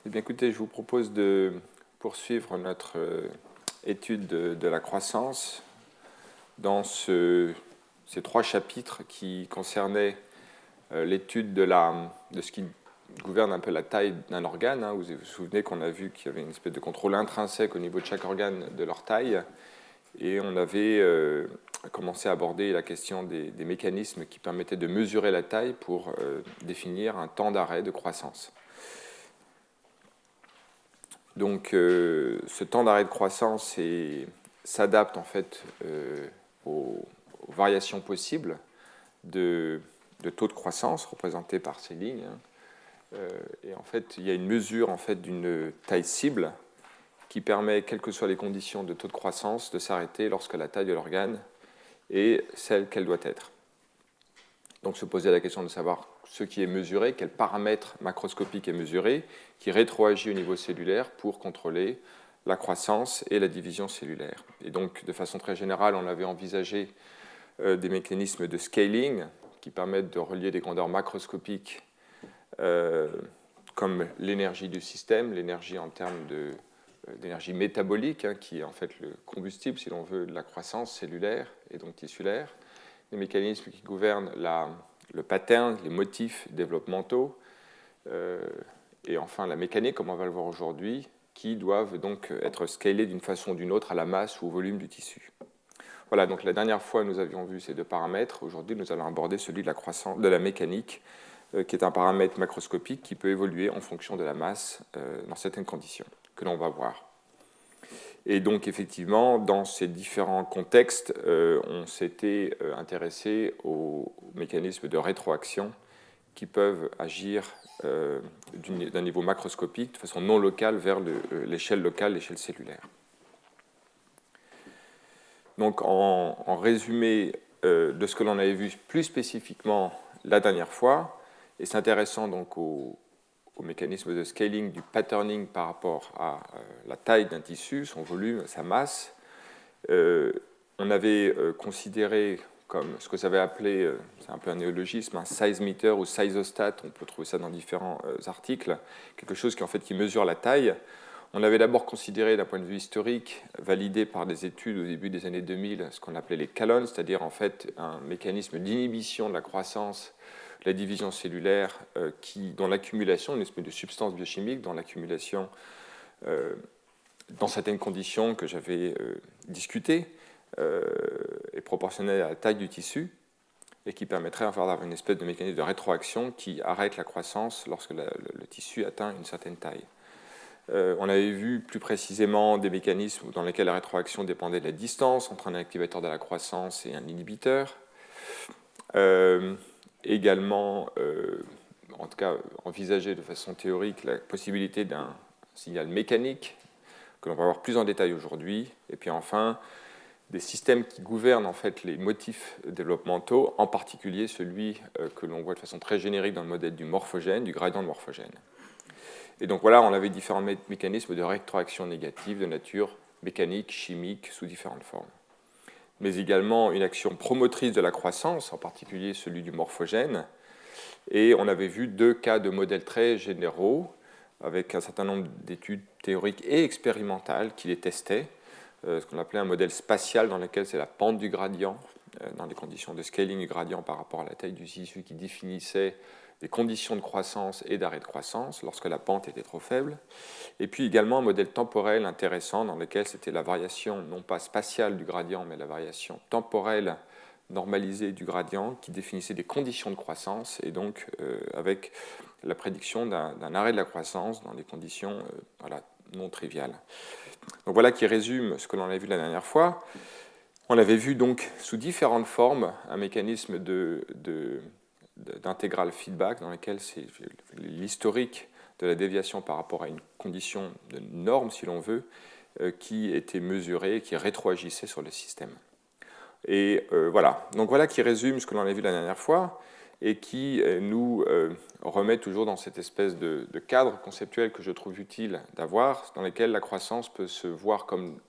Eh bien, écoutez, je vous propose de poursuivre notre étude de la croissance dans ces trois chapitres qui concernaient l'étude de ce qui gouverne un peu la taille d'un organe. Vous vous souvenez qu'on a vu qu'il y avait une espèce de contrôle intrinsèque au niveau de chaque organe de leur taille, et on avait commencé à aborder la question des mécanismes qui permettaient de mesurer la taille pour définir un temps d'arrêt de croissance. Donc, ce temps d'arrêt de croissance s'adapte en fait aux variations possibles de taux de croissance représentées par ces lignes. Et en fait, il y a une mesure en fait d'une taille cible qui permet, quelles que soient les conditions de taux de croissance, de s'arrêter lorsque la taille de l'organe est celle qu'elle doit être. Donc, se poser la question de savoir ce qui est mesuré, quel paramètre macroscopique est mesuré, qui rétroagit au niveau cellulaire pour contrôler la croissance et la division cellulaire. Et donc, de façon très générale, on avait envisagé des mécanismes de scaling qui permettent de relier des grandeurs macroscopiques comme l'énergie du système, l'énergie en termes d'énergie métabolique, qui est en fait le combustible, si l'on veut, de la croissance cellulaire et donc tissulaire, des mécanismes qui gouvernent le pattern, les motifs développementaux, et enfin la mécanique, comme on va le voir aujourd'hui, qui doivent donc être scalés d'une façon ou d'une autre à la masse ou au volume du tissu. Voilà, donc la dernière fois nous avions vu ces deux paramètres. Aujourd'hui, nous allons aborder celui de la mécanique, qui est un paramètre macroscopique qui peut évoluer en fonction de la masse dans certaines conditions que l'on va voir. Et donc, effectivement, dans ces différents contextes, on s'était intéressé aux mécanismes de rétroaction qui peuvent agir d'un niveau macroscopique de façon non locale vers l'échelle locale, l'échelle cellulaire. Donc, en résumé de ce que l'on avait vu plus spécifiquement la dernière fois, et c'est intéressant donc au mécanisme de scaling du patterning par rapport à la taille d'un tissu, son volume, sa masse. On avait considéré comme ce que ça avait appelé, c'est un peu un néologisme, un size meter ou sizostat, on peut trouver ça dans différents articles, quelque chose qui mesure la taille. On avait d'abord considéré d'un point de vue historique, validé par des études au début des années 2000, ce qu'on appelait les calons, c'est-à-dire en fait un mécanisme d'inhibition de la croissance, la division cellulaire, dont l'accumulation, une espèce de substance biochimique, dont l'accumulation dans certaines conditions que j'avais discutées, est proportionnelle à la taille du tissu, et qui permettrait d'avoir une espèce de mécanisme de rétroaction qui arrête la croissance lorsque le tissu atteint une certaine taille. On avait vu plus précisément des mécanismes dans lesquels la rétroaction dépendait de la distance entre un activateur de la croissance et un inhibiteur. Également, en tout cas, envisager de façon théorique la possibilité d'un signal mécanique que l'on va voir plus en détail aujourd'hui. Et puis enfin, des systèmes qui gouvernent en fait les motifs développementaux, en particulier celui que l'on voit de façon très générique dans le modèle du morphogène, du gradient de morphogène. Et donc voilà, on avait différents mécanismes de rétroaction négative de nature mécanique, chimique, sous différentes formes. Mais également une action promotrice de la croissance, en particulier celui du morphogène. Et on avait vu deux cas de modèles très généraux, avec un certain nombre d'études théoriques et expérimentales qui les testaient, ce qu'on appelait un modèle spatial dans lequel c'est la pente du gradient, dans les conditions de scaling du gradient par rapport à la taille du tissu, qui définissait des conditions de croissance et d'arrêt de croissance lorsque la pente était trop faible. Et puis également un modèle temporel intéressant dans lequel c'était la variation non pas spatiale du gradient, mais la variation temporelle normalisée du gradient qui définissait des conditions de croissance, et donc avec la prédiction d'un arrêt de la croissance dans des conditions non triviales. Donc voilà qui résume ce que l'on avait vu la dernière fois. On avait vu donc sous différentes formes un mécanisme d'intégral feedback dans lequel c'est l'historique de la déviation par rapport à une condition de norme, si l'on veut, qui était mesurée, qui rétroagissait sur le système. Et voilà. Donc voilà qui résume ce que l'on a vu la dernière fois et qui nous remet toujours dans cette espèce de cadre conceptuel que je trouve utile d'avoir, dans lequel la croissance peut se voir comme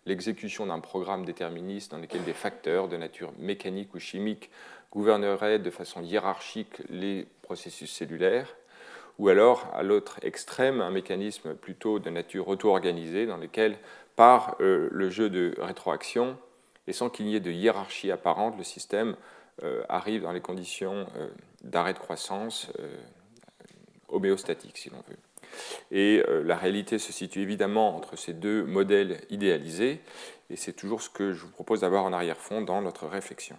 l'exécution d'un programme déterministe dans lequel des facteurs de nature mécanique ou chimique gouverneraient de façon hiérarchique les processus cellulaires, ou alors, à l'autre extrême, un mécanisme plutôt de nature auto-organisée, dans lequel, par le jeu de rétroaction, et sans qu'il y ait de hiérarchie apparente, le système arrive dans les conditions d'arrêt de croissance homéostatique, si l'on veut. Et la réalité se situe évidemment entre ces deux modèles idéalisés, et c'est toujours ce que je vous propose d'avoir en arrière-fond dans notre réflexion.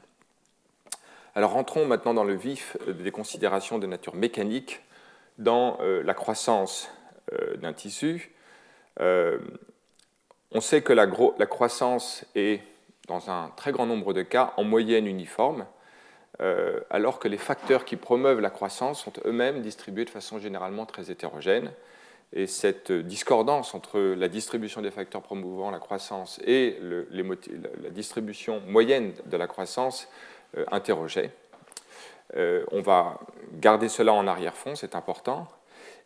Alors rentrons maintenant dans le vif des considérations de nature mécanique dans la croissance d'un tissu. On sait que la croissance est, dans un très grand nombre de cas, en moyenne uniforme, alors que les facteurs qui promeuvent la croissance sont eux-mêmes distribués de façon généralement très hétérogène. Et cette discordance entre la distribution des facteurs promouvant la croissance et la distribution moyenne de la croissance interrogeait. On va garder cela en arrière-fond, c'est important.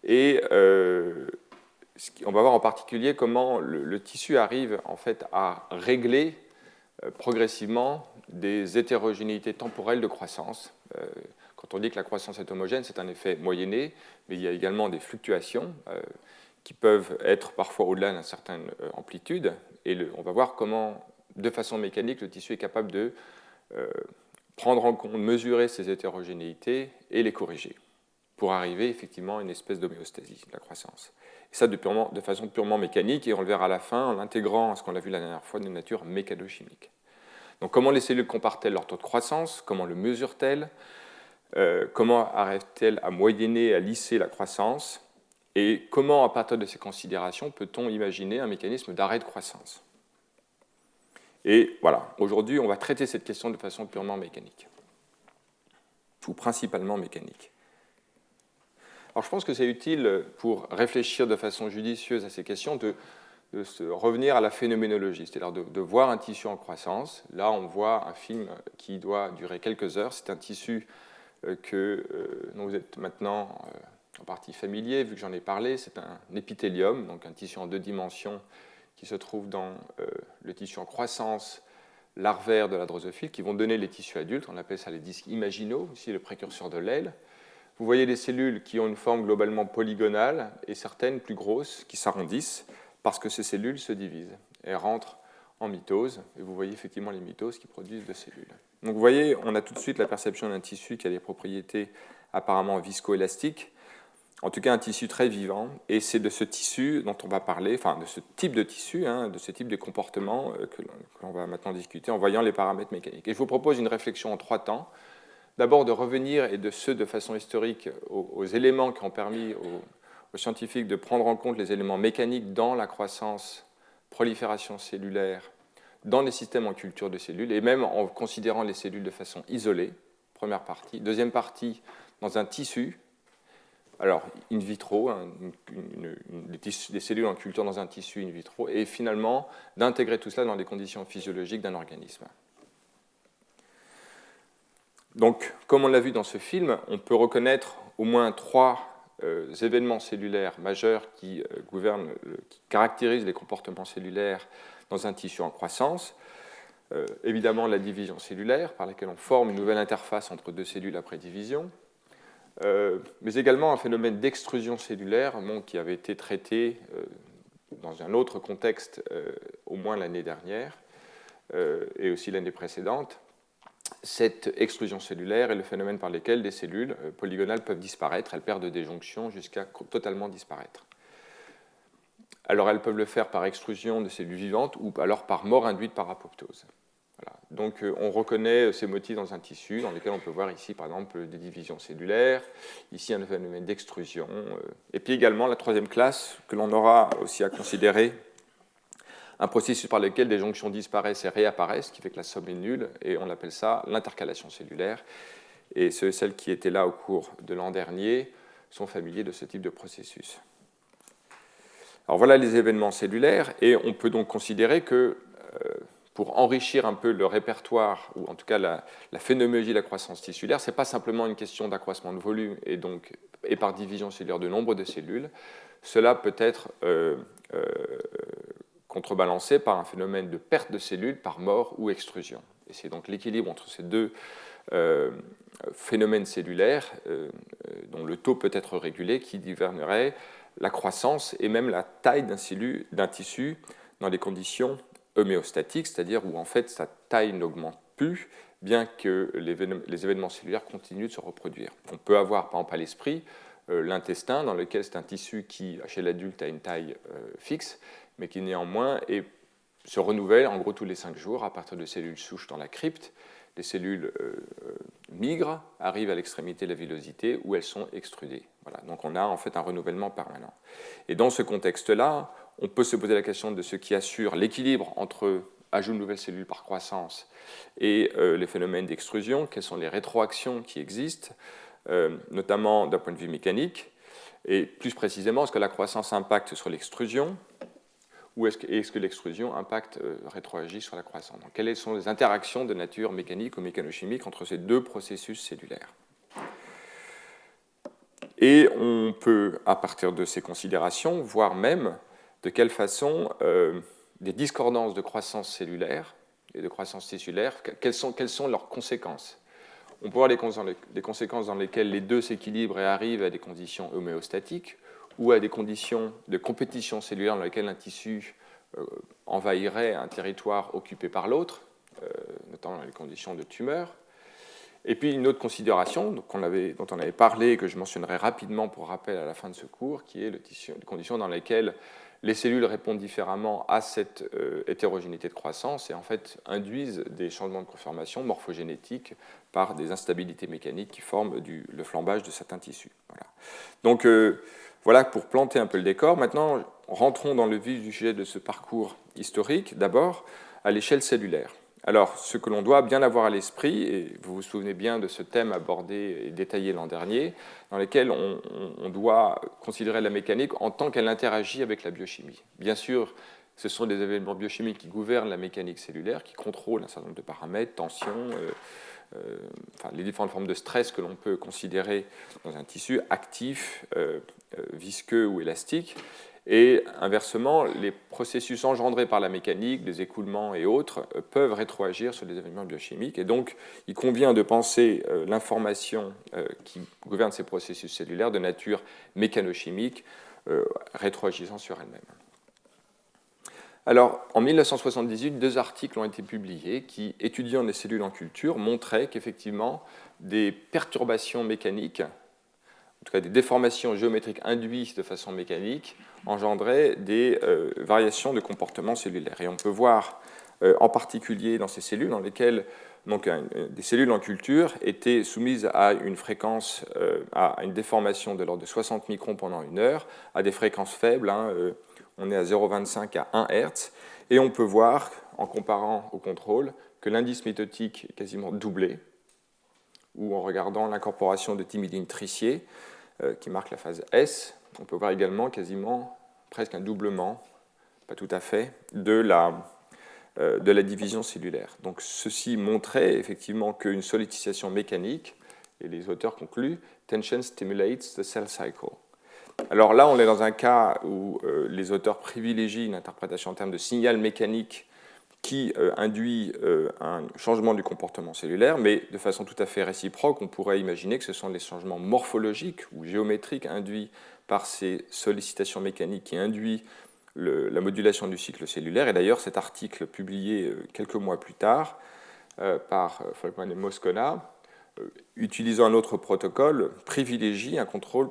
Et on va voir en particulier comment le tissu arrive en fait à régler progressivement des hétérogénéités temporelles de croissance. Quand on dit que la croissance est homogène, c'est un effet moyenné, mais il y a également des fluctuations qui peuvent être parfois au-delà d'une certaine amplitude. Et on va voir comment, de façon mécanique, le tissu est capable de prendre en compte, mesurer ces hétérogénéités et les corriger pour arriver effectivement à une espèce d'homéostasie de la croissance. Et ça de façon purement mécanique, et on le verra à la fin en l'intégrant à ce qu'on a vu la dernière fois de nature mécanochimique. Donc comment les cellules comparent-elles leur taux de croissance? Comment le mesurent-elles? Comment arrivent-elles à moyenner, à lisser la croissance? Et comment, à partir de ces considérations, peut-on imaginer un mécanisme d'arrêt de croissance? Et voilà, aujourd'hui, on va traiter cette question de façon purement mécanique, ou principalement mécanique. Alors je pense que c'est utile pour réfléchir de façon judicieuse à ces questions de se revenir à la phénoménologie, c'est-à-dire de voir un tissu en croissance. Là, on voit un film qui doit durer quelques heures. C'est un tissu dont vous êtes maintenant en partie familier, vu que j'en ai parlé. C'est un épithélium, donc un tissu en 2 dimensions qui se trouve dans le tissu en croissance larvaire de la drosophile, qui vont donner les tissus adultes. On appelle ça les disques imaginaux, ici le précurseur de l'aile. Vous voyez des cellules qui ont une forme globalement polygonale et certaines plus grosses qui s'arrondissent parce que ces cellules se divisent et rentrent en mitose. Et vous voyez effectivement les mitoses qui produisent de cellules. Donc vous voyez, on a tout de suite la perception d'un tissu qui a des propriétés apparemment viscoélastiques, en tout cas un tissu très vivant. Et c'est de ce tissu dont on va parler, enfin de ce type de tissu, de ce type de comportement que l'on va maintenant discuter en voyant les paramètres mécaniques. Et je vous propose une réflexion en 3 temps. D'abord de revenir, et de façon historique, aux éléments qui ont permis aux scientifiques de prendre en compte les éléments mécaniques dans la croissance, prolifération cellulaire, dans les systèmes en culture de cellules, et même en considérant les cellules de façon isolée, première partie. Deuxième partie, dans un tissu, alors in vitro, des cellules en culture dans un tissu in vitro, et finalement d'intégrer tout cela dans les conditions physiologiques d'un organisme. Donc, comme on l'a vu dans ce film, on peut reconnaître au moins 3 événements cellulaires majeurs qui caractérisent les comportements cellulaires dans un tissu en croissance. Évidemment, la division cellulaire, par laquelle on forme une nouvelle interface entre 2 cellules après division, mais également un phénomène d'extrusion cellulaire qui avait été traité dans un autre contexte au moins l'année dernière et aussi l'année précédente. Cette extrusion cellulaire est le phénomène par lequel des cellules polygonales peuvent disparaître. Elles perdent des jonctions jusqu'à totalement disparaître. Alors elles peuvent le faire par extrusion de cellules vivantes ou alors par mort induite par apoptose. Voilà. Donc on reconnaît ces motifs dans un tissu dans lequel on peut voir ici par exemple des divisions cellulaires, ici un phénomène d'extrusion, et puis également la 3e classe que l'on aura aussi à considérer, un processus par lequel des jonctions disparaissent et réapparaissent, ce qui fait que la somme est nulle, et on appelle ça l'intercalation cellulaire. Et celles qui étaient là au cours de l'an dernier sont familiers de ce type de processus. Alors voilà les événements cellulaires, et on peut donc considérer que pour enrichir un peu le répertoire, ou en tout cas la phénoménologie de la croissance tissulaire, ce n'est pas simplement une question d'accroissement de volume et par division cellulaire de nombre de cellules. Cela peut être contrebalancé par un phénomène de perte de cellules par mort ou extrusion. Et c'est donc l'équilibre entre ces 2 phénomènes cellulaires dont le taux peut être régulé, qui gouvernerait la croissance et même la taille d'un tissu dans des conditions homéostatiques, c'est-à-dire où en fait sa taille n'augmente plus, bien que les événements cellulaires continuent de se reproduire. On peut avoir, par exemple, à l'esprit, l'intestin, dans lequel c'est un tissu qui, chez l'adulte, a une taille fixe, mais qui néanmoins se renouvelle en gros tous les 5 jours à partir de cellules souches dans la crypte. Les cellules migrent, arrivent à l'extrémité de la villosité où elles sont extrudées. Voilà. Donc on a en fait un renouvellement permanent. Et dans ce contexte-là, on peut se poser la question de ce qui assure l'équilibre entre ajout de nouvelles cellules par croissance et les phénomènes d'extrusion, quelles sont les rétroactions qui existent, notamment d'un point de vue mécanique, et plus précisément, est-ce que la croissance impacte sur l'extrusion ou est-ce que l'extrusion rétroagit sur la croissance. Donc, quelles sont les interactions de nature mécanique ou mécanochimique entre ces deux processus cellulaires? Et on peut, à partir de ces considérations, voir même de quelle façon des discordances de croissance cellulaire et de croissance tissulaire, quelles sont leurs conséquences. On peut voir des conséquences dans lesquelles les deux s'équilibrent et arrivent à des conditions homéostatiques, ou à des conditions de compétition cellulaire dans lesquelles un tissu envahirait un territoire occupé par l'autre, notamment dans les conditions de tumeur. Et puis une autre considération dont on avait parlé et que je mentionnerai rapidement pour rappel à la fin de ce cours, qui est les conditions dans lesquelles les cellules répondent différemment à cette hétérogénéité de croissance et en fait induisent des changements de conformation morphogénétiques par des instabilités mécaniques qui forment le flambage de certains tissus. Voilà. Donc voilà pour planter un peu le décor. Maintenant, rentrons dans le vif du sujet de ce parcours historique, d'abord à l'échelle cellulaire. Alors, ce que l'on doit bien avoir à l'esprit, et vous vous souvenez bien de ce thème abordé et détaillé l'an dernier, dans lequel on doit considérer la mécanique en tant qu'elle interagit avec la biochimie. Bien sûr, ce sont des événements biochimiques qui gouvernent la mécanique cellulaire, qui contrôlent un certain nombre de paramètres, tension, les différentes formes de stress que l'on peut considérer dans un tissu actif, visqueux ou élastique. Et inversement, les processus engendrés par la mécanique, des écoulements et autres, peuvent rétroagir sur des événements biochimiques. Et donc, il convient de penser l'information qui gouverne ces processus cellulaires de nature mécanochimique, rétroagissant sur elle-même. Alors, en 1978, 2 articles ont été publiés qui, étudiant les cellules en culture, montraient qu'effectivement, des perturbations mécaniques, en tout cas des déformations géométriques induites de façon mécanique, engendraient des variations de comportement cellulaire. Et on peut voir en particulier dans ces cellules dans lesquelles des cellules en culture étaient soumises à une fréquence, à une déformation de l'ordre de 60 microns pendant 1 heure, à des fréquences faibles, on est à 0,25 à 1 Hz, et on peut voir, en comparant au contrôle, que l'indice mitotique est quasiment doublé, ou en regardant l'incorporation de thymidine tricier, qui marque la phase S, on peut voir également quasiment presque un doublement, pas tout à fait, de la division cellulaire. Donc ceci montrait effectivement qu'une sollicitation mécanique, et les auteurs concluent, tension stimulates the cell cycle. Alors là, on est dans un cas où les auteurs privilégient une interprétation en termes de signal mécanique qui induit un changement du comportement cellulaire, mais de façon tout à fait réciproque, on pourrait imaginer que ce sont les changements morphologiques ou géométriques induits par ces sollicitations mécaniques qui induisent la modulation du cycle cellulaire. Et d'ailleurs, cet article publié quelques mois plus tard par Folkman et Moscona, utilisant un autre protocole, privilégie un contrôle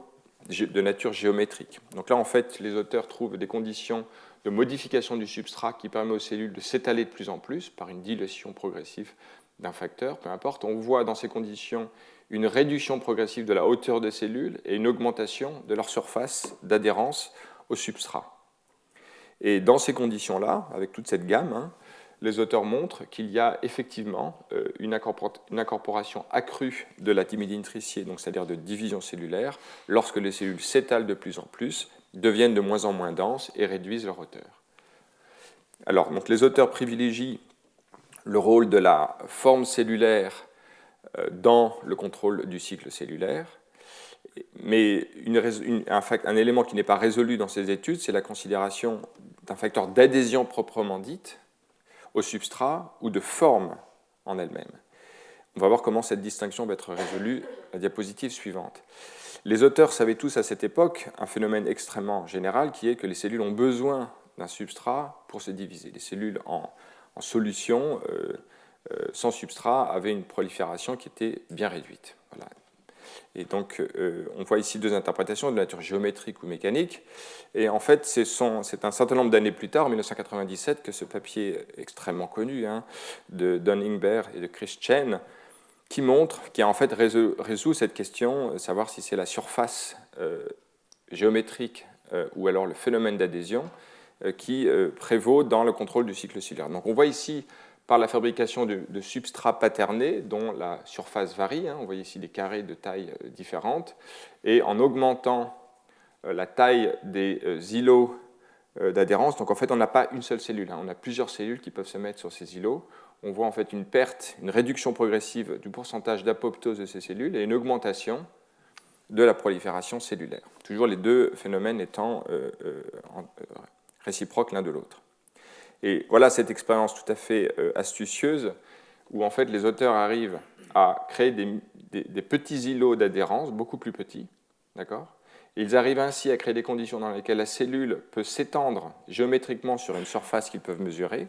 de nature géométrique. Donc là, en fait, les auteurs trouvent des conditions de modification du substrat qui permet aux cellules de s'étaler de plus en plus par une dilution progressive d'un facteur, peu importe. On voit dans ces conditions une réduction progressive de la hauteur des cellules et une augmentation de leur surface d'adhérence au substrat. Et dans ces conditions-là, avec toute cette gamme, les auteurs montrent qu'il y a effectivement une incorporation accrue de la thymidine tricier, donc c'est-à-dire de division cellulaire, lorsque les cellules s'étalent de plus en plus, deviennent de moins en moins denses et réduisent leur hauteur. Alors, donc, les auteurs privilégient le rôle de la forme cellulaire dans le contrôle du cycle cellulaire, mais un élément qui n'est pas résolu dans ces études, c'est la considération d'un facteur d'adhésion proprement dite au substrat ou de forme en elle-même. On va voir comment cette distinction va être résolue à la diapositive suivante. Les auteurs savaient tous à cette époque un phénomène extrêmement général qui est que les cellules ont besoin d'un substrat pour se diviser. Les cellules en solution, sans substrat, avaient une prolifération qui était bien réduite. Voilà. Et donc, on voit ici deux interprétations de nature géométrique ou mécanique. Et en fait, c'est un certain nombre d'années plus tard, en 1997, que ce papier extrêmement connu de Don Ingber et de Chris Chen, qui a en fait résout cette question, savoir si c'est la surface géométrique ou alors le phénomène d'adhésion qui prévaut dans le contrôle du cycle cellulaire. Donc on voit ici, par la fabrication de substrats paternés dont la surface varie, on voit ici des carrés de tailles différentes, et en augmentant la taille des îlots d'adhérence, donc en fait on n'a pas une seule cellule, on a plusieurs cellules qui peuvent se mettre sur ces îlots. On voit en fait une réduction progressive du pourcentage d'apoptose de ces cellules et une augmentation de la prolifération cellulaire. Toujours les deux phénomènes étant réciproques l'un de l'autre. Et voilà cette expérience tout à fait astucieuse où en fait les auteurs arrivent à créer des petits îlots d'adhérence, beaucoup plus petits, d'accord ? Ils arrivent ainsi à créer des conditions dans lesquelles la cellule peut s'étendre géométriquement sur une surface qu'ils peuvent mesurer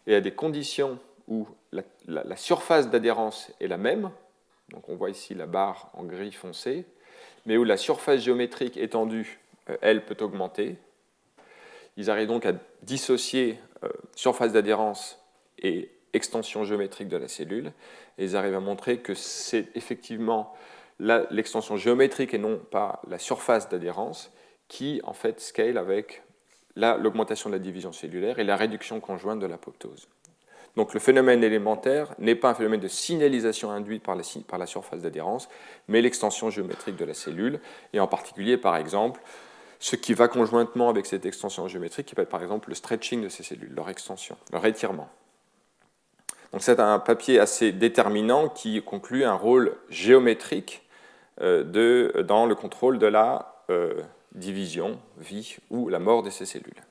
et à des conditions où la surface d'adhérence est la même, donc on voit ici la barre en gris foncé, mais où la surface géométrique étendue, elle, peut augmenter. Ils arrivent donc à dissocier surface d'adhérence et extension géométrique de la cellule, et ils arrivent à montrer que c'est effectivement l'extension géométrique et non pas la surface d'adhérence qui, en fait, scale avec l'augmentation de la division cellulaire et la réduction conjointe de l'apoptose. Donc le phénomène élémentaire n'est pas un phénomène de signalisation induite par la surface d'adhérence, mais l'extension géométrique de la cellule, et en particulier, par exemple, ce qui va conjointement avec cette extension géométrique, qui peut être par exemple le stretching de ces cellules, leur extension, leur étirement. Donc c'est un papier assez déterminant qui conclut un rôle géométrique dans le contrôle de la division, vie ou la mort de ces cellules.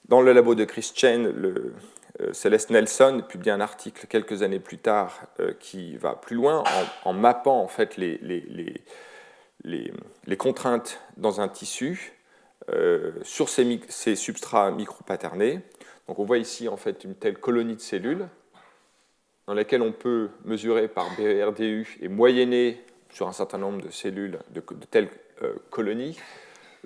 Dans le labo de Chris Chen, Céleste Nelson publie un article quelques années plus tard qui va plus loin en mappant en fait les contraintes dans un tissu sur ces substrats micropaternés. Donc on voit ici en fait une telle colonie de cellules dans laquelle on peut mesurer par BRDU et moyenner sur un certain nombre de cellules de telles colonies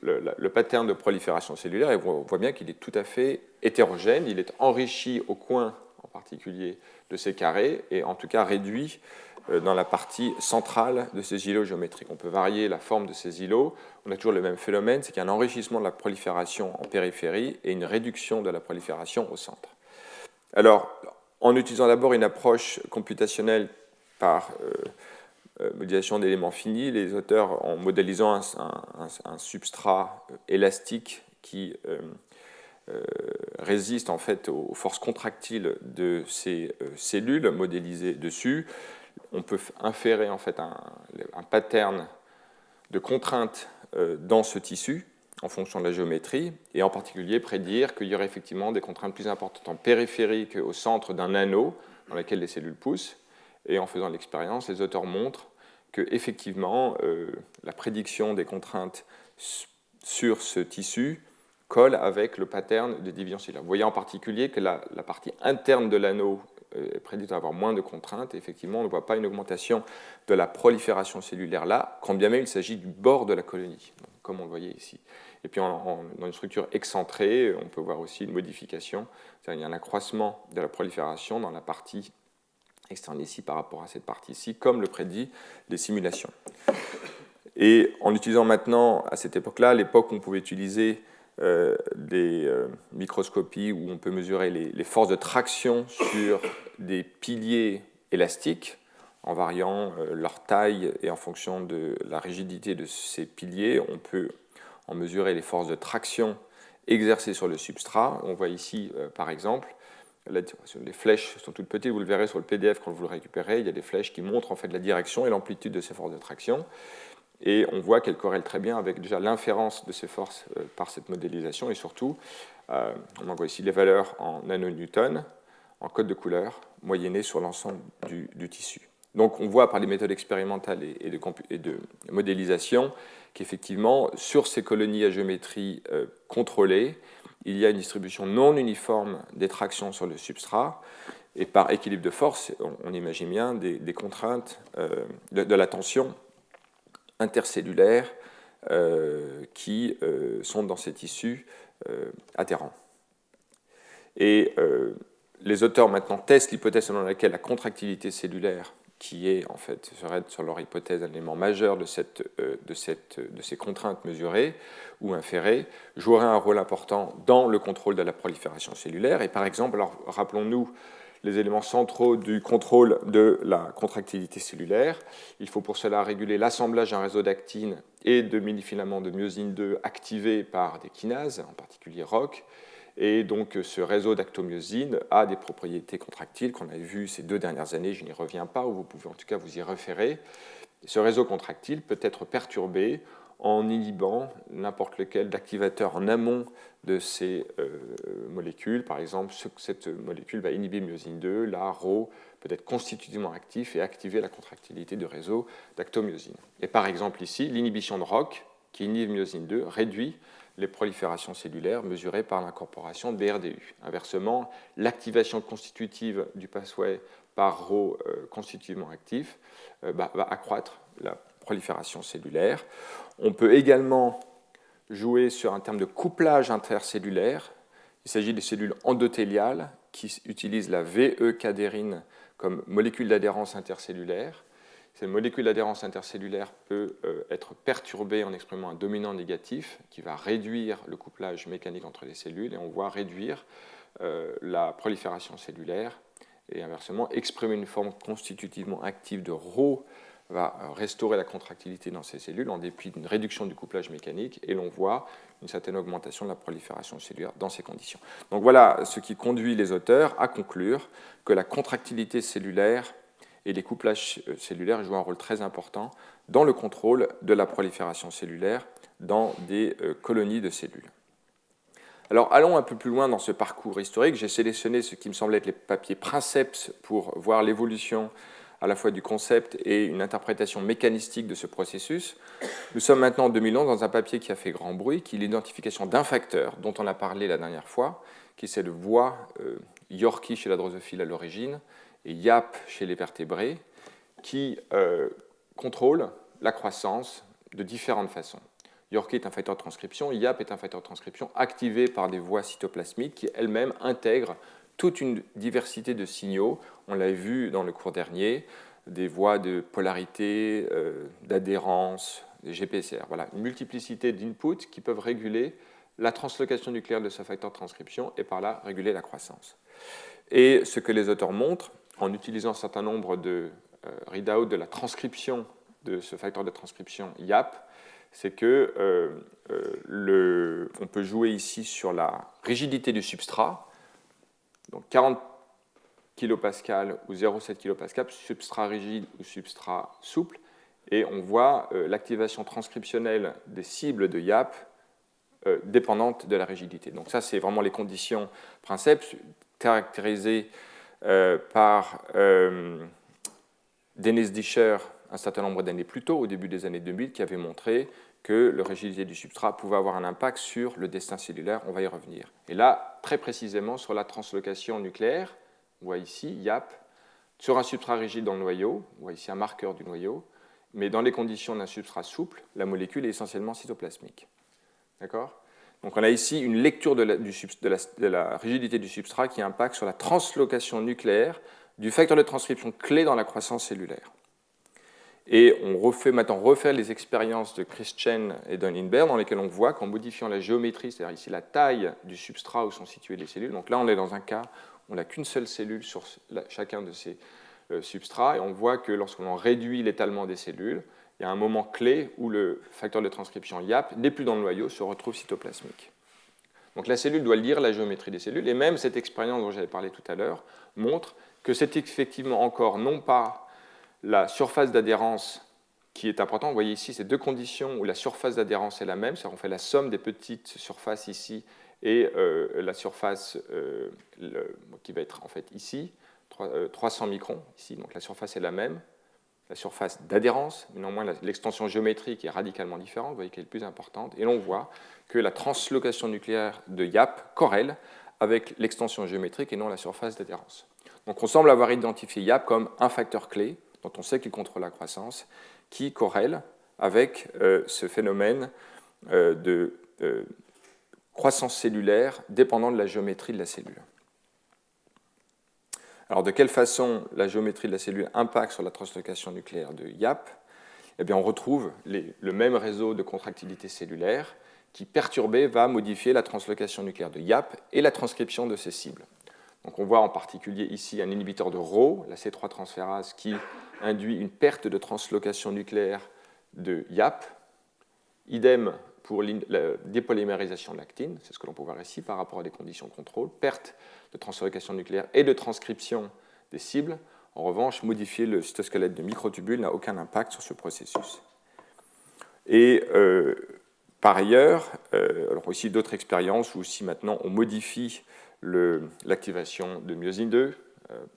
le pattern de prolifération cellulaire, et on voit bien qu'il est tout à fait hétérogène, il est enrichi au coin en particulier de ces carrés, et en tout cas réduit dans la partie centrale de ces îlots géométriques. On peut varier la forme de ces îlots, on a toujours le même phénomène, c'est qu'il y a un enrichissement de la prolifération en périphérie et une réduction de la prolifération au centre. Alors, en utilisant d'abord une approche computationnelle par modélisation d'éléments finis, les auteurs, en modélisant un substrat élastique qui résiste en fait aux forces contractiles de ces cellules modélisées dessus, on peut inférer en fait un pattern de contraintes dans ce tissu en fonction de la géométrie, et en particulier prédire qu'il y aurait effectivement des contraintes plus importantes en périphérie qu'au centre d'un anneau dans lequel les cellules poussent. Et en faisant l'expérience, les auteurs montrent qu'effectivement, la prédiction des contraintes sur ce tissu colle avec le pattern de division cellulaire. Vous voyez en particulier que la partie interne de l'anneau est prédite à avoir moins de contraintes. Et effectivement, on ne voit pas une augmentation de la prolifération cellulaire là, quand bien même il s'agit du bord de la colonie, comme on le voyait ici. Et puis, dans une structure excentrée, on peut voir aussi une modification. C'est-à-dire, il y a un accroissement de la prolifération dans la partie externe ici par rapport à cette partie ici, comme le prédit les simulations. Et en utilisant maintenant, à cette époque-là, l'époque où on pouvait utiliser des microscopies où on peut mesurer les forces de traction sur des piliers élastiques, en variant leur taille et en fonction de la rigidité de ces piliers, on peut en mesurer les forces de traction exercées sur le substrat. On voit ici, par exemple, les flèches sont toutes petites, vous le verrez sur le PDF quand vous le récupérez, il y a des flèches qui montrent en fait la direction et l'amplitude de ces forces de traction. Et on voit qu'elles corrèlent très bien avec déjà l'inférence de ces forces par cette modélisation, et surtout, on envoie ici les valeurs en nanonewtons, en code de couleur, moyennées sur l'ensemble du tissu. Donc on voit par les méthodes expérimentales et de modélisation qu'effectivement, sur ces colonies à géométrie contrôlée, il y a une distribution non uniforme des tractions sur le substrat, et par équilibre de force, on imagine bien des contraintes de la tension intercellulaire qui sont dans ces tissus adhérents. Et les auteurs maintenant testent l'hypothèse selon laquelle la contractilité cellulaire, qui est en fait, serait sur leur hypothèse un élément majeur de ces contraintes mesurées ou inférées, jouerait un rôle important dans le contrôle de la prolifération cellulaire. Et par exemple, alors rappelons-nous les éléments centraux du contrôle de la contractilité cellulaire. Il faut pour cela réguler l'assemblage d'un réseau d'actines et de mini-filaments de myosine 2 activés par des kinases, en particulier ROCK. Et donc ce réseau d'actomyosine a des propriétés contractiles qu'on a vues ces 2 dernières années, je n'y reviens pas, ou vous pouvez en tout cas vous y référer. Ce réseau contractile peut être perturbé en inhibant n'importe lequel d'activateur en amont de ces molécules. Par exemple, cette molécule va inhiber myosine 2, là, Rho peut être constitutivement actif et activer la contractilité du réseau d'actomyosine. Et par exemple ici, l'inhibition de ROCK, qui inhibe myosine 2, réduit les proliférations cellulaires mesurées par l'incorporation de BRDU. Inversement, l'activation constitutive du pathway par Rho constitutivement actif va accroître la prolifération cellulaire. On peut également jouer sur un terme de couplage intercellulaire. Il s'agit des cellules endothéliales qui utilisent la VE-cadérine comme molécule d'adhérence intercellulaire. Cette molécule d'adhérence intercellulaire peut être perturbée en exprimant un dominant négatif qui va réduire le couplage mécanique entre les cellules et on voit réduire la prolifération cellulaire et inversement exprimer une forme constitutivement active de Rho va restaurer la contractilité dans ces cellules en dépit d'une réduction du couplage mécanique et l'on voit une certaine augmentation de la prolifération cellulaire dans ces conditions. Donc voilà ce qui conduit les auteurs à conclure que la contractilité cellulaire et les couplages cellulaires jouent un rôle très important dans le contrôle de la prolifération cellulaire dans des colonies de cellules. Alors allons un peu plus loin dans ce parcours historique. J'ai sélectionné ce qui me semble être les papiers princeps pour voir l'évolution à la fois du concept et une interprétation mécanistique de ce processus. Nous sommes maintenant en 2011 dans un papier qui a fait grand bruit, qui est l'identification d'un facteur dont on a parlé la dernière fois, qui est cette voie Yorkie chez la drosophile à l'origine, et YAP chez les vertébrés, qui contrôlent la croissance de différentes façons. Yorkie est un facteur de transcription, YAP est un facteur de transcription activé par des voies cytoplasmiques qui elles-mêmes intègrent toute une diversité de signaux. On l'a vu dans le cours dernier, des voies de polarité, d'adhérence, des GPCR. Voilà, une multiplicité d'inputs qui peuvent réguler la translocation nucléaire de ce facteur de transcription et par là réguler la croissance. Et ce que les auteurs montrent, en utilisant un certain nombre de readouts de la transcription de ce facteur de transcription YAP, c'est que on peut jouer ici sur la rigidité du substrat, donc 40 kPa ou 0,7 kPa, substrat rigide ou substrat souple, et on voit l'activation transcriptionnelle des cibles de YAP dépendante de la rigidité. Donc ça, c'est vraiment les conditions princeps caractérisées par Dennis Discher un certain nombre d'années plus tôt, au début des années 2000, qui avait montré que la rigidité du substrat pouvait avoir un impact sur le destin cellulaire. On va y revenir. Et là, très précisément, sur la translocation nucléaire, on voit ici YAP, sur un substrat rigide dans le noyau, on voit ici un marqueur du noyau, mais dans les conditions d'un substrat souple, la molécule est essentiellement cytoplasmique. D'accord ? Donc on a ici une lecture de la rigidité du substrat qui impacte sur la translocation nucléaire du facteur de transcription clé dans la croissance cellulaire. Et on refait les expériences de Chris Chen et Don Lindberg dans lesquelles on voit qu'en modifiant la géométrie, c'est-à-dire ici la taille du substrat où sont situées les cellules, donc là on est dans un cas où on n'a qu'une seule cellule sur chacun de ces substrats, et on voit que lorsqu'on réduit l'étalement des cellules, il y a un moment clé où le facteur de transcription YAP n'est plus dans le noyau, se retrouve cytoplasmique. Donc la cellule doit lire la géométrie des cellules, et même cette expérience dont j'avais parlé tout à l'heure montre que c'est effectivement encore non pas la surface d'adhérence qui est importante. Vous voyez ici ces deux conditions où la surface d'adhérence est la même, c'est-à-dire qu'on fait la somme des petites surfaces ici et la surface qui va être en fait ici, 300 microns, ici, donc la surface est la même, la surface d'adhérence, mais néanmoins l'extension géométrique est radicalement différente, vous voyez qu'elle est plus importante, et l'on voit que la translocation nucléaire de YAP corrèle avec l'extension géométrique et non la surface d'adhérence. Donc on semble avoir identifié YAP comme un facteur clé, dont on sait qu'il contrôle la croissance, qui corrèle avec ce phénomène de croissance cellulaire dépendant de la géométrie de la cellule. Alors, de quelle façon la géométrie de la cellule impacte sur la translocation nucléaire de YAP? Eh bien, on retrouve le même réseau de contractilité cellulaire qui, perturbé, va modifier la translocation nucléaire de YAP et la transcription de ces cibles. Donc, on voit en particulier ici un inhibiteur de Rho, la C3 transférase, qui induit une perte de translocation nucléaire de YAP. Idem pour la dépolymérisation de l'actine, c'est ce que l'on peut voir ici par rapport à des conditions de contrôle, perte de translocation nucléaire et de transcription des cibles. En revanche, modifier le cytosquelette de microtubules n'a aucun impact sur ce processus. Et par ailleurs, alors ici d'autres expériences où aussi maintenant on modifie l'activation de myosine 2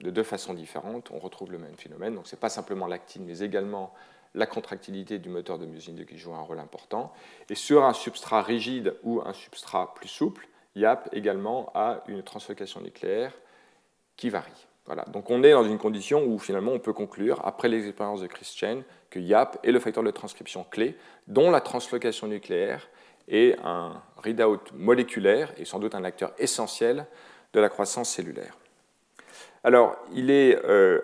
de deux façons différentes, on retrouve le même phénomène. Donc ce n'est pas simplement l'actine, mais également la contractilité du moteur de myosine 2 qui joue un rôle important. Et sur un substrat rigide ou un substrat plus souple, YAP également a une translocation nucléaire qui varie. Voilà. Donc on est dans une condition où finalement on peut conclure, après les expériences de Chris Chen, que YAP est le facteur de transcription clé, dont la translocation nucléaire est un readout moléculaire et sans doute un acteur essentiel de la croissance cellulaire. Alors, il est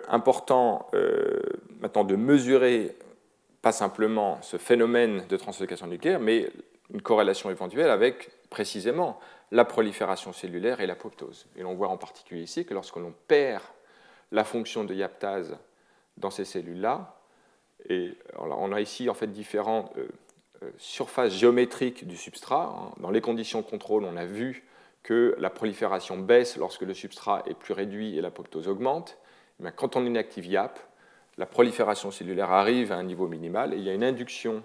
important maintenant de mesurer pas simplement ce phénomène de translocation nucléaire, mais une corrélation éventuelle avec précisément la prolifération cellulaire et l'apoptose. Et l'on voit en particulier ici que lorsque l'on perd la fonction de YAPTase dans ces cellules-là, et alors on a ici en fait différentes surfaces géométriques du substrat. Dans les conditions de contrôle, on a vu que la prolifération baisse lorsque le substrat est plus réduit et l'apoptose augmente. Mais quand on inactive YAP, la prolifération cellulaire arrive à un niveau minimal et il y a une induction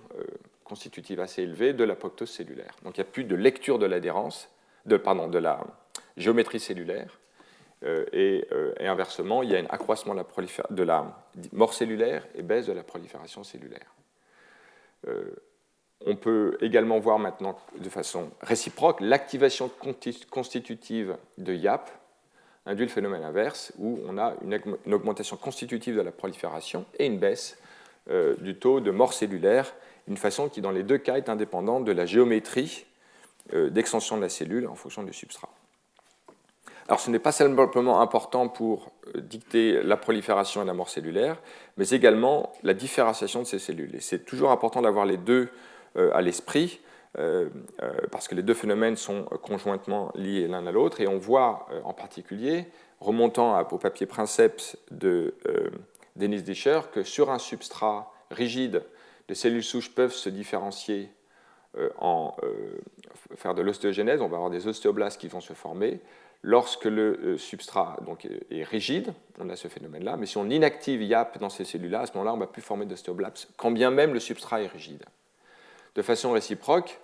constitutive assez élevée de l'apoptose cellulaire. Donc il n'y a plus de lecture de l'adhérence, de la géométrie cellulaire, et inversement, il y a un accroissement de la mort cellulaire et baisse de la prolifération cellulaire. On peut également voir maintenant de façon réciproque l'activation constitutive de YAP induit le phénomène inverse, où on a une augmentation constitutive de la prolifération et une baisse du taux de mort cellulaire, une façon qui, dans les deux cas, est indépendante de la géométrie d'extension de la cellule en fonction du substrat. Alors, ce n'est pas simplement important pour dicter la prolifération et la mort cellulaire, mais également la différenciation de ces cellules. Et c'est toujours important d'avoir les deux à l'esprit, parce que les deux phénomènes sont conjointement liés l'un à l'autre, et on voit en particulier, remontant au papier Princeps de Dennis Discher, que sur un substrat rigide, les cellules souches peuvent se différencier faire de l'ostéogenèse, on va avoir des ostéoblastes qui vont se former. Lorsque le substrat donc, est rigide, on a ce phénomène-là, mais si on inactive YAP dans ces cellules-là, à ce moment-là, on ne va plus former d'ostéoblastes, quand bien même le substrat est rigide. De façon réciproque,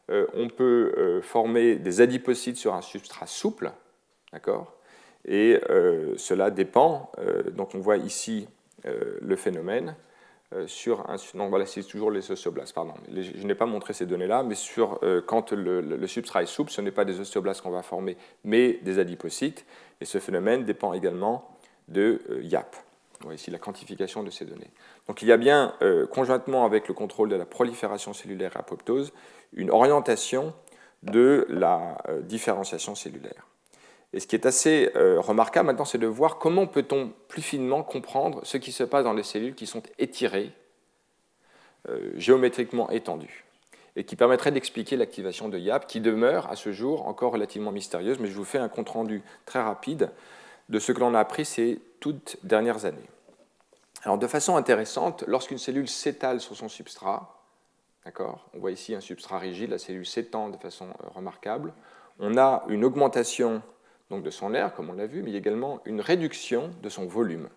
on peut former des adipocytes sur un substrat souple, d'accord, et cela dépend, donc on voit ici le phénomène, non, voilà, c'est toujours les ostéoblastes, pardon. Je n'ai pas montré ces données-là, mais quand le substrat est souple, ce n'est pas des ostéoblastes qu'on va former, mais des adipocytes, et ce phénomène dépend également de YAP. On voit ici la quantification de ces données. Donc il y a bien, conjointement avec le contrôle de la prolifération cellulaire et apoptose, une orientation de la différenciation cellulaire. Et ce qui est assez remarquable maintenant, c'est de voir comment peut-on plus finement comprendre ce qui se passe dans les cellules qui sont étirées, géométriquement étendues, et qui permettrait d'expliquer l'activation de YAP, qui demeure à ce jour encore relativement mystérieuse, mais je vous fais un compte-rendu très rapide de ce que l'on a appris ces toutes dernières années. Alors, de façon intéressante, lorsqu'une cellule s'étale sur son substrat, d'accord, on voit ici un substrat rigide, la cellule s'étend de façon remarquable, on a une augmentation donc, de son aire, comme on l'a vu, mais également une réduction de son volume.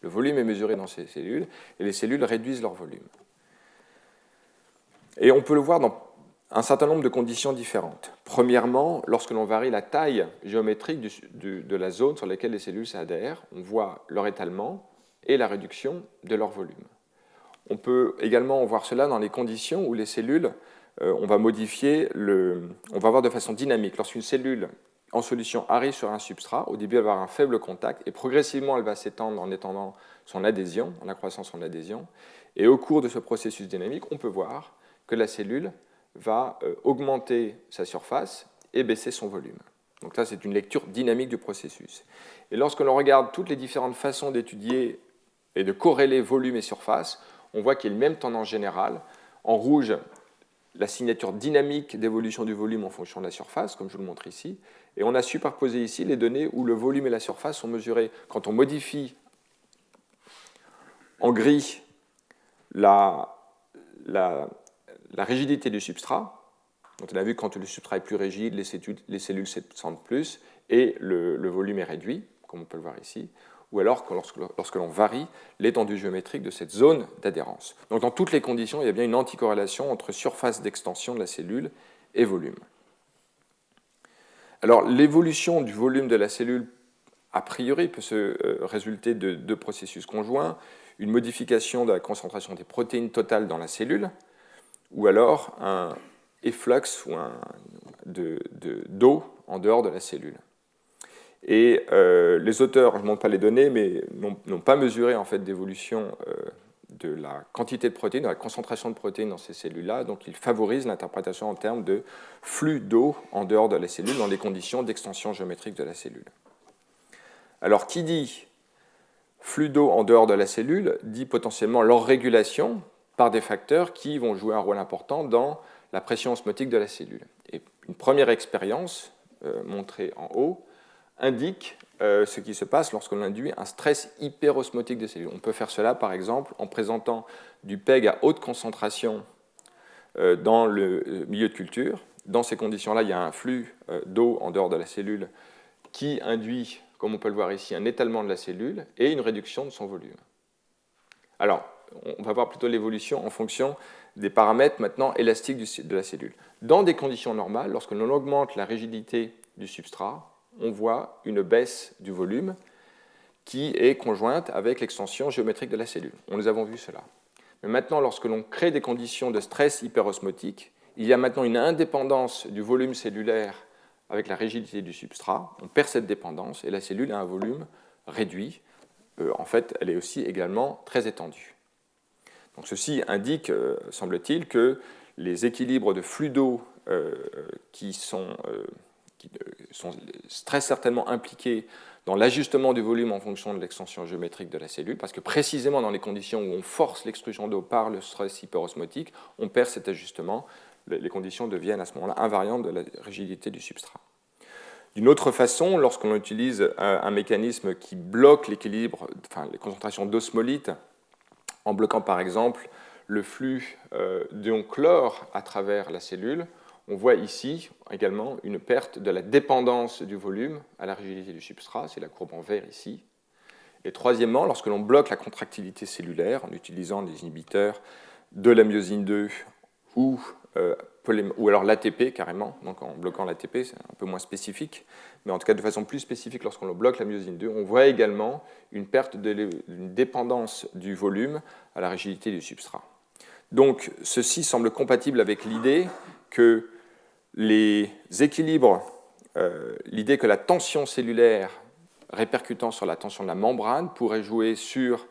Le volume est mesuré dans ces cellules, et les cellules réduisent leur volume. Et on peut le voir dans un certain nombre de conditions différentes. Premièrement, lorsque l'on varie la taille géométrique de la zone sur laquelle les cellules s'adhèrent, on voit leur étalement et la réduction de leur volume. On peut également voir cela dans les conditions où les cellules, on va voir de façon dynamique. Lorsqu'une cellule en solution arrive sur un substrat, au début elle va avoir un faible contact et progressivement elle va s'étendre en étendant son adhésion, en accroissant son adhésion. Et au cours de ce processus dynamique, on peut voir que la cellule va augmenter sa surface et baisser son volume. Donc ça, c'est une lecture dynamique du processus. Et lorsque l'on regarde toutes les différentes façons d'étudier et de corréler volume et surface, on voit qu'il y a une même tendance générale. En rouge, la signature dynamique d'évolution du volume en fonction de la surface, comme je vous le montre ici. Et on a superposé ici les données où le volume et la surface sont mesurés. Quand on modifie en gris la rigidité du substrat, donc on a vu que quand le substrat est plus rigide, les cellules s'étendent plus et le volume est réduit, comme on peut le voir ici, ou alors lorsque l'on varie l'étendue géométrique de cette zone d'adhérence. Donc dans toutes les conditions, il y a bien une anticorrélation entre surface d'extension de la cellule et volume. Alors l'évolution du volume de la cellule, a priori, peut se résulter de deux processus conjoints, une modification de la concentration des protéines totales dans la cellule, ou alors un efflux d'eau en dehors de la cellule. Et les auteurs, je ne montre pas les données, mais n'ont pas mesuré en fait, d'évolution de la quantité de protéines, de la concentration de protéines dans ces cellules-là, donc ils favorisent l'interprétation en termes de flux d'eau en dehors de la cellule dans les conditions d'extension géométrique de la cellule. Alors, qui dit flux d'eau en dehors de la cellule dit potentiellement leur régulation par des facteurs qui vont jouer un rôle important dans la pression osmotique de la cellule. Et une première expérience, montrée en haut, indique ce qui se passe lorsqu'on induit un stress hyperosmotique des cellules. On peut faire cela, par exemple, en présentant du PEG à haute concentration dans le milieu de culture. Dans ces conditions-là, il y a un flux d'eau en dehors de la cellule qui induit, comme on peut le voir ici, un étalement de la cellule et une réduction de son volume. Alors, on va voir plutôt l'évolution en fonction des paramètres maintenant élastiques de la cellule. Dans des conditions normales, lorsque l'on augmente la rigidité du substrat, on voit une baisse du volume qui est conjointe avec l'extension géométrique de la cellule. Nous avons vu cela. Mais maintenant, lorsque l'on crée des conditions de stress hyperosmotique, il y a maintenant une indépendance du volume cellulaire avec la rigidité du substrat. On perd cette dépendance et la cellule a un volume réduit. En fait, elle est aussi également très étendue. Donc, ceci indique, semble-t-il, que les équilibres de flux d'eau qui sont très certainement impliqués dans l'ajustement du volume en fonction de l'extension géométrique de la cellule, parce que précisément dans les conditions où on force l'extrusion d'eau par le stress hyperosmotique, on perd cet ajustement. Les conditions deviennent à ce moment-là invariantes de la rigidité du substrat. D'une autre façon, lorsqu'on utilise un mécanisme qui bloque l'équilibre, enfin les concentrations d'osmolyte, en bloquant par exemple le flux d'ion chlore à travers la cellule, on voit ici également une perte de la dépendance du volume à la rigidité du substrat, c'est la courbe en vert ici. Et troisièmement, lorsque l'on bloque la contractilité cellulaire en utilisant des inhibiteurs de la myosine 2 ou alors l'ATP carrément, donc en bloquant l'ATP, c'est un peu moins spécifique, mais en tout cas de façon plus spécifique lorsqu'on bloque la myosine 2, on voit également une perte d'une dépendance du volume à la rigidité du substrat. Donc ceci semble compatible avec l'idée que les équilibres, l'idée que la tension cellulaire répercutant sur la tension de la membrane pourrait jouer sur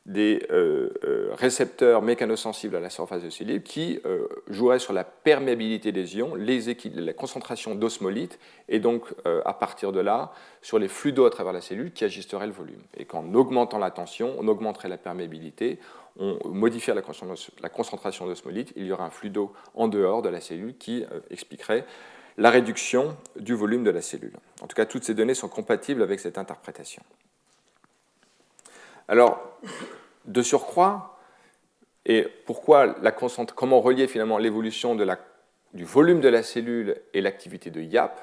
des récepteurs mécanosensibles à la surface de cellule qui joueraient sur la perméabilité des ions, la concentration d'osmolyte, et donc à partir de là, sur les flux d'eau à travers la cellule qui ajusteraient le volume. Et qu'en augmentant la tension, on augmenterait la perméabilité, on modifierait la concentration d'osmolyte, il y aurait un flux d'eau en dehors de la cellule qui expliquerait la réduction du volume de la cellule. En tout cas, toutes ces données sont compatibles avec cette interprétation. Alors, de surcroît, et comment relier finalement l'évolution du volume de la cellule et l'activité de YAP?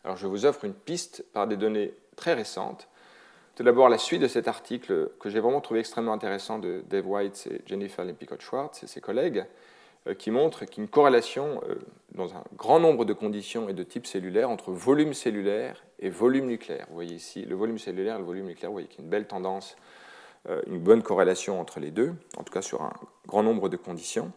Alors, je vous offre une piste par des données très récentes. Tout d'abord, la suite de cet article que j'ai vraiment trouvé extrêmement intéressant de Dave White et Jennifer Lempicott-Schwartz et ses collègues, qui montre qu'il y a une corrélation dans un grand nombre de conditions et de types cellulaires entre volume cellulaire et volume nucléaire. Vous voyez ici le volume cellulaire et le volume nucléaire, vous voyez qu'il y a une belle tendance une bonne corrélation entre les deux, en tout cas sur un grand nombre de conditions.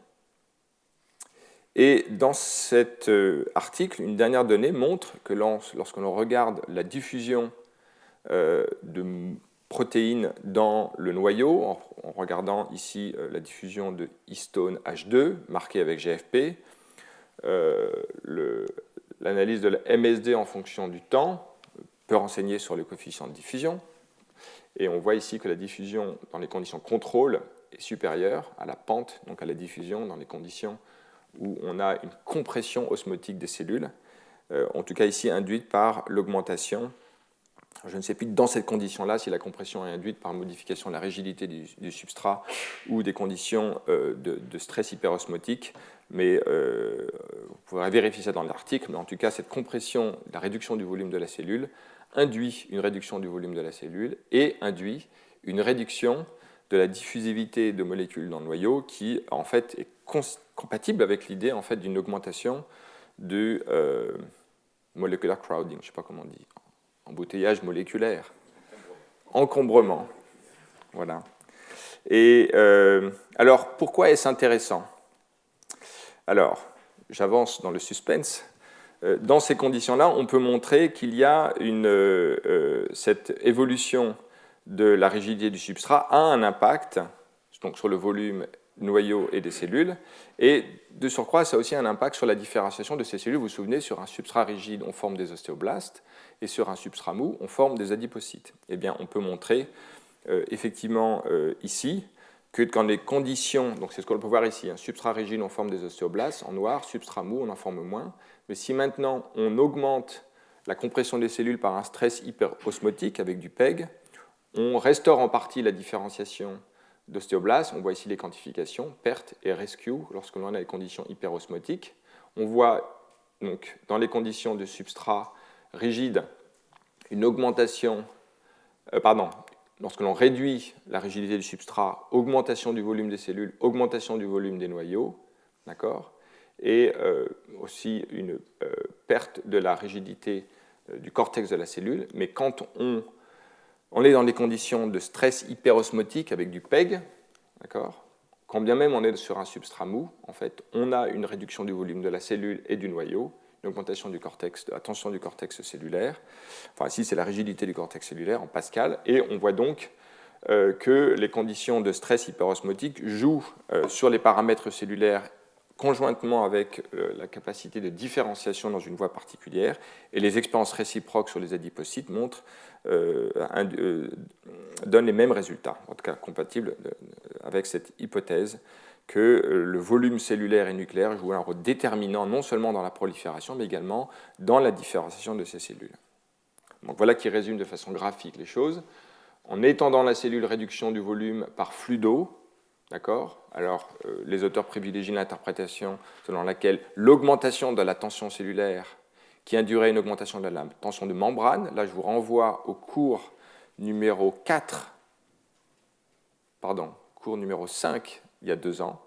Et dans cet article, une dernière donnée montre que lorsque l'on regarde la diffusion de protéines dans le noyau, en regardant ici la diffusion de histone H2, marquée avec GFP, l'analyse de la MSD en fonction du temps peut renseigner sur le coefficient de diffusion. Et on voit ici que la diffusion dans les conditions contrôle est supérieure à la pente, donc à la diffusion dans les conditions où on a une compression osmotique des cellules, en tout cas ici induite par l'augmentation. Je ne sais plus dans cette condition-là si la compression est induite par modification de la rigidité du substrat ou des conditions de stress hyperosmotique, mais vous pourrez vérifier ça dans l'article, mais en tout cas cette compression, la réduction du volume de la cellule, induit une réduction du volume de la cellule et induit une réduction de la diffusivité de molécules dans le noyau qui en fait est compatible avec l'idée en fait d'une augmentation du molecular crowding, je ne sais pas comment on dit, embouteillage moléculaire, encombrement. Voilà. Et alors pourquoi est-ce intéressant? Alors, j'avance dans le suspense. Dans ces conditions-là, on peut montrer qu'il y a cette évolution de la rigidité du substrat a un impact donc, sur le volume noyau et des cellules, et de surcroît, ça a aussi un impact sur la différenciation de ces cellules. Vous vous souvenez, sur un substrat rigide, on forme des ostéoblastes, et sur un substrat mou, on forme des adipocytes. Eh bien, on peut montrer effectivement ici que quand les conditions, donc c'est ce qu'on peut voir ici, un substrat rigide, on forme des ostéoblastes en noir, substrat mou, on en forme moins. Mais si maintenant on augmente la compression des cellules par un stress hyperosmotique avec du PEG, on restaure en partie la différenciation d'ostéoblastes. On voit ici les quantifications, perte et rescue, lorsque l'on a les conditions hyperosmotiques. On voit donc dans les conditions de substrat rigide une augmentation, lorsque l'on réduit la rigidité du substrat, augmentation du volume des cellules, augmentation du volume des noyaux, d'accord, et aussi une perte de la rigidité du cortex de la cellule. Mais quand on est dans des conditions de stress hyperosmotique avec du PEG, d'accord, quand bien même on est sur un substrat mou, en fait, on a une réduction du volume de la cellule et du noyau, une augmentation du cortex, de la tension du cortex cellulaire. Enfin, ici, c'est la rigidité du cortex cellulaire en Pascal, et on voit donc que les conditions de stress hyperosmotique jouent sur les paramètres cellulaires conjointement avec la capacité de différenciation dans une voie particulière, et les expériences réciproques sur les adipocytes donnent les mêmes résultats, en tout cas compatibles avec cette hypothèse que le volume cellulaire et nucléaire joue un rôle déterminant non seulement dans la prolifération, mais également dans la différenciation de ces cellules. Donc voilà qui résume de façon graphique les choses. En étendant la cellule, réduction du volume par flux d'eau, d'accord. Alors, les auteurs privilégient l'interprétation selon laquelle l'augmentation de la tension cellulaire qui induirait une augmentation de la tension de membrane, là je vous renvoie au cours numéro 5, il y a 2 ans,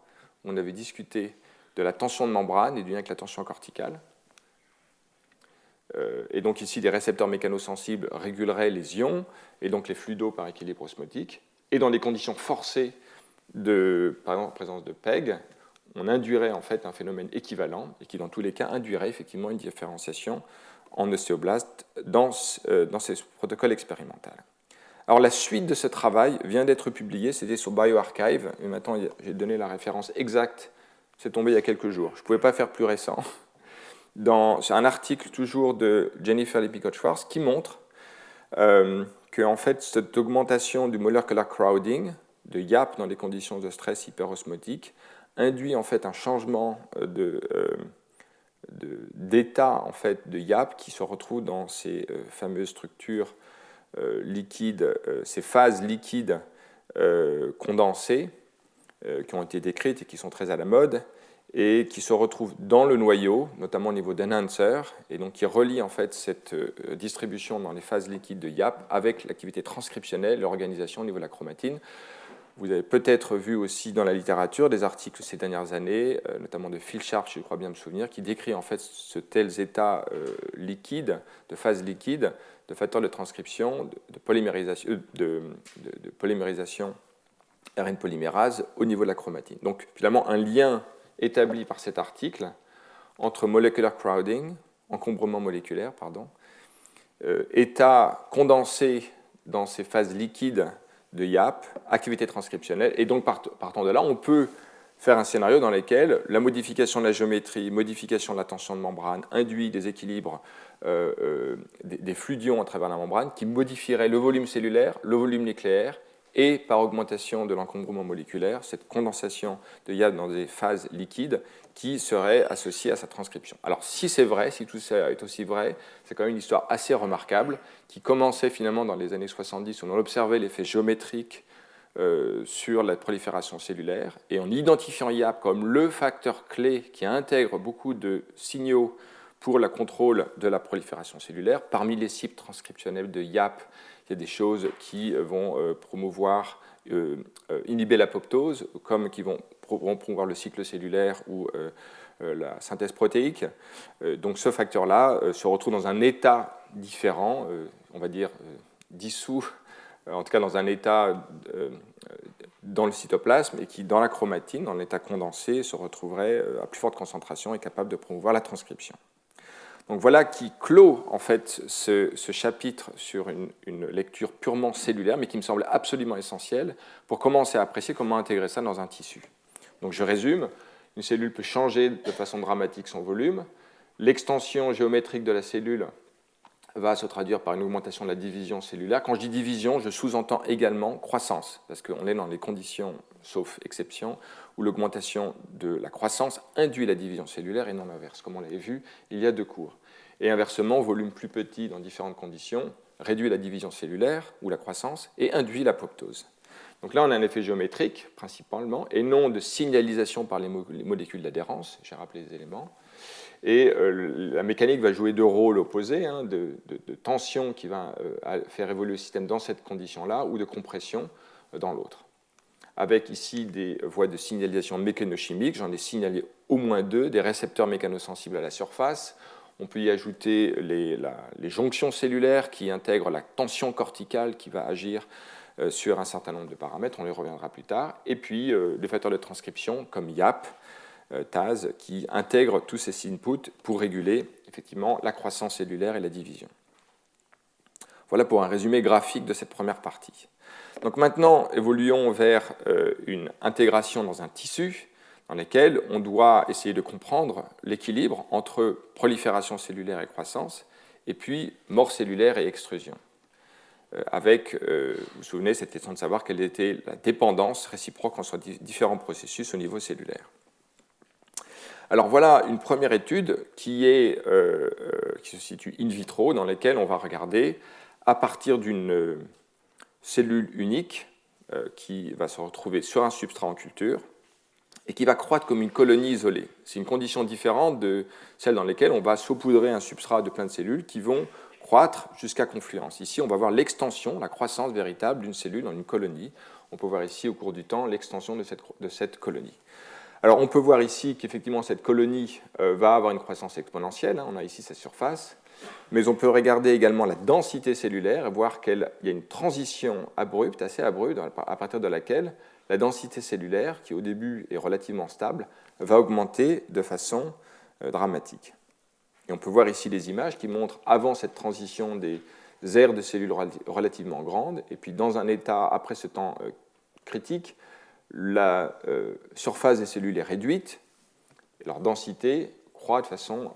où on avait discuté de la tension de membrane et du lien avec la tension corticale. Et donc ici, des récepteurs mécanosensibles réguleraient les ions et donc les flux d'eau par équilibre osmotique. Et dans des conditions forcées par exemple en présence de PEG, on induirait en fait un phénomène équivalent et qui dans tous les cas induirait effectivement une différenciation en ostéoblastes dans ces protocoles expérimentaux. Alors la suite de ce travail vient d'être publiée, c'était sur bioRxiv, et maintenant j'ai donné la référence exacte, c'est tombé il y a quelques jours, je ne pouvais pas faire plus récent, c'est un article toujours de Jennifer Lippincott-Schwartz qui montre que en fait, cette augmentation du molecular crowding de YAP dans des conditions de stress hyperosmotique induit en fait un changement d'état en fait, de YAP qui se retrouve dans ces fameuses structures liquides, ces phases liquides condensées qui ont été décrites et qui sont très à la mode et qui se retrouvent dans le noyau, notamment au niveau d'enhancer, et donc qui relient en fait cette distribution dans les phases liquides de YAP avec l'activité transcriptionnelle, l'organisation au niveau de la chromatine. Vous avez peut-être vu aussi dans la littérature des articles ces dernières années, notamment de Phil Sharp, je crois bien me souvenir, qui décrit en fait ce tels états liquides, de phase liquide, de facteurs de transcription, de polymérisation RN polymérase au niveau de la chromatine. Donc finalement un lien établi par cet article entre molecular crowding, encombrement moléculaire, état condensé dans ces phases liquides de YAP, activité transcriptionnelle, et donc partant de là, on peut faire un scénario dans lequel la modification de la géométrie, modification de la tension de membrane induit des équilibres, des fluidions à travers la membrane qui modifieraient le volume cellulaire, le volume nucléaire, et par augmentation de l'encombrement moléculaire, cette condensation de YAP dans des phases liquides qui serait associée à sa transcription. Alors si c'est vrai, si tout ça est aussi vrai, c'est quand même une histoire assez remarquable qui commençait finalement dans les années 70 où on observait l'effet géométrique sur la prolifération cellulaire et en identifiant YAP comme le facteur clé qui intègre beaucoup de signaux pour le contrôle de la prolifération cellulaire. Parmi les cibles transcriptionnelles de YAP, il y a des choses qui vont promouvoir, inhiber l'apoptose, comme qui vont promouvoir le cycle cellulaire ou la synthèse protéique. Donc ce facteur-là se retrouve dans un état différent, on va dire dissous, en tout cas dans un état dans le cytoplasme, et qui, dans la chromatine, dans l'état condensé, se retrouverait à plus forte concentration et capable de promouvoir la transcription. Donc voilà qui clôt en fait ce chapitre sur une lecture purement cellulaire, mais qui me semble absolument essentielle pour commencer à apprécier comment intégrer ça dans un tissu. Donc je résume, une cellule peut changer de façon dramatique son volume, l'extension géométrique de la cellule va se traduire par une augmentation de la division cellulaire. Quand je dis division, je sous-entends également croissance, parce qu'on est dans les conditions, sauf exception, où l'augmentation de la croissance induit la division cellulaire et non l'inverse, comme on l'avait vu il y a 2 cours. Et inversement, volume plus petit dans différentes conditions réduit la division cellulaire ou la croissance et induit l'apoptose. Donc là, on a un effet géométrique principalement, et non de signalisation par les molécules d'adhérence, j'ai rappelé les éléments. Et la mécanique va jouer 2 rôles opposés, de tension qui va faire évoluer le système dans cette condition-là, ou de compression dans l'autre. Avec ici des voies de signalisation mécanochimique, j'en ai signalé au moins 2, des récepteurs mécanosensibles à la surface. On peut y ajouter les jonctions cellulaires qui intègrent la tension corticale qui va agir sur un certain nombre de paramètres, on y reviendra plus tard. Et puis des facteurs de transcription comme YAP, TAZ, qui intègrent tous ces inputs pour réguler effectivement la croissance cellulaire et la division. Voilà pour un résumé graphique de cette première partie. Donc maintenant, évoluons vers une intégration dans un tissu dans lequel on doit essayer de comprendre l'équilibre entre prolifération cellulaire et croissance, et puis mort cellulaire et extrusion. Avec, vous vous souvenez, cette question de savoir quelle était la dépendance réciproque entre différents processus au niveau cellulaire. Alors voilà une première étude qui se situe in vitro, dans laquelle on va regarder à partir d'une cellule unique qui va se retrouver sur un substrat en culture et qui va croître comme une colonie isolée. C'est une condition différente de celle dans laquelle on va saupoudrer un substrat de plein de cellules qui vont croître jusqu'à confluence. Ici, on va voir l'extension, la croissance véritable d'une cellule dans une colonie. On peut voir ici, au cours du temps, l'extension de cette colonie. Alors, on peut voir ici qu'effectivement, cette colonie va avoir une croissance exponentielle. On a ici sa surface. Mais on peut regarder également la densité cellulaire et voir qu'il y a une transition abrupte, assez abrupte, à partir de laquelle la densité cellulaire, qui au début est relativement stable, va augmenter de façon dramatique. Et on peut voir ici des images qui montrent avant cette transition des aires de cellules relativement grandes, et puis dans un état après ce temps critique, la surface des cellules est réduite, et leur densité croît de façon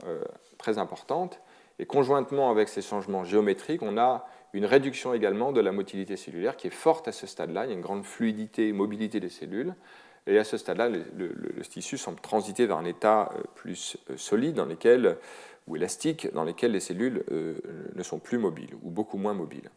très importante, et conjointement avec ces changements géométriques, on a une réduction également de la motilité cellulaire qui est forte à ce stade-là. Il y a une grande fluidité et mobilité des cellules. Et à ce stade-là, le tissu semble transiter vers un état plus solide ou élastique, dans lequel les cellules ne sont plus mobiles ou beaucoup moins mobiles.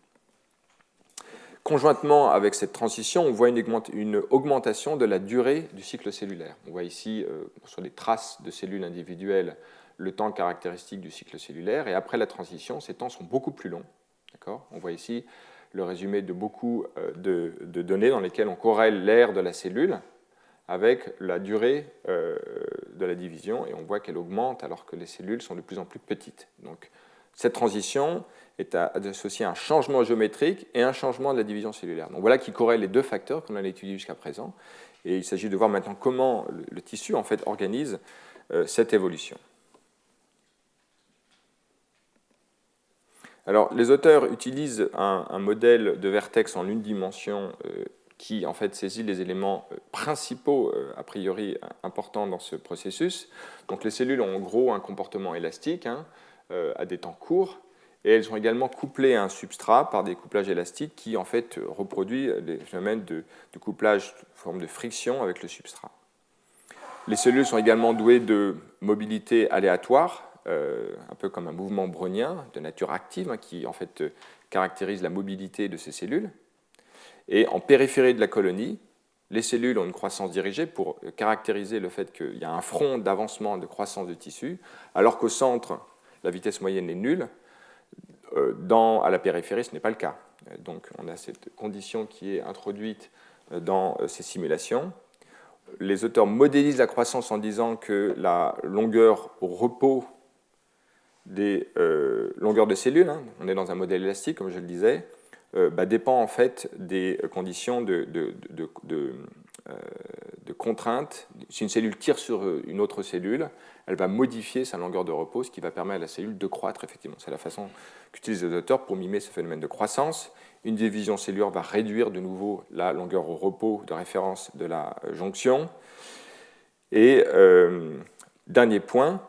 Conjointement avec cette transition, on voit une augmentation de la durée du cycle cellulaire. On voit ici, sur des traces de cellules individuelles, le temps caractéristique du cycle cellulaire, et après la transition, ces temps sont beaucoup plus longs. D'accord ? On voit ici le résumé de beaucoup de données dans lesquelles on corrèle l'aire de la cellule avec la durée de la division, et on voit qu'elle augmente alors que les cellules sont de plus en plus petites. Donc, cette transition est associée à un changement géométrique et un changement de la division cellulaire. Donc voilà qui corrèle les deux facteurs qu'on a étudiés jusqu'à présent, et il s'agit de voir maintenant comment le tissu en fait organise cette évolution. Alors, les auteurs utilisent un modèle de vertex en une dimension qui en fait saisit les éléments principaux a priori importants dans ce processus. Donc les cellules ont en gros un comportement élastique à des temps courts, et elles sont également couplées à un substrat par des couplages élastiques qui en fait reproduit les phénomènes de couplage sous forme de friction avec le substrat. Les cellules sont également douées de mobilité aléatoire, un peu comme un mouvement brownien de nature active qui en fait caractérise la mobilité de ces cellules. Et en périphérie de la colonie, les cellules ont une croissance dirigée pour caractériser le fait qu'il y a un front d'avancement de croissance de tissu, alors qu'au centre, la vitesse moyenne est nulle. À la périphérie, ce n'est pas le cas. Donc on a cette condition qui est introduite dans ces simulations. Les auteurs modélisent la croissance en disant que la longueur au repos des longueurs de cellules, on est dans un modèle élastique, comme je le disais, dépend en fait des conditions de contrainte. Si une cellule tire sur une autre cellule, elle va modifier sa longueur de repos, ce qui va permettre à la cellule de croître effectivement. C'est la façon qu'utilisent les auteurs pour mimer ce phénomène de croissance. Une division cellulaire va réduire de nouveau la longueur au repos de référence de la jonction. Et dernier point,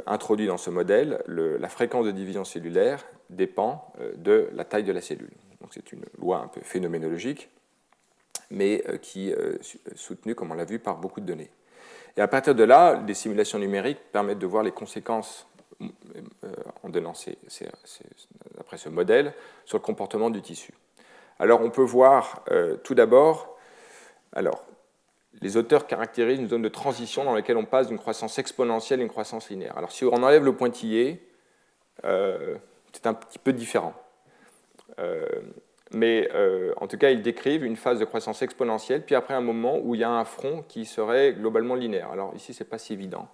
introduit dans ce modèle, la fréquence de division cellulaire dépend de la taille de la cellule. Donc c'est une loi un peu phénoménologique, mais qui est soutenue, comme on l'a vu, par beaucoup de données. Et à partir de là, des simulations numériques permettent de voir les conséquences, en donnant après ce modèle, sur le comportement du tissu. Alors on peut voir tout d'abord, les auteurs caractérisent une zone de transition dans laquelle on passe d'une croissance exponentielle à une croissance linéaire. Alors si on enlève le pointillé, c'est un petit peu différent. Mais en tout cas, ils décrivent une phase de croissance exponentielle, puis après un moment où il y a un front qui serait globalement linéaire. Alors ici, ce n'est pas si évident.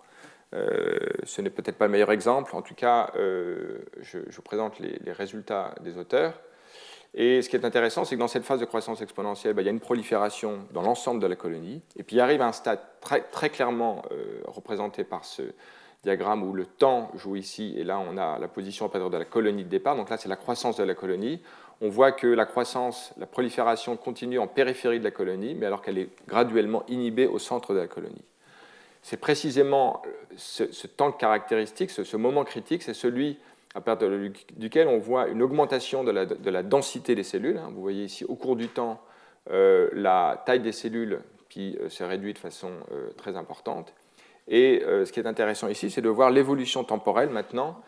Ce n'est peut-être pas le meilleur exemple. En tout cas, je vous présente les résultats des auteurs. Et ce qui est intéressant, c'est que dans cette phase de croissance exponentielle, il y a une prolifération dans l'ensemble de la colonie, et puis il arrive à un stade très clairement représenté par ce diagramme où le temps joue ici, et là on a la position à partir de la colonie de départ, donc là c'est la croissance de la colonie. On voit que la prolifération continue en périphérie de la colonie, mais alors qu'elle est graduellement inhibée au centre de la colonie. C'est précisément ce temps caractéristique, ce moment critique, c'est celui à partir duquel on voit une augmentation de la densité des cellules. Vous voyez ici, au cours du temps, la taille des cellules qui se réduit de façon très importante. Et ce qui est intéressant ici, c'est de voir l'évolution temporelle maintenant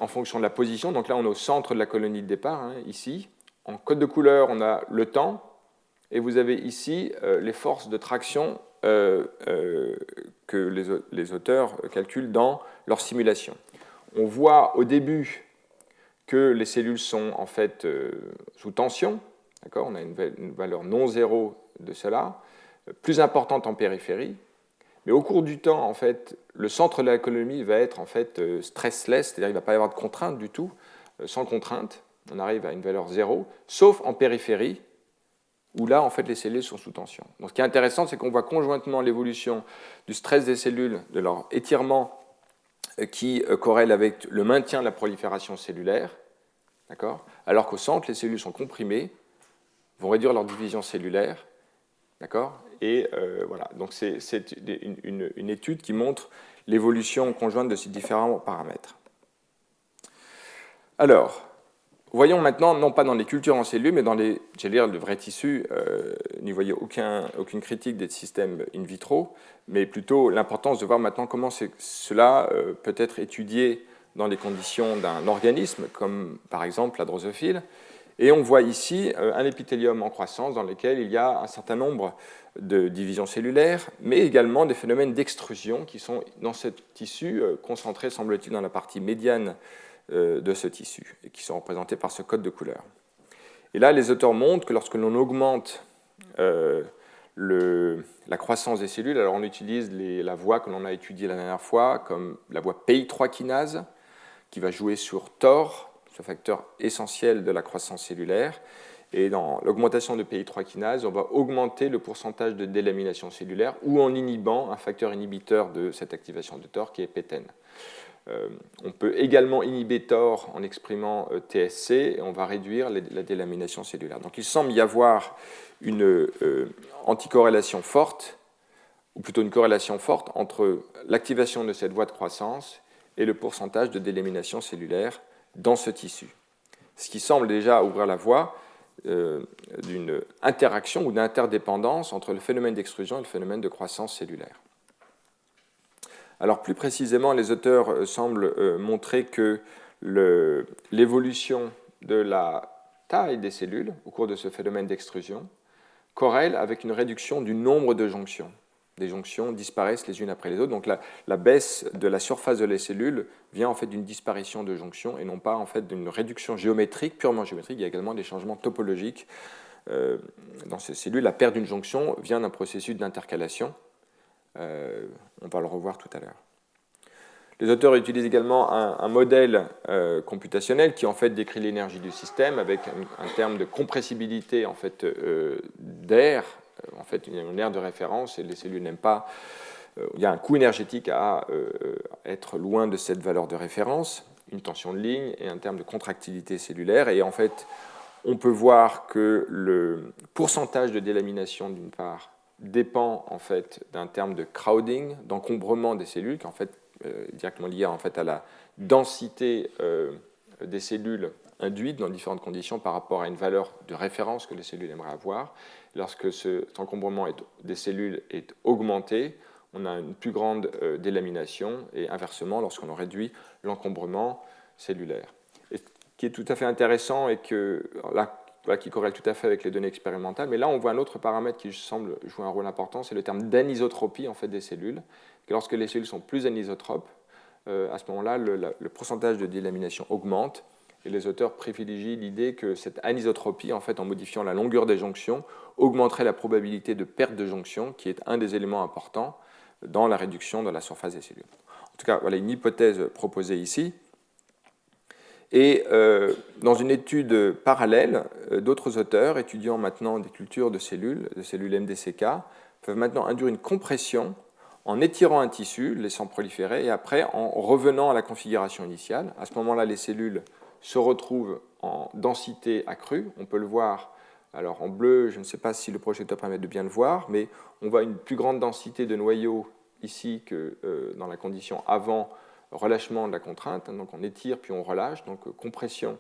en fonction de la position. Donc là, on est au centre de la colonie de départ, ici. En code de couleur, on a le temps, et vous avez ici les forces de traction que les auteurs calculent dans leur simulation. On voit au début que les cellules sont en fait sous tension. D'accord ? On a une valeur non zéro de cela, plus importante en périphérie. Mais au cours du temps, en fait, le centre de la colonie va être en fait stressless, c'est-à-dire qu'il ne va pas y avoir de contrainte du tout, sans contrainte. On arrive à une valeur zéro, sauf en périphérie, où là, en fait, les cellules sont sous tension. Donc, ce qui est intéressant, c'est qu'on voit conjointement l'évolution du stress des cellules, de leur étirement, qui corrèle avec le maintien de la prolifération cellulaire, d'accord ? Alors qu'au centre, les cellules sont comprimées, vont réduire leur division cellulaire, d'accord ? Et voilà, donc c'est une étude qui montre l'évolution conjointe de ces différents paramètres. Alors, voyons maintenant, non pas dans les cultures en cellules, mais dans le vrai tissu, n'y voyez aucune critique des systèmes in vitro, mais plutôt l'importance de voir maintenant comment cela peut être étudié dans les conditions d'un organisme, comme par exemple la drosophile. Et on voit ici un épithélium en croissance dans lequel il y a un certain nombre de divisions cellulaires, mais également des phénomènes d'extrusion qui sont dans ce tissu, concentrés, semble-t-il, dans la partie médiane de ce tissu, et qui sont représentés par ce code de couleur. Et là, les auteurs montrent que lorsque l'on augmente la croissance des cellules, alors on utilise la voie que l'on a étudiée la dernière fois, comme la voie PI3 kinase, qui va jouer sur TOR, ce facteur essentiel de la croissance cellulaire. Et dans l'augmentation de PI3 kinase, on va augmenter le pourcentage de délamination cellulaire ou en inhibant un facteur inhibiteur de cette activation de TOR qui est PTEN. On peut également inhiber TOR en exprimant TSC et on va réduire la délamination cellulaire. Donc il semble y avoir une anticorrélation forte, ou plutôt une corrélation forte entre l'activation de cette voie de croissance et le pourcentage de délamination cellulaire dans ce tissu. Ce qui semble déjà ouvrir la voie d'une interaction ou d'interdépendance entre le phénomène d'extrusion et le phénomène de croissance cellulaire. Alors plus précisément, les auteurs semblent montrer que l'évolution de la taille des cellules au cours de ce phénomène d'extrusion corrèle avec une réduction du nombre de jonctions. Des jonctions disparaissent les unes après les autres. Donc la baisse de la surface de la cellule vient en fait d'une disparition de jonctions et non pas en fait d'une réduction géométrique, purement géométrique. Il y a également des changements topologiques dans ces cellules. La perte d'une jonction vient d'un processus d'intercalation. On va le revoir tout à l'heure. Les auteurs utilisent également un modèle computationnel qui en fait décrit l'énergie du système avec un terme de compressibilité en fait, d'air. En fait, il y a une aire de référence et les cellules n'aiment pas. Il y a un coût énergétique à être loin de cette valeur de référence, une tension de ligne et un terme de contractilité cellulaire. Et en fait, on peut voir que le pourcentage de délamination, d'une part, dépend en fait d'un terme de crowding, d'encombrement des cellules, qui est en fait directement lié en fait à la densité des cellules induites dans différentes conditions par rapport à une valeur de référence que les cellules aimeraient avoir. Lorsque cet encombrement des cellules est augmenté, on a une plus grande délamination et inversement lorsqu'on réduit l'encombrement cellulaire. Et ce qui est tout à fait intéressant et que là, qui corrèle tout à fait avec les données expérimentales, mais là on voit un autre paramètre qui semble jouer un rôle important, c'est le terme d'anisotropie en fait, des cellules. Et lorsque les cellules sont plus anisotropes, à ce moment-là, le pourcentage de délamination augmente, et les auteurs privilégient l'idée que cette anisotropie, en fait, en modifiant la longueur des jonctions, augmenterait la probabilité de perte de jonction, qui est un des éléments importants dans la réduction de la surface des cellules. En tout cas, voilà une hypothèse proposée ici. Et dans une étude parallèle, d'autres auteurs, étudiant maintenant des cultures de cellules MDCK, peuvent maintenant induire une compression en étirant un tissu, le laissant proliférer, et après en revenant à la configuration initiale. À ce moment-là, les cellules se retrouvent en densité accrue. On peut le voir alors en bleu, je ne sais pas si le projecteur permet de bien le voir, mais on voit une plus grande densité de noyaux ici que dans la condition avant relâchement de la contrainte. Donc on étire puis on relâche, donc compression.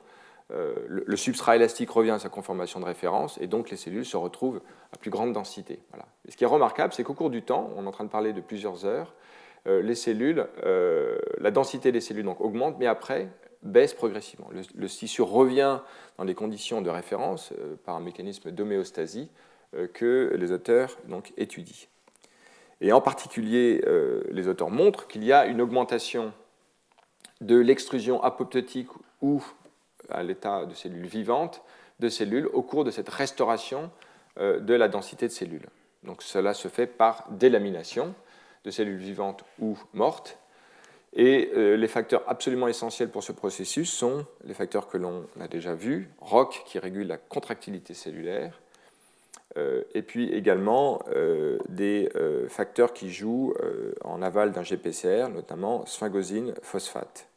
Le substrat élastique revient à sa conformation de référence et donc les cellules se retrouvent à plus grande densité. Voilà. Et ce qui est remarquable, c'est qu'au cours du temps, on est en train de parler de plusieurs heures, les cellules, la densité des cellules donc, augmente, mais après baisse progressivement. Le tissu revient dans les conditions de référence par un mécanisme d'homéostasie que les auteurs donc, étudient. Et en particulier, les auteurs montrent qu'il y a une augmentation de l'extrusion apoptotique ou à l'état de cellules vivantes de cellules au cours de cette restauration de la densité de cellules. Donc cela se fait par délamination de cellules vivantes ou mortes. Et les facteurs absolument essentiels pour ce processus sont les facteurs que l'on a déjà vus, ROCK qui régule la contractilité cellulaire, et puis également des facteurs qui jouent en aval d'un GPCR, notamment sphingosine phosphate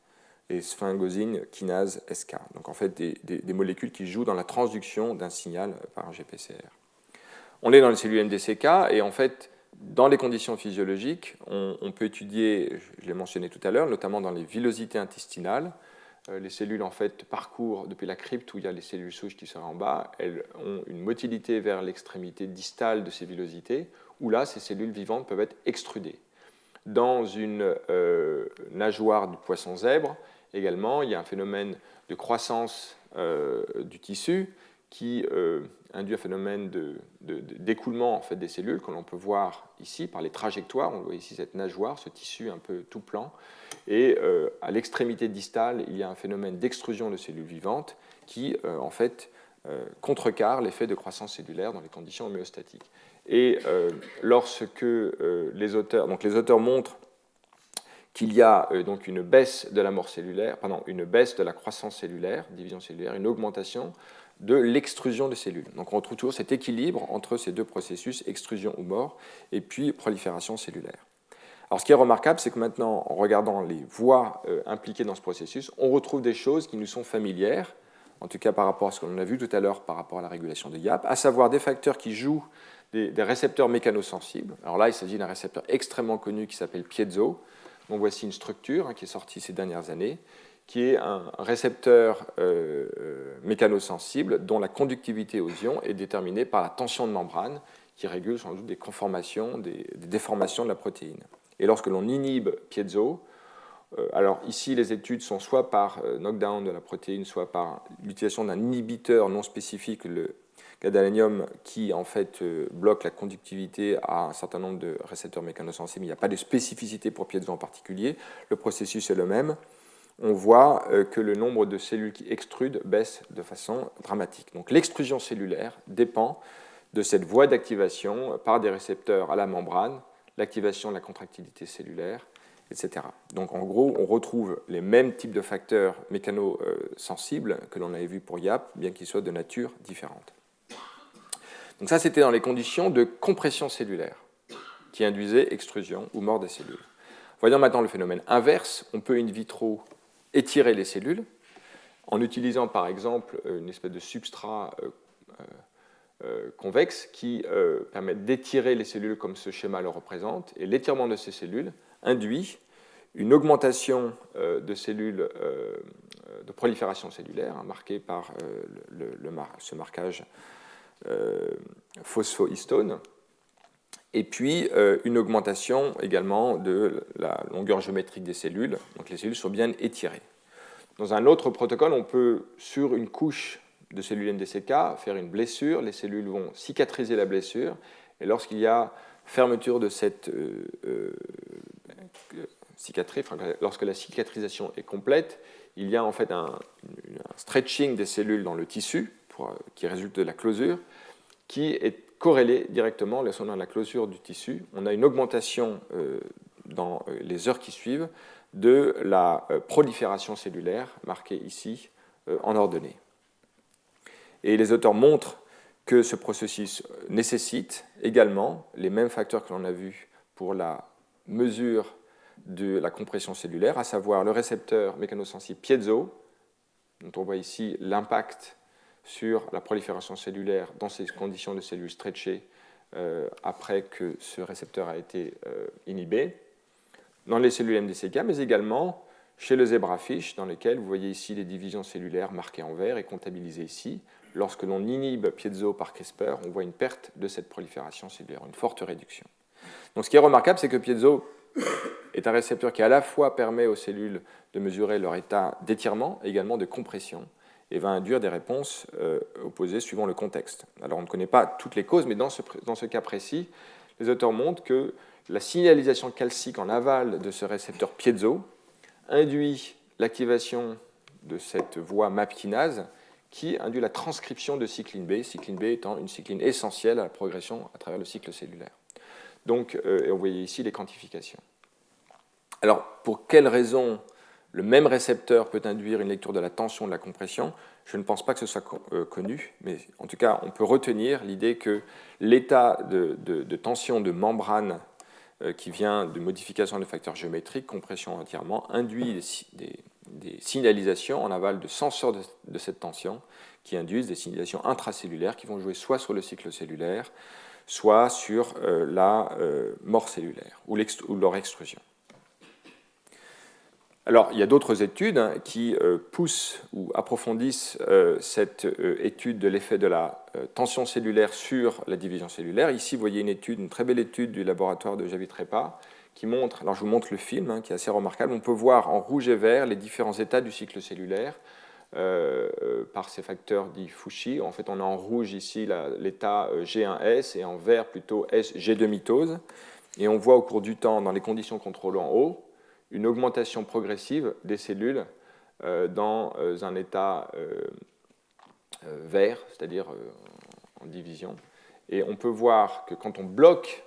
et sphingosine kinase SK. Donc en fait des molécules qui jouent dans la transduction d'un signal par un GPCR. On est dans les cellules MDCK et en fait dans les conditions physiologiques, on peut étudier, je l'ai mentionné tout à l'heure, notamment dans les villosités intestinales. Les cellules en fait parcourent depuis la crypte où il y a les cellules souches qui sont en bas, elles ont une motilité vers l'extrémité distale de ces villosités, où là ces cellules vivantes peuvent être extrudées. Dans une nageoire du poisson zèbre, également, il y a un phénomène de croissance du tissu qui induit un phénomène d'écoulement en fait, des cellules que l'on peut voir ici par les trajectoires. On voit ici cette nageoire, ce tissu un peu tout plan. Et à l'extrémité distale, il y a un phénomène d'extrusion de cellules vivantes qui, en fait, contrecarre l'effet de croissance cellulaire dans les conditions homéostatiques. Et lorsque les auteurs montrent qu'il y a donc une baisse de la mort cellulaire, une baisse de la croissance cellulaire, division cellulaire, une augmentation de l'extrusion des cellules. Donc on retrouve toujours cet équilibre entre ces deux processus, extrusion ou mort, et puis prolifération cellulaire. Alors ce qui est remarquable, c'est que maintenant, en regardant les voies impliquées dans ce processus, on retrouve des choses qui nous sont familières, en tout cas par rapport à ce qu'on a vu tout à l'heure par rapport à la régulation de YAP, à savoir des facteurs qui jouent des récepteurs mécanosensibles. Alors là, il s'agit d'un récepteur extrêmement connu qui s'appelle piezo. Donc voici une structure qui est sortie ces dernières années, qui est un récepteur mécanosensible dont la conductivité aux ions est déterminée par la tension de membrane qui régule sans doute des conformations, des déformations de la protéine. Et lorsque l'on inhibe piezo, alors ici les études sont soit par knockdown de la protéine, soit par l'utilisation d'un inhibiteur non spécifique, le gadolinium, qui en fait bloque la conductivité à un certain nombre de récepteurs mécanosensibles. Il n'y a pas de spécificité pour piezo en particulier. Le processus est le même. On voit que le nombre de cellules qui extrudent baisse de façon dramatique. Donc l'extrusion cellulaire dépend de cette voie d'activation par des récepteurs à la membrane, l'activation de la contractilité cellulaire, etc. Donc en gros, on retrouve les mêmes types de facteurs mécanosensibles que l'on avait vus pour YAP, bien qu'ils soient de nature différente. Donc ça, c'était dans les conditions de compression cellulaire qui induisaient extrusion ou mort des cellules. Voyons maintenant le phénomène inverse. On peut in vitro étirer les cellules en utilisant par exemple une espèce de substrat convexe qui permet d'étirer les cellules comme ce schéma le représente. Et l'étirement de ces cellules induit une augmentation de cellules de prolifération cellulaire, marquée par ce marquage phosphohistone, et puis une augmentation également de la longueur géométrique des cellules, donc les cellules sont bien étirées. Dans un autre protocole, on peut, sur une couche de cellules NDCK, faire une blessure, les cellules vont cicatriser la blessure, et lorsqu'il y a fermeture de cette cicatrice, lorsque la cicatrisation est complète, il y a en fait un stretching des cellules dans le tissu, qui résulte de la closure, qui est corrélé directement, lorsqu'on a la closure du tissu, on a une augmentation dans les heures qui suivent de la prolifération cellulaire, marquée ici en ordonnée. Et les auteurs montrent que ce processus nécessite également les mêmes facteurs que l'on a vus pour la mesure de la compression cellulaire, à savoir le récepteur mécanosensible piezo, dont on voit ici l'impact sur la prolifération cellulaire dans ces conditions de cellules stretchées après que ce récepteur a été inhibé, dans les cellules MDCK, mais également chez le zebrafish, dans lesquels vous voyez ici les divisions cellulaires marquées en vert et comptabilisées ici. Lorsque l'on inhibe piezo par CRISPR, on voit une perte de cette prolifération cellulaire, une forte réduction. Donc ce qui est remarquable, c'est que piezo est un récepteur qui à la fois permet aux cellules de mesurer leur état d'étirement et également de compression, et va induire des réponses opposées suivant le contexte. Alors on ne connaît pas toutes les causes, mais dans ce cas précis, les auteurs montrent que la signalisation calcique en aval de ce récepteur piezo induit l'activation de cette voie MAP kinase qui induit la transcription de cycline B étant une cycline essentielle à la progression à travers le cycle cellulaire. Donc, vous voyez ici les quantifications. Alors, pour quelles raisons le même récepteur peut induire une lecture de la tension de la compression? Je ne pense pas que ce soit connu, mais en tout cas, on peut retenir l'idée que l'état de tension de membrane qui vient de modification de facteurs géométriques, compression entièrement, induit des signalisations en aval de senseurs de cette tension qui induisent des signalisations intracellulaires qui vont jouer soit sur le cycle cellulaire, soit sur la mort cellulaire ou leur extrusion. Alors, il y a d'autres études qui poussent ou approfondissent cette étude de l'effet de la tension cellulaire sur la division cellulaire. Ici, vous voyez une très belle étude du laboratoire de Javid Repa qui montre, alors je vous montre le film qui est assez remarquable, on peut voir en rouge et vert les différents états du cycle cellulaire par ces facteurs dits Fouchi. En fait, on a en rouge ici l'état G1S et en vert plutôt G2 mitose. Et on voit au cours du temps, dans les conditions contrôlées en haut, une augmentation progressive des cellules dans un état vert, c'est-à-dire en division. Et on peut voir que quand on bloque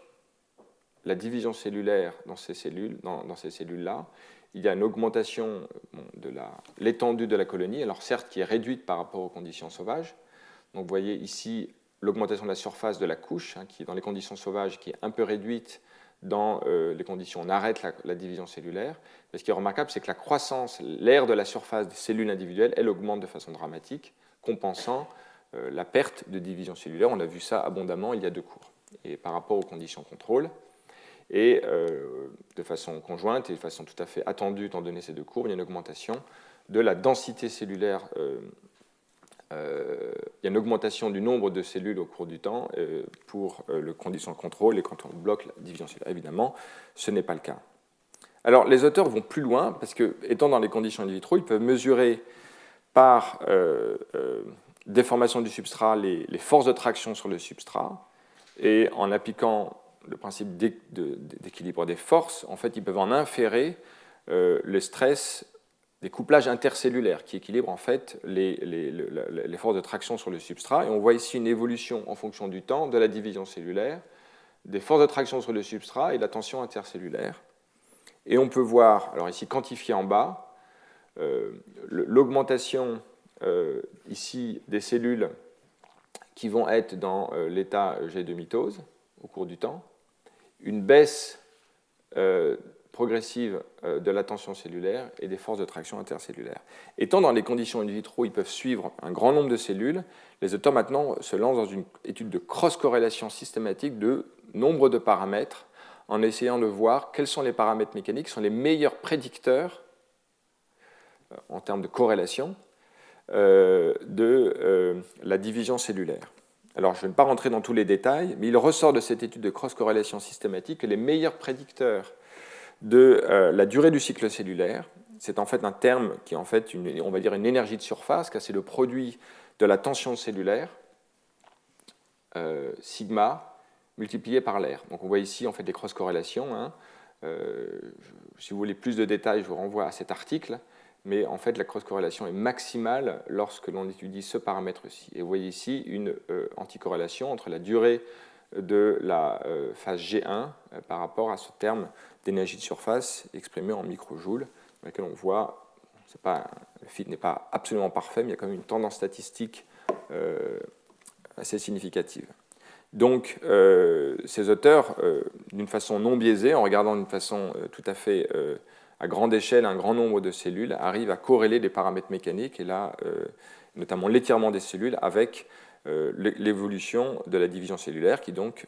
la division cellulaire dans ces cellules-là, il y a une augmentation de l'étendue de la colonie, alors certes qui est réduite par rapport aux conditions sauvages. Donc vous voyez ici l'augmentation de la surface de la couche, qui est dans les conditions sauvages, qui est un peu réduite dans les conditions où on arrête la division cellulaire. Mais ce qui est remarquable, c'est que la croissance, l'aire de la surface des cellules individuelles, elle augmente de façon dramatique, compensant la perte de division cellulaire. On a vu ça abondamment il y a 2 cours. Et par rapport aux conditions contrôle, et de façon conjointe et de façon tout à fait attendue, étant donné ces 2 courbes, il y a une augmentation de la densité cellulaire. Il y a une augmentation du nombre de cellules au cours du temps pour les conditions de contrôle, et quand on bloque la division cellulaire, évidemment, ce n'est pas le cas. Alors, les auteurs vont plus loin, parce que, étant dans les conditions in vitro, ils peuvent mesurer par déformation du substrat les forces de traction sur le substrat, et en appliquant le principe d'équilibre des forces, en fait, ils peuvent en inférer le stress des couplages intercellulaires qui équilibrent en fait les forces de traction sur le substrat. Et on voit ici une évolution en fonction du temps de la division cellulaire, des forces de traction sur le substrat et de la tension intercellulaire. Et on peut voir, alors ici quantifié en bas, l'augmentation ici des cellules qui vont être dans l'état G de mitose au cours du temps, une baisse progressive de la tension cellulaire et des forces de traction intercellulaires. Étant dans les conditions in vitro, ils peuvent suivre un grand nombre de cellules. Les auteurs maintenant se lancent dans une étude de cross-corrélation systématique de nombre de paramètres en essayant de voir quels sont les paramètres mécaniques qui sont les meilleurs prédicteurs en termes de corrélation de la division cellulaire. Alors, je ne vais pas rentrer dans tous les détails, mais il ressort de cette étude de cross-corrélation systématique que les meilleurs prédicteurs de la durée du cycle cellulaire, c'est en fait un terme qui est en fait, on va dire, une énergie de surface, car c'est le produit de la tension cellulaire, sigma, multiplié par l'air. Donc on voit ici en fait des cross-corrélations. Si vous voulez plus de détails, je vous renvoie à cet article, mais en fait la cross-corrélation est maximale lorsque l'on étudie ce paramètre-ci. Et vous voyez ici une anticorrélation entre la durée de la phase G1 par rapport à ce terme d'énergie de surface exprimé en microjoules, dans lequel on voit, le fit n'est pas absolument parfait, mais il y a quand même une tendance statistique assez significative. Donc, ces auteurs, d'une façon non biaisée, en regardant d'une façon tout à fait à grande échelle un grand nombre de cellules, arrivent à corréler des paramètres mécaniques, et là, notamment l'étirement des cellules, avec l'évolution de la division cellulaire, qui donc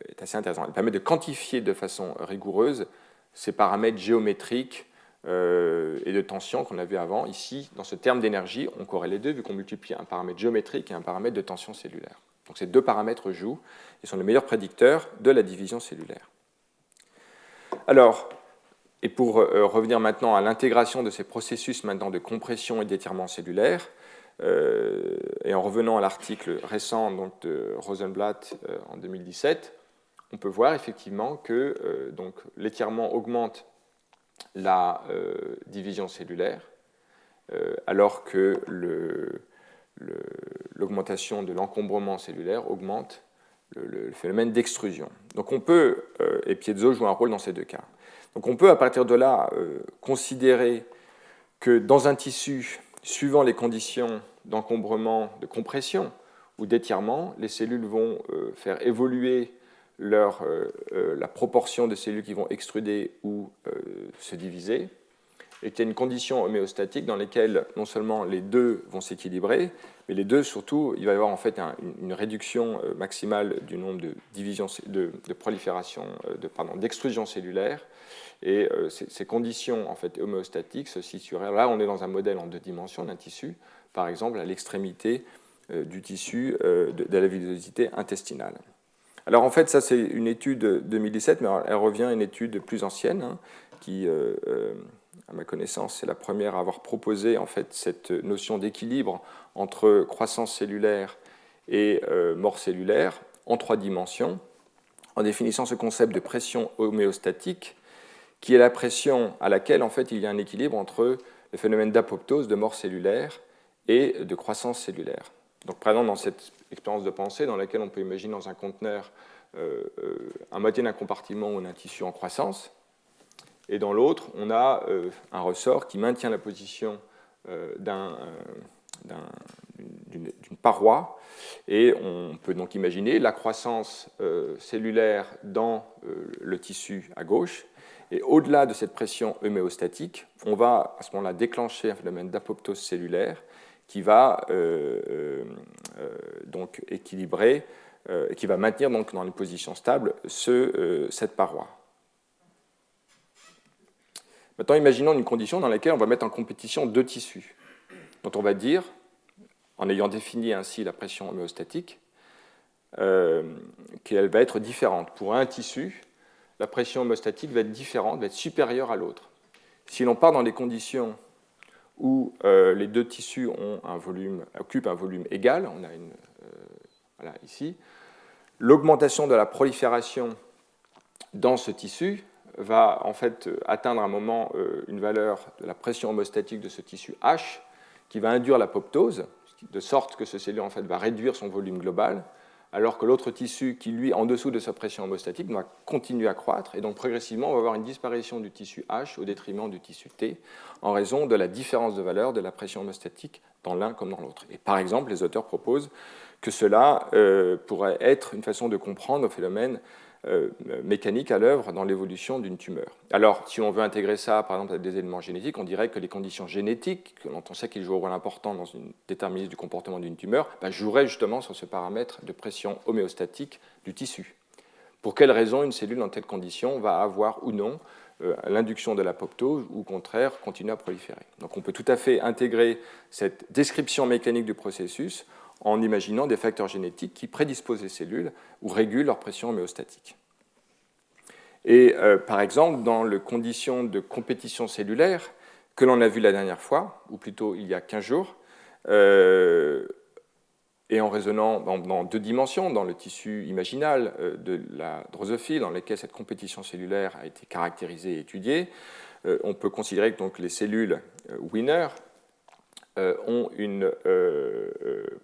est assez intéressante. Elle permet de quantifier de façon rigoureuse ces paramètres géométriques et de tension qu'on a vu avant. Ici, dans ce terme d'énergie, on corrèle les deux, vu qu'on multiplie un paramètre géométrique et un paramètre de tension cellulaire. Donc ces 2 paramètres jouent et sont les meilleurs prédicteurs de la division cellulaire. Alors, et pour revenir maintenant à l'intégration de ces processus maintenant de compression et d'étirement cellulaire, et en revenant à l'article récent donc, de Rosenblatt en 2017, on peut voir effectivement que donc, l'étirement augmente la division cellulaire, alors que l'augmentation de l'encombrement cellulaire augmente le phénomène d'extrusion. Donc on peut, et piezo joue un rôle dans ces 2 cas. Donc on peut à partir de là considérer que dans un tissu, suivant les conditions d'encombrement, de compression ou d'étirement, les cellules vont faire évoluer la proportion de cellules qui vont extruder ou se diviser, et qu'il y a une condition homéostatique dans laquelle non seulement les 2 vont s'équilibrer, mais les 2 surtout, il va y avoir en fait une réduction maximale du nombre de divisions, de prolifération, d'extrusion cellulaire, et ces conditions en fait homéostatiques se situeraient. Là, on est dans un modèle en 2 dimensions d'un tissu, par exemple à l'extrémité du tissu de la villosité intestinale. Alors en fait, ça c'est une étude de 2017, mais elle revient à une étude plus ancienne, qui à ma connaissance, c'est la première à avoir proposé en fait cette notion d'équilibre entre croissance cellulaire et mort cellulaire en 3 dimensions, en définissant ce concept de pression homéostatique, qui est la pression à laquelle en fait il y a un équilibre entre le phénomène d'apoptose, de mort cellulaire, et de croissance cellulaire. Donc, par exemple, dans cette expérience de pensée dans laquelle on peut imaginer dans un conteneur à moitié d'un compartiment ou d'un tissu en croissance, et dans l'autre, on a un ressort qui maintient la position d'une paroi, et on peut donc imaginer la croissance cellulaire dans le tissu à gauche, et au-delà de cette pression homéostatique, on va à ce moment-là déclencher un phénomène d'apoptose cellulaire qui va donc équilibrer, qui va maintenir donc dans une position stable cette paroi. Maintenant, imaginons une condition dans laquelle on va mettre en compétition deux tissus, dont on va dire, en ayant défini ainsi la pression homéostatique, qu'elle va être différente. Pour un tissu, la pression homéostatique va être différente, va être supérieure à l'autre. Si l'on part dans des conditions où les deux tissus occupent un volume égal, on a voilà, ici, l'augmentation de la prolifération dans ce tissu va en fait atteindre à un moment une valeur de la pression homéostatique de ce tissu H qui va induire l'apoptose, de sorte que ce cellule en fait, va réduire son volume global, alors que l'autre tissu qui, lui, en dessous de sa pression homéostatique, va continuer à croître, et donc progressivement, on va avoir une disparition du tissu H au détriment du tissu T, en raison de la différence de valeur de la pression homéostatique dans l'un comme dans l'autre. Et par exemple, les auteurs proposent que cela pourrait être une façon de comprendre le phénomène mécanique à l'œuvre dans l'évolution d'une tumeur. Alors, si on veut intégrer ça, par exemple, à des éléments génétiques, on dirait que les conditions génétiques, dont on sait qu'ils jouent un rôle important dans une déterminisme du comportement d'une tumeur, joueraient justement sur ce paramètre de pression homéostatique du tissu. Pour quelles raisons une cellule dans telle condition va avoir ou non l'induction de l'apoptose ou au contraire continuer à proliférer. Donc on peut tout à fait intégrer cette description mécanique du processus en imaginant des facteurs génétiques qui prédisposent les cellules ou régulent leur pression homéostatique. Et par exemple, dans les conditions de compétition cellulaire que l'on a vu la dernière fois, ou plutôt il y a 15 jours, et en raisonnant dans deux dimensions, dans le tissu imaginal de la drosophile, dans lequel cette compétition cellulaire a été caractérisée et étudiée, on peut considérer que donc, les cellules winner ont une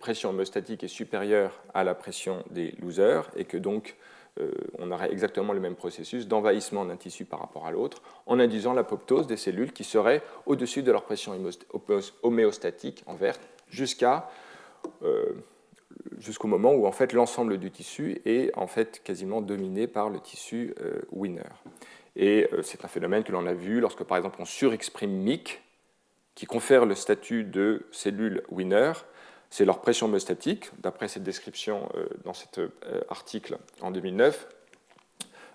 pression homéostatique qui est supérieure à la pression des losers, et que donc on aurait exactement le même processus d'envahissement d'un tissu par rapport à l'autre, en induisant l'apoptose des cellules qui seraient au-dessus de leur pression homéostatique en vert, jusqu'au moment où en fait, l'ensemble du tissu est en fait, quasiment dominé par le tissu winner. Et c'est un phénomène que l'on a vu lorsque, par exemple, on surexprime MYC, qui confère le statut de cellule winner. C'est leur pression homéostatique, d'après cette description dans cet article en 2009.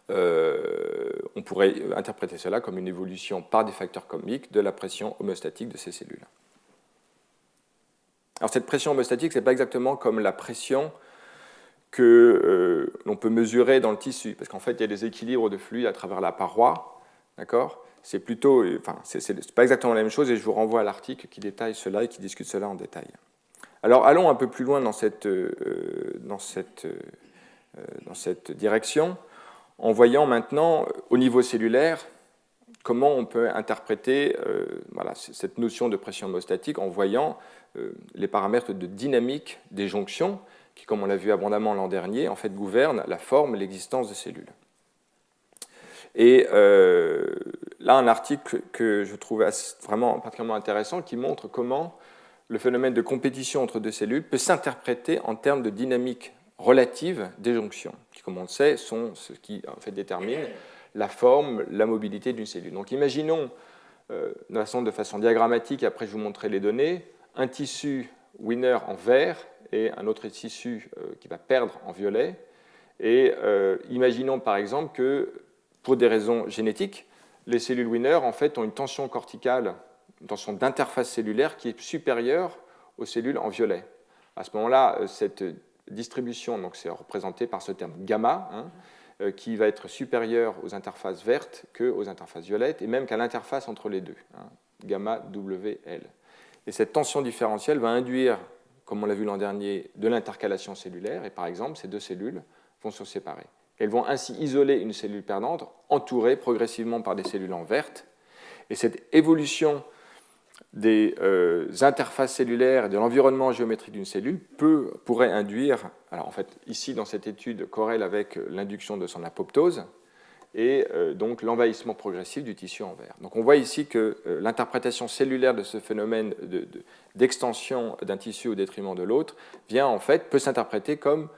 On pourrait interpréter cela comme une évolution par des facteurs comme MYC de la pression homéostatique de ces cellules. Alors cette pression homéostatique, ce n'est pas exactement comme la pression que l'on peut mesurer dans le tissu, parce qu'en fait, il y a des équilibres de fluide à travers la paroi, d'accord ? C'est plutôt, enfin, c'est pas exactement la même chose, et je vous renvoie à l'article qui détaille cela et qui discute cela en détail. Alors, allons un peu plus loin dans cette direction, en voyant maintenant, au niveau cellulaire, comment on peut interpréter voilà, cette notion de pression homéostatique en voyant les paramètres de dynamique des jonctions, qui, comme on l'a vu abondamment l'an dernier, en fait, gouvernent la forme et l'existence de cellules. Et là, un article que je trouve vraiment particulièrement intéressant qui montre comment le phénomène de compétition entre deux cellules peut s'interpréter en termes de dynamique relative des jonctions, qui, comme on le sait, sont ce qui en fait, détermine la forme, la mobilité d'une cellule. Donc imaginons, de façon diagrammatique, après je vous montrerai les données, un tissu winner en vert et un autre tissu qui va perdre en violet. Et imaginons par exemple que pour des raisons génétiques, les cellules winner en fait, ont une tension corticale, une tension d'interface cellulaire qui est supérieure aux cellules en violet. À ce moment-là, cette distribution, donc c'est représenté par ce terme gamma, qui va être supérieur aux interfaces vertes qu'aux interfaces violettes, et même qu'à l'interface entre les deux, gamma WL. Et cette tension différentielle va induire, comme on l'a vu l'an dernier, de l'intercalation cellulaire, et par exemple, ces deux cellules vont se séparer. Elles vont ainsi isoler une cellule perdante, entourée progressivement par des cellules en verte. Et cette évolution des interfaces cellulaires et de l'environnement géométrique d'une cellule pourrait induire, alors en fait ici dans cette étude corrèle avec l'induction de son apoptose et donc l'envahissement progressif du tissu en verre. Donc on voit ici que l'interprétation cellulaire de ce phénomène d'extension d'un tissu au détriment de l'autre peut s'interpréter comme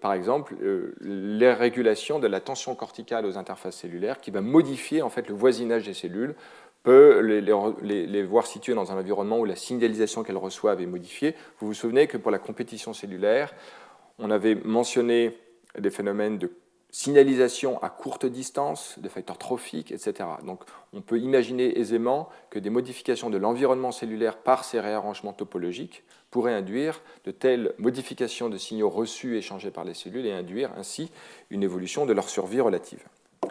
par exemple les régulations de la tension corticale aux interfaces cellulaires qui va modifier en fait le voisinage des cellules, peut les voir situées dans un environnement où la signalisation qu'elles reçoivent est modifiée. Vous vous souvenez que pour la compétition cellulaire, on avait mentionné des phénomènes de signalisation à courte distance, de facteurs trophiques, etc. Donc on peut imaginer aisément que des modifications de l'environnement cellulaire par ces réarrangements topologiques pourraient induire de telles modifications de signaux reçus et échangés par les cellules et induire ainsi une évolution de leur survie relative.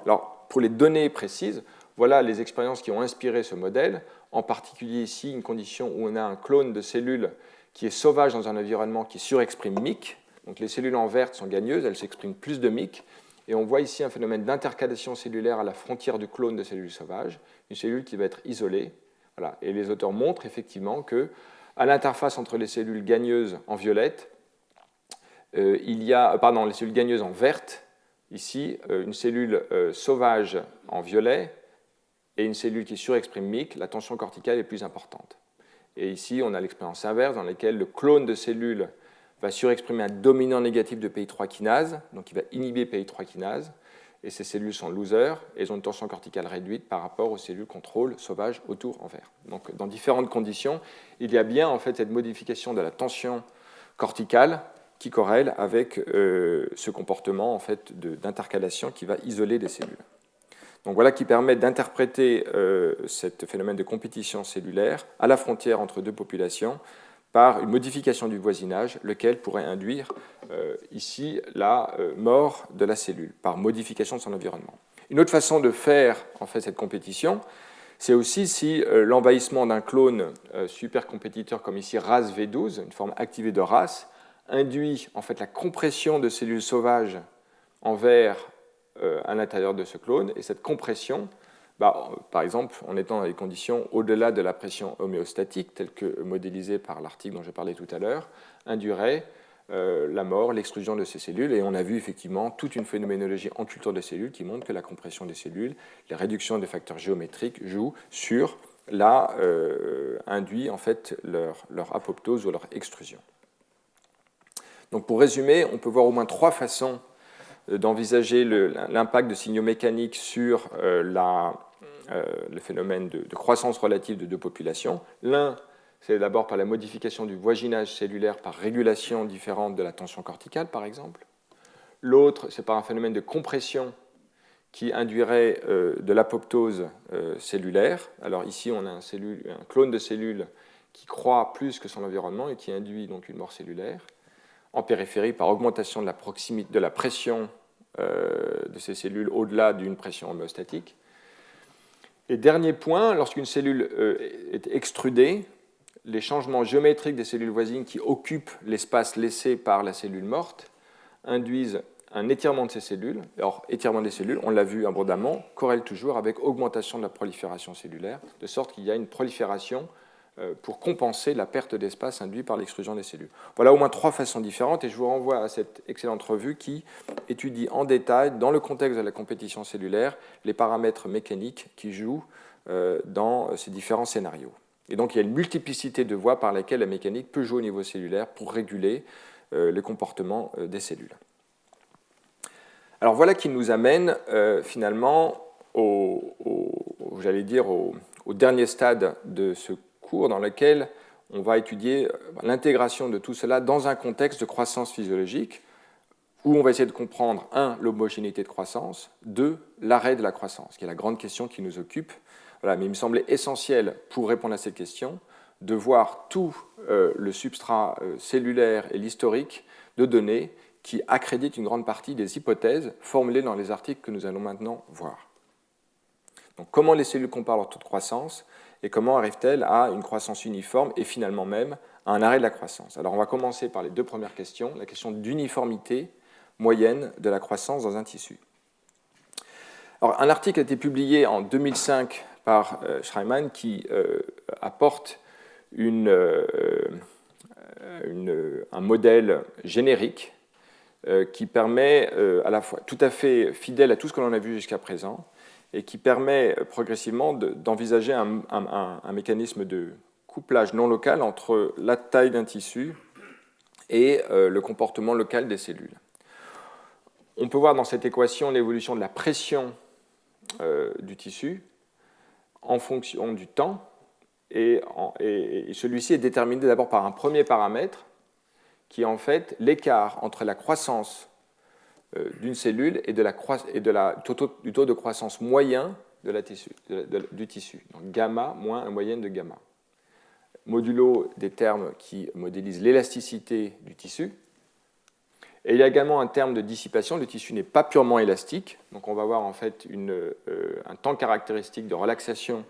Alors pour les données précises, voilà les expériences qui ont inspiré ce modèle, en particulier ici une condition où on a un clone de cellules qui est sauvage dans un environnement qui surexprime MYC. Donc les cellules en vert sont gagneuses, elles s'expriment plus de MYC. Et on voit ici un phénomène d'intercalation cellulaire à la frontière du clone de cellules sauvages, une cellule qui va être isolée. Voilà. Et les auteurs montrent effectivement qu'à l'interface entre les cellules gagneuses en violette, les cellules gagneuses en verte, ici, une cellule sauvage en violet et une cellule qui surexprime MYC, la tension corticale est plus importante. Et ici, on a l'expérience inverse dans laquelle le clone de cellules va surexprimer un dominant négatif de PI3 kinase, donc il va inhiber PI3 kinase, et ces cellules sont losers, et elles ont une tension corticale réduite par rapport aux cellules contrôle sauvages autour en vert. Donc dans différentes conditions, il y a bien en fait cette modification de la tension corticale qui corrèle avec ce comportement en fait, d'intercalation qui va isoler des cellules. Donc voilà qui permet d'interpréter ce phénomène de compétition cellulaire à la frontière entre deux populations par une modification du voisinage, lequel pourrait induire ici la mort de la cellule, par modification de son environnement. Une autre façon de faire en fait, cette compétition, c'est aussi si l'envahissement d'un clone supercompétiteur comme ici RAS-V12, une forme activée de RAS, induit en fait la compression de cellules sauvages en vert à l'intérieur de ce clone, et cette compression, par exemple, en étant dans des conditions au-delà de la pression homéostatique, telle que modélisée par l'article dont je parlais tout à l'heure, induirait la mort, l'extrusion de ces cellules, et on a vu effectivement toute une phénoménologie en culture de cellules qui montre que la compression des cellules, les réductions des facteurs géométriques jouent sur induit en fait leur apoptose ou leur extrusion. Donc pour résumer, on peut voir au moins trois façons d'envisager l'impact de signaux mécaniques sur le phénomène de croissance relative de deux populations. L'un, c'est d'abord par la modification du voisinage cellulaire par régulation différente de la tension corticale, par exemple. L'autre, c'est par un phénomène de compression qui induirait de l'apoptose cellulaire. Alors ici, on a un clone de cellules qui croît plus que son environnement et qui induit donc une mort cellulaire. En périphérie, par augmentation de la pression de ces cellules au-delà d'une pression homéostatique. Et dernier point, lorsqu'une cellule est extrudée, les changements géométriques des cellules voisines qui occupent l'espace laissé par la cellule morte induisent un étirement de ces cellules. Alors, étirement des cellules, on l'a vu abondamment, corrèle toujours avec augmentation de la prolifération cellulaire, de sorte qu'il y a une prolifération pour compenser la perte d'espace induite par l'extrusion des cellules. Voilà au moins trois façons différentes, et je vous renvoie à cette excellente revue qui étudie en détail, dans le contexte de la compétition cellulaire, les paramètres mécaniques qui jouent dans ces différents scénarios. Et donc il y a une multiplicité de voies par lesquelles la mécanique peut jouer au niveau cellulaire pour réguler le comportement des Alors voilà qui nous amène finalement au dernier stade de ce cours dans lequel on va étudier l'intégration de tout cela dans un contexte de croissance physiologique où on va essayer de comprendre, 1, l'homogénéité de croissance, 2, l'arrêt de la croissance, qui est la grande question qui nous occupe. Voilà, mais il me semblait essentiel, pour répondre à cette question, de voir tout le substrat cellulaire et l'historique de données qui accréditent une grande partie des hypothèses formulées dans les articles que nous allons maintenant voir. Donc, comment les cellules comparent leur taux de croissance et comment arrivent-elles à une croissance uniforme et finalement même à un arrêt de la croissance. Alors on va commencer par les deux premières questions, la question d'uniformité moyenne de la croissance dans un tissu. Alors, un article a été publié en 2005 par Schreiman qui apporte un modèle générique qui permet à la fois tout à fait fidèle à tout ce que l'on a vu jusqu'à présent et qui permet progressivement d'envisager un mécanisme de couplage non local entre la taille d'un tissu et le comportement local des cellules. On peut voir dans cette équation l'évolution de la pression du tissu en fonction du temps, et celui-ci est déterminé d'abord par un premier paramètre qui est en fait l'écart entre la croissance d'une cellule et du taux de croissance moyen du tissu. Donc gamma moins un moyenne de gamma. Modulo des termes qui modélisent l'élasticité du tissu. Et il y a également un terme de dissipation. Le tissu n'est pas purement élastique. Donc on va voir en fait un temps caractéristique de relaxation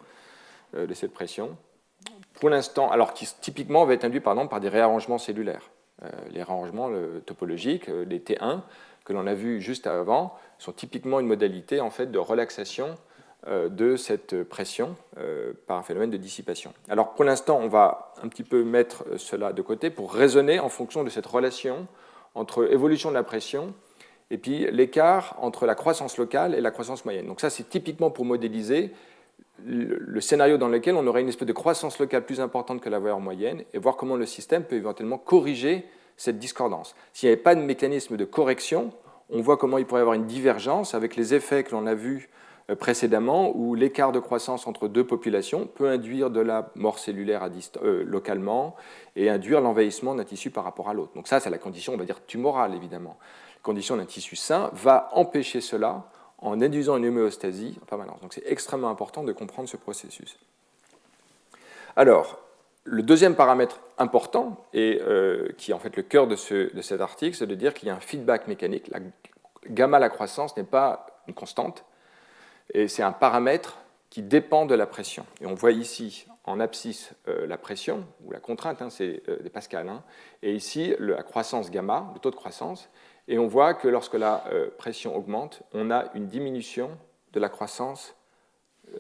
de cette pression. Pour l'instant, alors qui typiquement va être induit par des réarrangements cellulaires. Les réarrangements topologiques, les T1, que l'on a vu juste avant, sont typiquement une modalité en fait, de relaxation de cette pression par un phénomène de dissipation. Alors pour l'instant, on va un petit peu mettre cela de côté pour raisonner en fonction de cette relation entre évolution de la pression et puis l'écart entre la croissance locale et la croissance moyenne. Donc ça, c'est typiquement pour modéliser le scénario dans lequel on aurait une espèce de croissance locale plus importante que la valeur moyenne et voir comment le système peut éventuellement corriger cette discordance. S'il n'y avait pas de mécanisme de correction, on voit comment il pourrait y avoir une divergence avec les effets que l'on a vus précédemment où l'écart de croissance entre deux populations peut induire de la mort cellulaire localement et induire l'envahissement d'un tissu par rapport à l'autre. Donc ça, c'est la condition, on va dire, tumorale, évidemment. La condition d'un tissu sain va empêcher cela en induisant une homéostasie en permanence. Donc c'est extrêmement important de comprendre ce processus. Alors, le deuxième paramètre important, et qui est en fait le cœur de cet article, c'est de dire qu'il y a un feedback mécanique. La gamma, la croissance, n'est pas une constante, et c'est un paramètre qui dépend de la pression. Et on voit ici en abscisse la pression, ou la contrainte, c'est des pascals, et ici la croissance gamma, le taux de croissance, et on voit que lorsque la pression augmente, on a une diminution de la croissance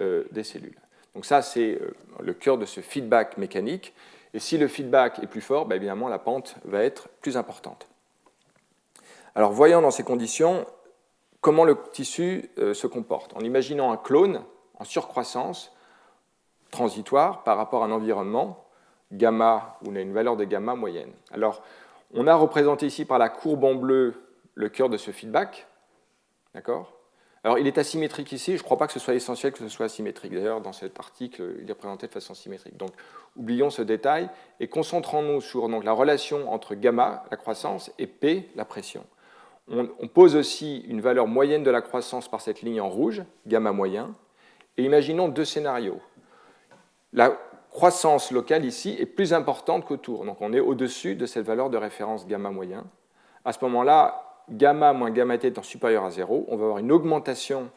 des cellules. Donc ça, c'est le cœur de ce feedback mécanique. Et si le feedback est plus fort, évidemment, la pente va être plus importante. Alors, voyons dans ces conditions comment le tissu se comporte. En imaginant un clone en surcroissance transitoire par rapport à un environnement gamma, où on a une valeur de gamma moyenne. Alors, on a représenté ici par la courbe en bleu le cœur de ce feedback. D'accord ? Alors, il est asymétrique ici. Je ne crois pas que ce soit essentiel que ce soit asymétrique. D'ailleurs, dans cet article, il est présenté de façon symétrique. Donc, oublions ce détail et concentrons-nous sur la relation entre gamma, la croissance, et P, la pression. On pose aussi une valeur moyenne de la croissance par cette ligne en rouge, gamma moyen, et imaginons deux scénarios. La croissance locale ici est plus importante qu'autour. Donc on est au-dessus de cette valeur de référence gamma moyen. À ce moment-là, gamma moins gamma t étant supérieur à 0, on va avoir une augmentation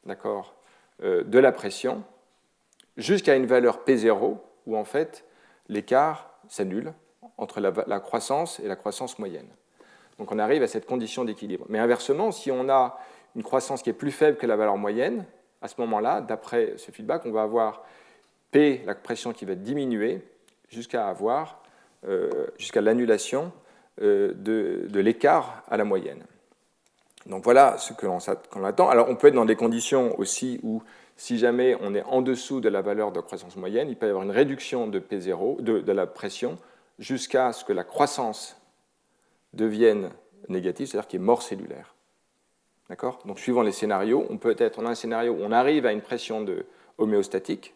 de la pression jusqu'à une valeur P0 où en fait l'écart s'annule entre la croissance et la croissance moyenne. Donc on arrive à cette condition d'équilibre. Mais inversement, si on a une croissance qui est plus faible que la valeur moyenne, à ce moment-là, d'après ce feedback, on va avoir P, la pression qui va diminuer jusqu'à l'annulation de l'écart à la moyenne. Donc voilà ce que l'on attend. Alors on peut être dans des conditions aussi où, si jamais on est en dessous de la valeur de croissance moyenne, il peut y avoir une réduction de P0, de la pression, jusqu'à ce que la croissance devienne négative, c'est-à-dire qu'il y ait mort cellulaire. D'accord ? Donc suivant les scénarios, on a un scénario où on arrive à une pression homéostatique.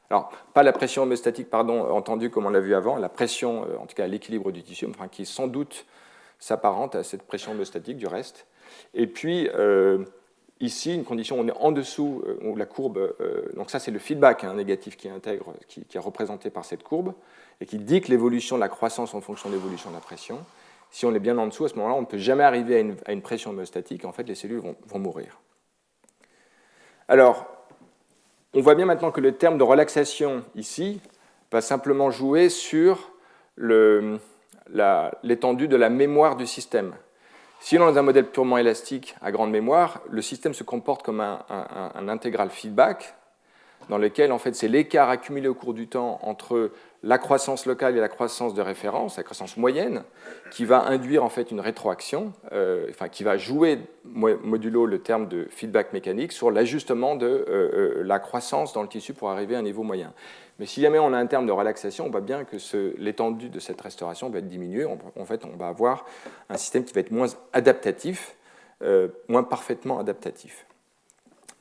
Alors, pas la pression homéostatique, entendue comme on l'a vu avant, la pression, en tout cas à l'équilibre du tissu, qui sans doute s'apparente à cette pression homéostatique du reste. Et puis, ici, une condition où on est en dessous, où la courbe, donc ça c'est le feedback négatif qui est représenté par cette courbe, et qui dicte l'évolution de la croissance en fonction de l'évolution de la pression. Si on est bien en dessous, à ce moment-là, on ne peut jamais arriver à une pression homéostatique, en fait les cellules vont mourir. Alors, on voit bien maintenant que le terme de relaxation ici va simplement jouer sur l'étendue de la mémoire du système. Si on est dans un modèle purement élastique à grande mémoire, le système se comporte comme un intégral feedback, dans lequel en fait, c'est l'écart accumulé au cours du temps entre la croissance locale et la croissance de référence, la croissance moyenne, qui va induire en fait une rétroaction, qui va jouer modulo le terme de feedback mécanique sur l'ajustement de la croissance dans le tissu pour arriver à un niveau moyen. Mais si jamais on a un terme de relaxation, on voit bien que l'étendue de cette restauration va être diminuée. En fait, on va avoir un système qui va être moins adaptatif, moins parfaitement adaptatif.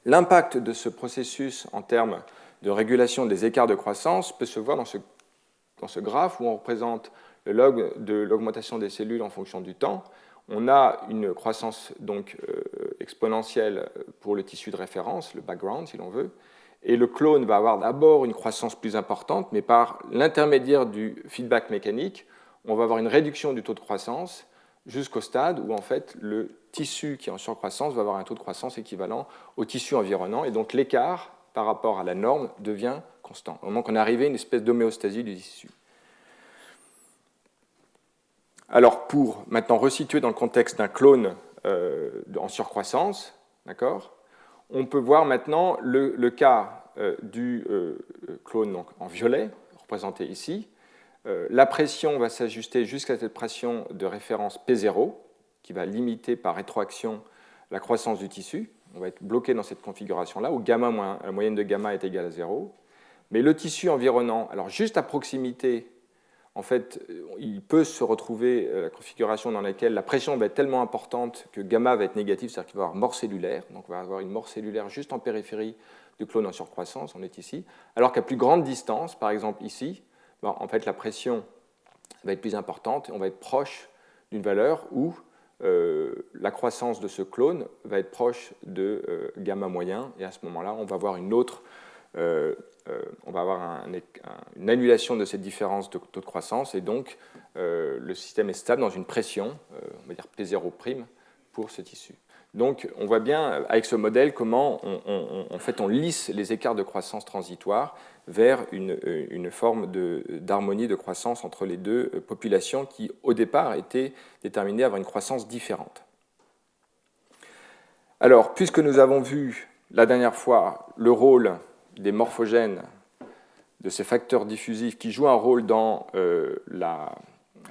L'impact de ce processus en termes de régulation des écarts de croissance peut se voir dans ce graphe où on représente le log de l'augmentation des cellules en fonction du temps. On a une croissance donc exponentielle pour le tissu de référence, le background si l'on veut, et le clone va avoir d'abord une croissance plus importante, mais par l'intermédiaire du feedback mécanique, on va avoir une réduction du taux de croissance jusqu'au stade où en fait le tissu qui est en surcroissance va avoir un taux de croissance équivalent au tissu environnant, et donc l'écart par rapport à la norme devient constant, au moment qu'on est arrivé à une espèce d'homéostasie du tissu. Alors pour maintenant resituer dans le contexte d'un clone en surcroissance, d'accord, on peut voir maintenant le cas du clone donc, en violet, représenté ici. La pression va s'ajuster jusqu'à cette pression de référence P0, qui va limiter par rétroaction la croissance du tissu. On va être bloqué dans cette configuration-là, où gamma la moyenne de gamma est égale à 0. Mais le tissu environnant, alors juste à proximité, en fait, il peut se retrouver la configuration dans laquelle la pression va être tellement importante que gamma va être négative, c'est-à-dire qu'il va y avoir mort cellulaire. Donc on va avoir une mort cellulaire juste en périphérie du clone en surcroissance, on est ici. Alors qu'à plus grande distance, par exemple ici, en fait la pression va être plus importante et on va être proche d'une valeur où la croissance de ce clone va être proche de gamma moyen, et à ce moment-là, on va avoir une autre, on va avoir une annulation de cette différence de taux de croissance, et donc le système est stable dans une pression, on va dire P0' pour ce tissu. Donc on voit bien avec ce modèle comment en fait, on lisse les écarts de croissance transitoires vers une forme d'harmonie de croissance entre les deux populations qui, au départ, étaient déterminées à avoir une croissance différente. Alors, puisque nous avons vu la dernière fois le rôle des morphogènes, de ces facteurs diffusifs qui jouent un rôle dans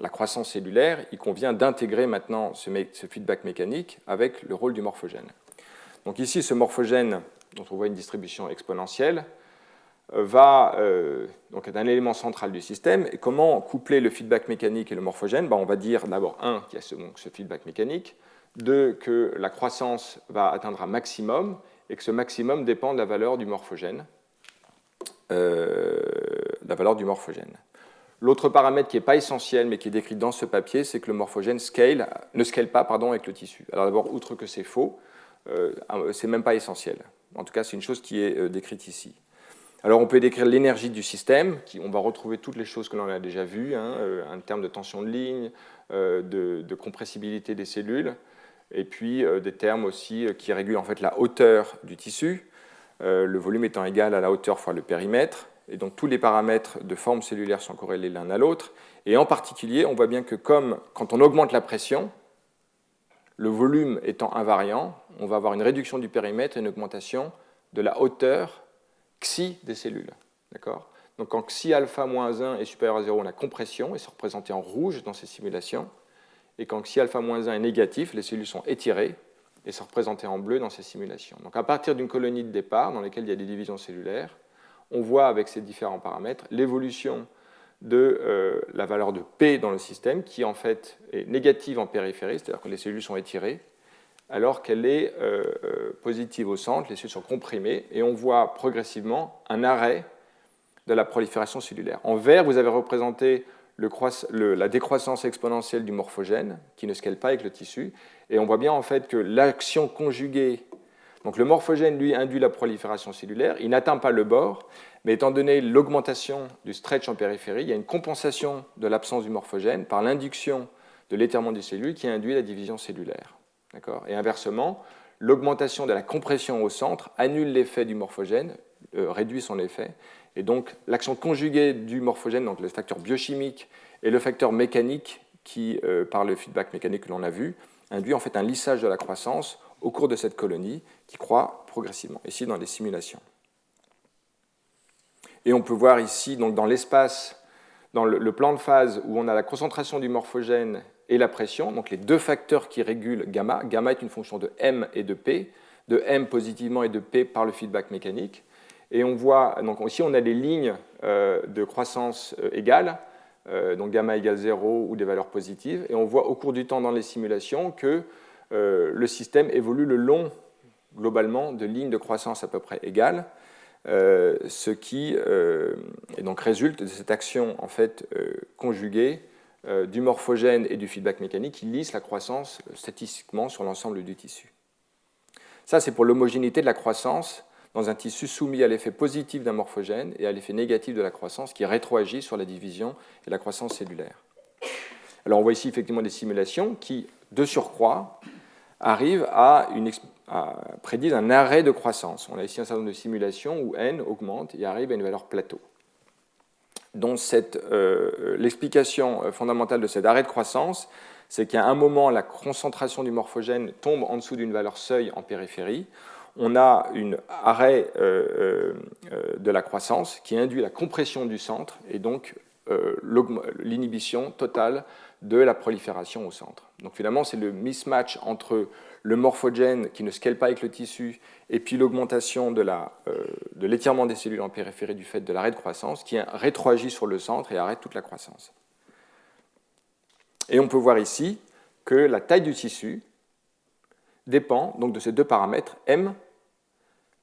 la croissance cellulaire, il convient d'intégrer maintenant ce feedback mécanique avec le rôle du morphogène. Donc ici, ce morphogène, dont on voit une distribution exponentielle, donc est un élément central du système. Et comment coupler le feedback mécanique et le morphogène? On va dire d'abord, qu'il y a ce feedback mécanique, deux, que la croissance va atteindre un maximum, et que ce maximum dépend de la valeur du morphogène. L'autre paramètre qui n'est pas essentiel, mais qui est décrit dans ce papier, c'est que le morphogène ne scale pas avec le tissu. Alors d'abord, outre que c'est faux, c'est même pas essentiel. En tout cas, c'est une chose qui est décrite ici. Alors on peut décrire l'énergie du système, on va retrouver toutes les choses que l'on a déjà vues, en termes de tension de ligne, de compressibilité des cellules, et puis des termes aussi qui régulent en fait la hauteur du tissu, le volume étant égal à la hauteur fois le périmètre. Et donc tous les paramètres de forme cellulaire sont corrélés l'un à l'autre. Et en particulier, on voit bien que quand on augmente la pression, le volume étant invariant, on va avoir une réduction du périmètre et une augmentation de la hauteur xi des cellules. D'accord ? Donc quand xi alpha moins 1 est supérieur à 0, on a compression, et c'est représenté en rouge dans ces simulations. Et quand xi alpha moins 1 est négatif, les cellules sont étirées, et c'est représenté en bleu dans ces simulations. Donc à partir d'une colonie de départ, dans laquelle il y a des divisions cellulaires, on voit avec ces différents paramètres l'évolution de la valeur de P dans le système, qui en fait est négative en périphérie, c'est-à-dire que les cellules sont étirées, alors qu'elle est positive au centre, les cellules sont comprimées, et on voit progressivement un arrêt de la prolifération cellulaire. En vert, vous avez représenté la décroissance exponentielle du morphogène, qui ne scale pas avec le tissu, et on voit bien en fait que l'action conjuguée, donc le morphogène, lui, induit la prolifération cellulaire, il n'atteint pas le bord, mais étant donné l'augmentation du stretch en périphérie, il y a une compensation de l'absence du morphogène par l'induction de l'étirement des cellules qui induit la division cellulaire. Et inversement, l'augmentation de la compression au centre annule l'effet du morphogène, réduit son effet, et donc l'action conjuguée du morphogène, donc le facteur biochimique et le facteur mécanique qui, par le feedback mécanique que l'on a vu, induit en fait un lissage de la croissance au cours de cette colonie qui croît progressivement, ici dans les simulations. Et on peut voir ici, donc dans l'espace, dans le plan de phase où on a la concentration du morphogène et la pression, donc les deux facteurs qui régulent gamma. Gamma est une fonction de M et de P, de M positivement et de P par le feedback mécanique. Et on voit, donc ici on a des lignes de croissance égales, donc gamma égale 0 ou des valeurs positives, et on voit au cours du temps dans les simulations que le système évolue le long, globalement, de lignes de croissance à peu près égales, ce qui et donc résulte de cette action en fait, conjuguée du morphogène et du feedback mécanique qui lisse la croissance statistiquement sur l'ensemble du tissu. Ça, c'est pour l'homogénéité de la croissance dans un tissu soumis à l'effet positif d'un morphogène et à l'effet négatif de la croissance qui rétroagit sur la division et la croissance cellulaire. Alors on voit ici effectivement des simulations qui, de surcroît, arrivent à prédire un arrêt de croissance. On a ici un certain nombre de simulations où n augmente et arrive à une valeur plateau. Donc l'explication fondamentale de cet arrêt de croissance, c'est qu'à un moment, la concentration du morphogène tombe en dessous d'une valeur seuil en périphérie. On a un arrêt de la croissance qui induit la compression du centre et donc l'inhibition totale de la prolifération au centre. Donc finalement, c'est le mismatch entre le morphogène qui ne scale pas avec le tissu et puis l'augmentation de l'étirement des cellules en périphérie du fait de l'arrêt de croissance qui rétroagit sur le centre et arrête toute la croissance. Et on peut voir ici que la taille du tissu dépend donc de ces deux paramètres, M,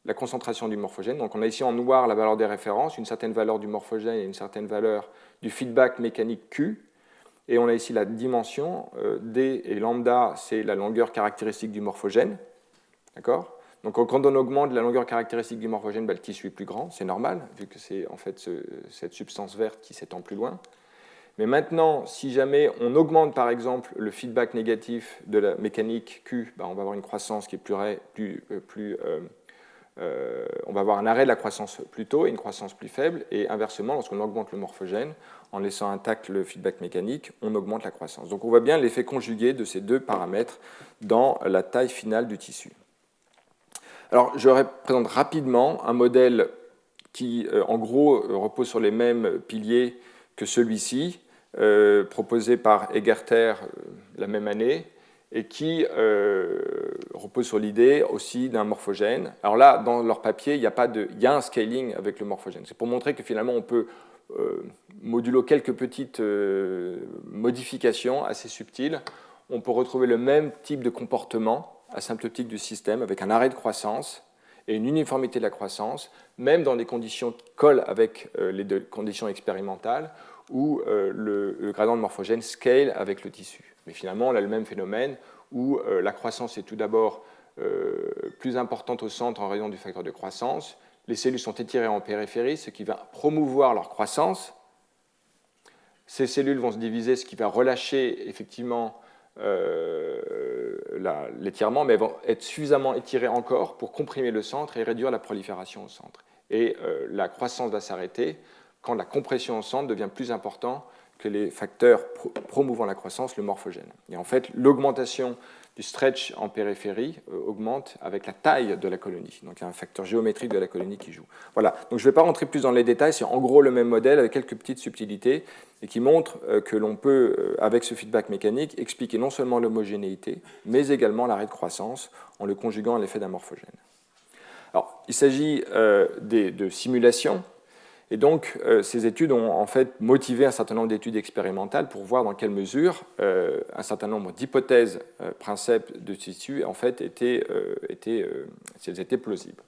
la concentration du morphogène. Donc on a ici en noir la valeur des références, une certaine valeur du morphogène et une certaine valeur du feedback mécanique Q. Et on a ici la dimension, D et lambda, c'est la longueur caractéristique du morphogène. D'accord ? Donc quand on augmente la longueur caractéristique du morphogène, le tissu est plus grand, c'est normal, vu que c'est en fait cette substance verte qui s'étend plus loin. Mais maintenant, si jamais on augmente par exemple le feedback négatif de la mécanique Q, on va avoir une croissance qui est on va avoir un arrêt de la croissance plus tôt et une croissance plus faible, et inversement, lorsqu'on augmente le morphogène, en laissant intact le feedback mécanique, on augmente la croissance. Donc on voit bien l'effet conjugué de ces deux paramètres dans la taille finale du tissu. Alors je représente rapidement un modèle qui, en gros, repose sur les mêmes piliers que celui-ci, proposé par Egerter la même année, et qui repose sur l'idée aussi d'un morphogène. Alors là, dans leur papier, il y a un scaling avec le morphogène. C'est pour montrer que finalement, on peut modulo quelques petites modifications assez subtiles. On peut retrouver le même type de comportement asymptotique du système avec un arrêt de croissance et une uniformité de la croissance, même dans des conditions qui collent avec les deux conditions expérimentales, où le gradient de morphogène scale avec le tissu. Mais finalement, on a le même phénomène où la croissance est tout d'abord plus importante au centre en raison du facteur de croissance. Les cellules sont étirées en périphérie, ce qui va promouvoir leur croissance. Ces cellules vont se diviser, ce qui va relâcher effectivement l'étirement, mais elles vont être suffisamment étirées encore pour comprimer le centre et réduire la prolifération au centre. Et la croissance va s'arrêter quand la compression au centre devient plus importante que les facteurs promouvant la croissance, le morphogène. Et en fait, l'augmentation du stretch en périphérie augmente avec la taille de la colonie. Donc il y a un facteur géométrique de la colonie qui joue. Voilà, donc je ne vais pas rentrer plus dans les détails, c'est en gros le même modèle avec quelques petites subtilités et qui montre que l'on peut, avec ce feedback mécanique, expliquer non seulement l'homogénéité, mais également l'arrêt de croissance en le conjuguant à l'effet d'un morphogène. Alors, il s'agit de simulations. Et donc, ces études ont en fait motivé un certain nombre d'études expérimentales pour voir dans quelle mesure un certain nombre d'hypothèses princeps de tissu en fait si elles étaient plausibles.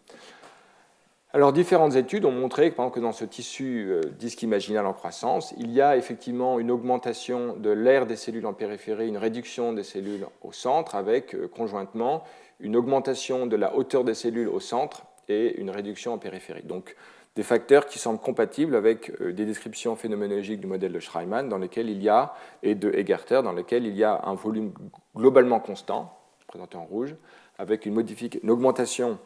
Alors, différentes études ont montré que dans ce tissu disque imaginal en croissance, il y a effectivement une augmentation de l'aire des cellules en périphérie, une réduction des cellules au centre, avec conjointement une augmentation de la hauteur des cellules au centre et une réduction en périphérie. Donc, des facteurs qui semblent compatibles avec des descriptions phénoménologiques du modèle de Schreimann dans lesquels il y a, et de Egerter, dans lesquels il y a un volume globalement constant, présenté en rouge, avec une augmentation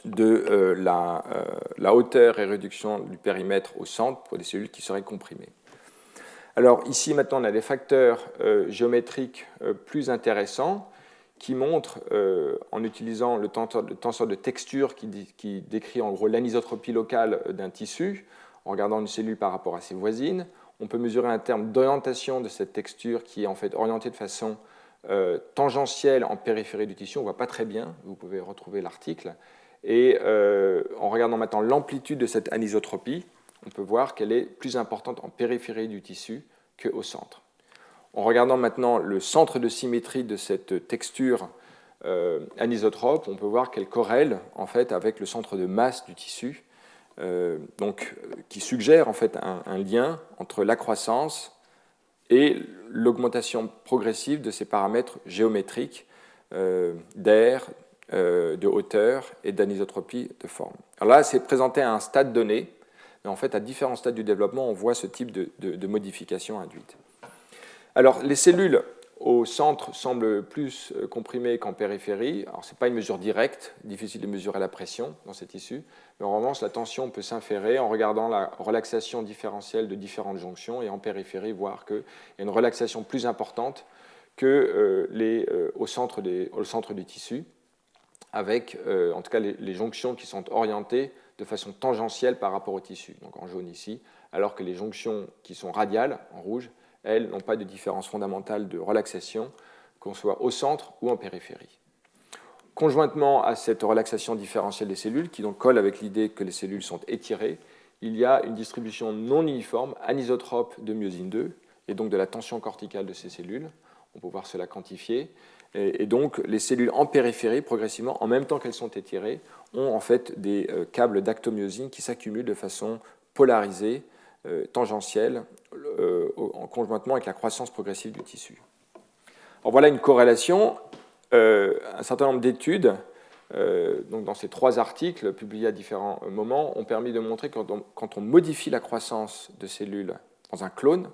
de la hauteur et réduction du périmètre au centre pour des cellules qui seraient comprimées. Alors ici maintenant on a des facteurs géométriques plus intéressants qui montre, en utilisant le tenseur de texture qui décrit en gros l'anisotropie locale d'un tissu, en regardant une cellule par rapport à ses voisines. On peut mesurer un terme d'orientation de cette texture qui est en fait orientée de façon tangentielle en périphérie du tissu. On ne voit pas très bien, vous pouvez retrouver l'article. Et en regardant maintenant l'amplitude de cette anisotropie, on peut voir qu'elle est plus importante en périphérie du tissu qu'au centre. En regardant maintenant le centre de symétrie de cette texture anisotrope, on peut voir qu'elle corrèle en fait avec le centre de masse du tissu, qui suggère en fait un lien entre la croissance et l'augmentation progressive de ces paramètres géométriques d'air, de hauteur et d'anisotropie de forme. Alors là, c'est présenté à un stade donné, mais en fait, à différents stades du développement, on voit ce type de modification induite. Alors, les cellules au centre semblent plus comprimées qu'en périphérie. Alors, ce n'est pas une mesure directe, difficile de mesurer la pression dans ces tissus, mais en revanche, la tension peut s'inférer en regardant la relaxation différentielle de différentes jonctions et en périphérie, voir qu'il y a une relaxation plus importante que au centre du tissu, avec en tout cas les jonctions qui sont orientées de façon tangentielle par rapport au tissu, donc en jaune ici, alors que les jonctions qui sont radiales, en rouge, elles n'ont pas de différence fondamentale de relaxation, qu'on soit au centre ou en périphérie. Conjointement à cette relaxation différentielle des cellules, qui donc colle avec l'idée que les cellules sont étirées, il y a une distribution non uniforme, anisotrope de myosine 2, et donc de la tension corticale de ces cellules. On peut voir cela quantifié. Et donc, les cellules en périphérie, progressivement, en même temps qu'elles sont étirées, ont en fait des câbles d'actomyosine qui s'accumulent de façon polarisée, tangentielle, conjointement avec la croissance progressive du tissu. Alors voilà une corrélation. Un certain nombre d'études, donc dans ces 3 articles publiés à différents moments, ont permis de montrer que quand on modifie la croissance de cellules dans un clone,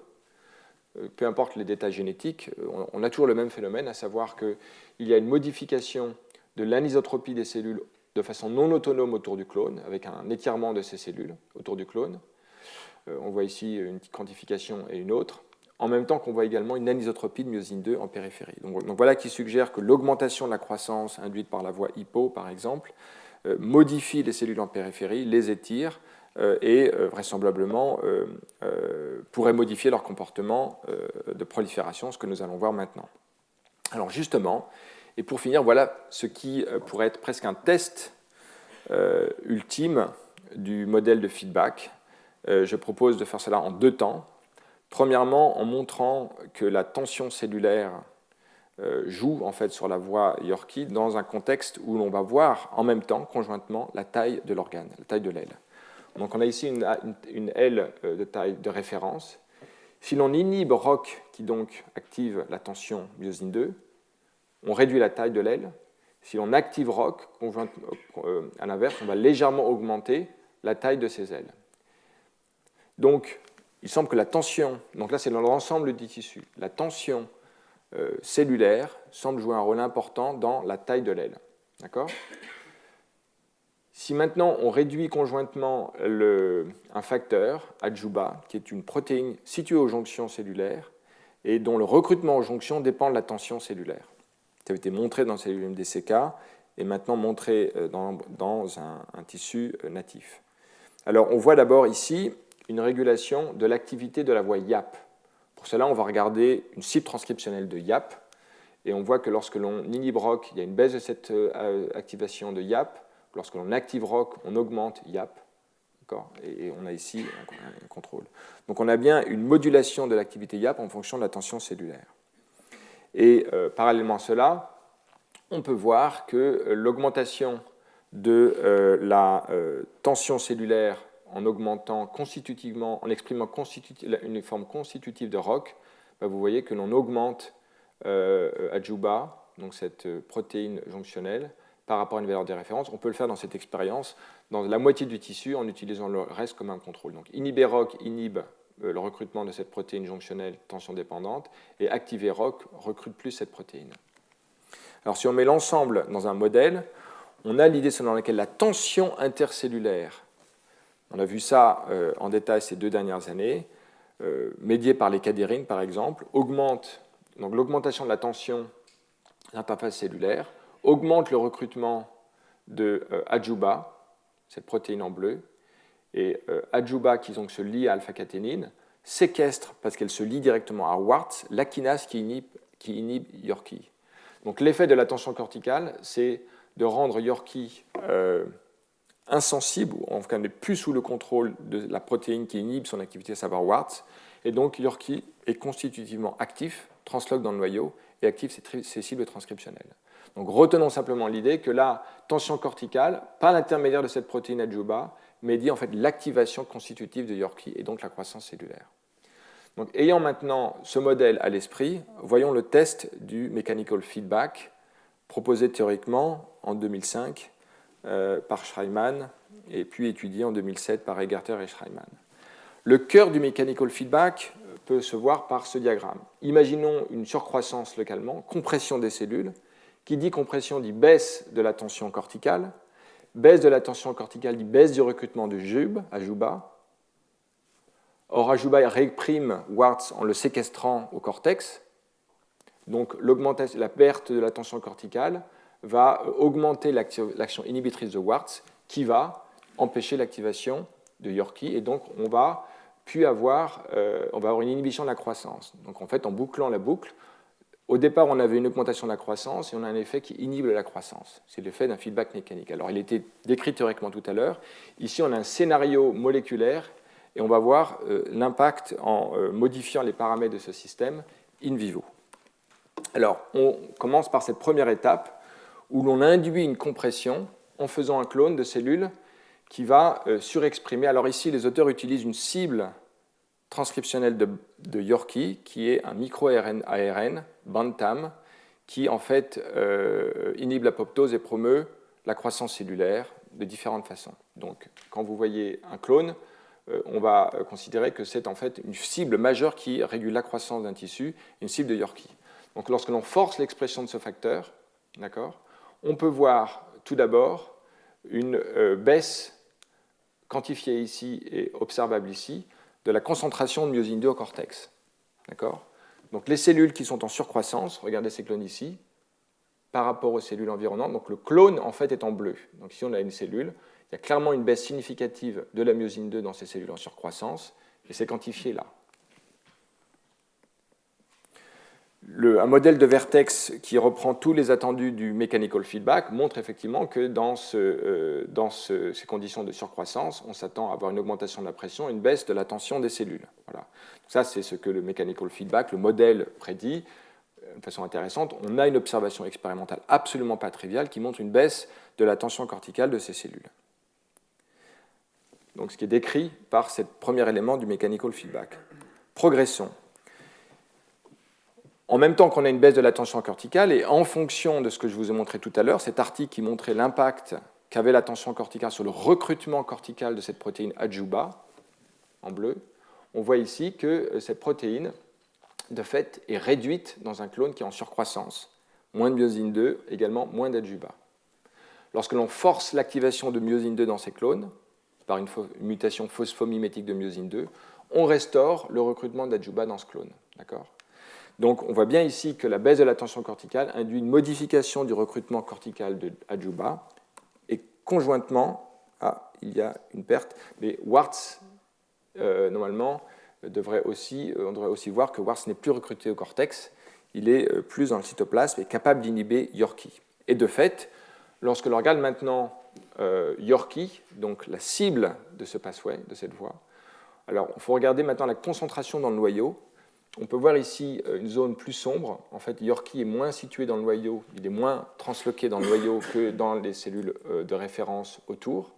peu importe les détails génétiques, on a toujours le même phénomène, à savoir qu'il y a une modification de l'anisotropie des cellules de façon non autonome autour du clone, avec un étirement de ces cellules autour du clone. On voit ici une quantification et une autre, en même temps qu'on voit également une anisotropie de myosine 2 en périphérie. Donc voilà qui suggère que l'augmentation de la croissance induite par la voie hypo, par exemple, modifie les cellules en périphérie, les étire, et vraisemblablement pourrait modifier leur comportement de prolifération, ce que nous allons voir maintenant. Alors justement, et pour finir, voilà ce qui pourrait être presque un test ultime du modèle de feedback. Je propose de faire cela en 2 temps. Premièrement, en montrant que la tension cellulaire joue en fait sur la voie Yorkie dans un contexte où l'on va voir en même temps, conjointement, la taille de l'organe, la taille de l'aile. Donc on a ici une aile de taille de référence. Si l'on inhibe ROCK, qui donc active la tension myosine 2, on réduit la taille de l'aile. Si l'on active ROCK, à l'inverse, on va légèrement augmenter la taille de ces ailes. Donc, il semble que la tension, donc là c'est dans l'ensemble du tissu, la tension cellulaire semble jouer un rôle important dans la taille de l'aile. D'accord ? Si maintenant on réduit conjointement un facteur, Adjuba, qui est une protéine située aux jonctions cellulaires et dont le recrutement aux jonctions dépend de la tension cellulaire. Ça a été montré dans les cellules MDCK et maintenant montré dans un tissu natif. Alors on voit d'abord ici une régulation de l'activité de la voie YAP. Pour cela, on va regarder une cible transcriptionnelle de YAP et on voit que lorsque l'on inhibe ROCK, il y a une baisse de cette activation de YAP. Lorsque l'on active ROCK, on augmente YAP. Et on a ici un contrôle. Donc on a bien une modulation de l'activité YAP en fonction de la tension cellulaire. Et parallèlement à cela, on peut voir que l'augmentation de la tension cellulaire en augmentant constitutivement, en exprimant une forme constitutive de ROCK, vous voyez que l'on augmente Adjuba, donc cette protéine jonctionnelle, par rapport à une valeur de référence. On peut le faire dans cette expérience dans la moitié du tissu en utilisant le reste comme un contrôle. Donc inhiber ROCK inhibe le recrutement de cette protéine jonctionnelle tension dépendante et activer ROCK recrute plus cette protéine. Alors si on met l'ensemble dans un modèle, on a l'idée selon laquelle la tension intercellulaire, on a vu ça en détail ces 2 dernières années, médiée par les cadérines par exemple, augmente, donc l'augmentation de la tension de l'interface cellulaire augmente le recrutement de Adjuba, cette protéine en bleu, et Ajuba, qui donc se lie à alpha-caténine, séquestre, parce qu'elle se lie directement à Warts, la kinase qui inhibe Yorkie. Donc l'effet de la tension corticale, c'est de rendre Yorkie insensible, ou en tout cas n'est plus sous le contrôle de la protéine qui inhibe son activité, à savoir Warts, et donc Yorkie est constitutivement actif, transloque dans le noyau, et active ses cibles transcriptionnelles. Donc retenons simplement l'idée que la tension corticale, par l'intermédiaire de cette protéine Ajuba, médie en fait l'activation constitutive de Yorkie et donc la croissance cellulaire. Donc, ayant maintenant ce modèle à l'esprit, voyons le test du mechanical feedback proposé théoriquement en 2005 par Schreiman et puis étudié en 2007 par Egerter et Schreiman. Le cœur du mechanical feedback peut se voir par ce diagramme. Imaginons une surcroissance localement, compression des cellules. Qui dit compression dit baisse de la tension corticale. Baisse de la tension corticale dit baisse du recrutement de Ajuba. Or, Ajuba réprime Warts en le séquestrant au cortex. Donc, la perte de la tension corticale va augmenter l'action inhibitrice de Warts qui va empêcher l'activation de Yorkie. Et donc, on va avoir une inhibition de la croissance. Donc, en fait, en bouclant la boucle, au départ, on avait une augmentation de la croissance et on a un effet qui inhibe la croissance. C'est l'effet d'un feedback mécanique. Alors, il était décrit théoriquement tout à l'heure. Ici, on a un scénario moléculaire et on va voir l'impact en modifiant les paramètres de ce système in vivo. Alors, on commence par cette première étape où l'on induit une compression en faisant un clone de cellules qui va surexprimer. Alors ici, les auteurs utilisent une cible transcriptionnelle de Yorkie, qui est un micro-ARN, Bantam, qui en fait inhibe l'apoptose et promeut la croissance cellulaire de différentes façons. Donc, quand vous voyez un clone, on va considérer que c'est en fait une cible majeure qui régule la croissance d'un tissu, une cible de Yorkie. Donc, lorsque l'on force l'expression de ce facteur, on peut voir tout d'abord une baisse quantifiée ici et observable ici de la concentration de myosine 2 au cortex. Donc, les cellules qui sont en surcroissance, regardez ces clones ici, par rapport aux cellules environnantes. Donc, le clone, en fait, est en bleu. Donc, ici, on a une cellule. Il y a clairement une baisse significative de la myosine 2 dans ces cellules en surcroissance, et c'est quantifié là. Un modèle de vertex qui reprend tous les attendus du mechanical feedback montre effectivement que dans ces conditions de surcroissance, on s'attend à avoir une augmentation de la pression et une baisse de la tension des cellules. Voilà. Donc ça, c'est ce que le mechanical feedback, le modèle prédit. De façon intéressante, on a une observation expérimentale absolument pas triviale qui montre une baisse de la tension corticale de ces cellules. Donc, ce qui est décrit par ce premier élément du mechanical feedback. Progression. En même temps qu'on a une baisse de la tension corticale, et en fonction de ce que je vous ai montré tout à l'heure, cet article qui montrait l'impact qu'avait la tension corticale sur le recrutement cortical de cette protéine Ajuba, en bleu, on voit ici que cette protéine, de fait, est réduite dans un clone qui est en surcroissance. Moins de myosine 2, également moins d'Ajuba. Lorsque l'on force l'activation de myosine 2 dans ces clones, par une mutation phosphomimétique de myosine 2, on restaure le recrutement d'Ajuba dans ce clone. D'accord ? Donc, on voit bien ici que la baisse de la tension corticale induit une modification du recrutement cortical de Ajuba, et conjointement, il y a une perte, mais Warts, normalement, on devrait aussi voir que Warts n'est plus recruté au cortex, il est plus dans le cytoplasme et capable d'inhiber Yorkie. Et de fait, lorsque l'on regarde maintenant Yorkie, donc la cible de ce pathway, de cette voie, alors il faut regarder maintenant la concentration dans le noyau. On peut voir ici une zone plus sombre. En fait, Yorkie est moins situé dans le noyau, il est moins transloqué dans le noyau que dans les cellules de référence autour.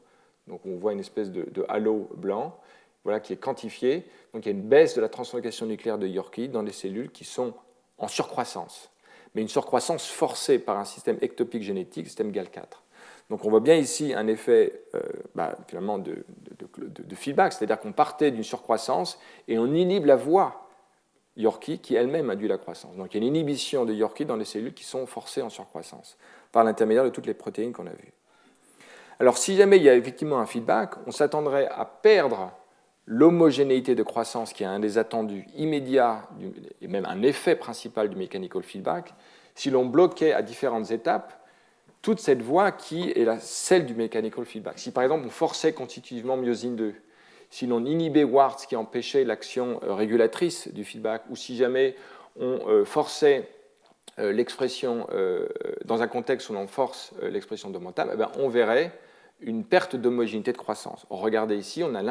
Donc on voit une espèce de halo blanc, voilà, qui est quantifié. Donc il y a une baisse de la translocation nucléaire de Yorkie dans les cellules qui sont en surcroissance, mais une surcroissance forcée par un système ectopique génétique, le système GAL4. Donc on voit bien ici un effet finalement de feedback, c'est-à-dire qu'on partait d'une surcroissance et on inhibe la voie Yorkie qui elle-même induit la croissance. Donc il y a une inhibition de Yorkie dans les cellules qui sont forcées en surcroissance par l'intermédiaire de toutes les protéines qu'on a vues. Alors si jamais il y a effectivement un feedback, on s'attendrait à perdre l'homogénéité de croissance qui est un des attendus immédiats et même un effet principal du mechanical feedback si l'on bloquait à différentes étapes toute cette voie qui est celle du mechanical feedback. Si par exemple on forçait constitutivement myosine 2, si l'on inhibait Ward, ce qui empêchait l'action régulatrice du feedback, ou si jamais on forçait l'expression, dans un contexte où l'on force l'expression de momentum, on verrait une perte d'homogénéité de croissance. Regardez ici, on a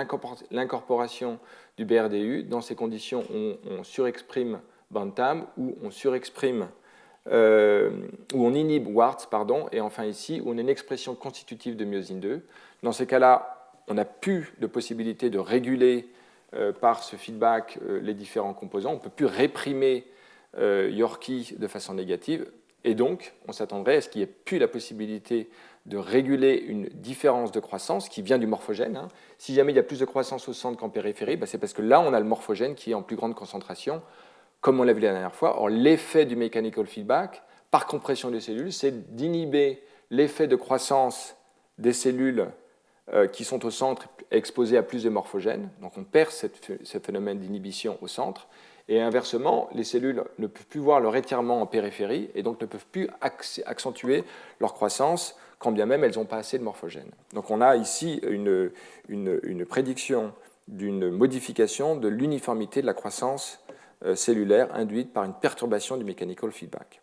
l'incorporation du BRDU. Dans ces conditions, on surexprime Bantam ou on surexprime, où on inhibe Warts, pardon, et enfin ici, où on a une expression constitutive de myosine 2. Dans ces cas-là, on n'a plus de possibilité de réguler par ce feedback les différents composants. On ne peut plus réprimer Yorkie de façon négative. Et donc, on s'attendrait à ce qu'il n'y ait plus la possibilité de réguler une différence de croissance qui vient du morphogène. Si jamais il y a plus de croissance au centre qu'en périphérie, c'est parce que là, on a le morphogène qui est en plus grande concentration, comme on l'a vu la dernière fois. Or, l'effet du mechanical feedback, par compression des cellules, c'est d'inhiber l'effet de croissance des cellules qui sont au centre exposées à plus de morphogènes. Donc, on perd ce phénomène d'inhibition au centre. Et inversement, les cellules ne peuvent plus voir leur étirement en périphérie et donc ne peuvent plus accentuer leur croissance, quand bien même elles n'ont pas assez de morphogènes. Donc on a ici une prédiction d'une modification de l'uniformité de la croissance cellulaire induite par une perturbation du mechanical feedback.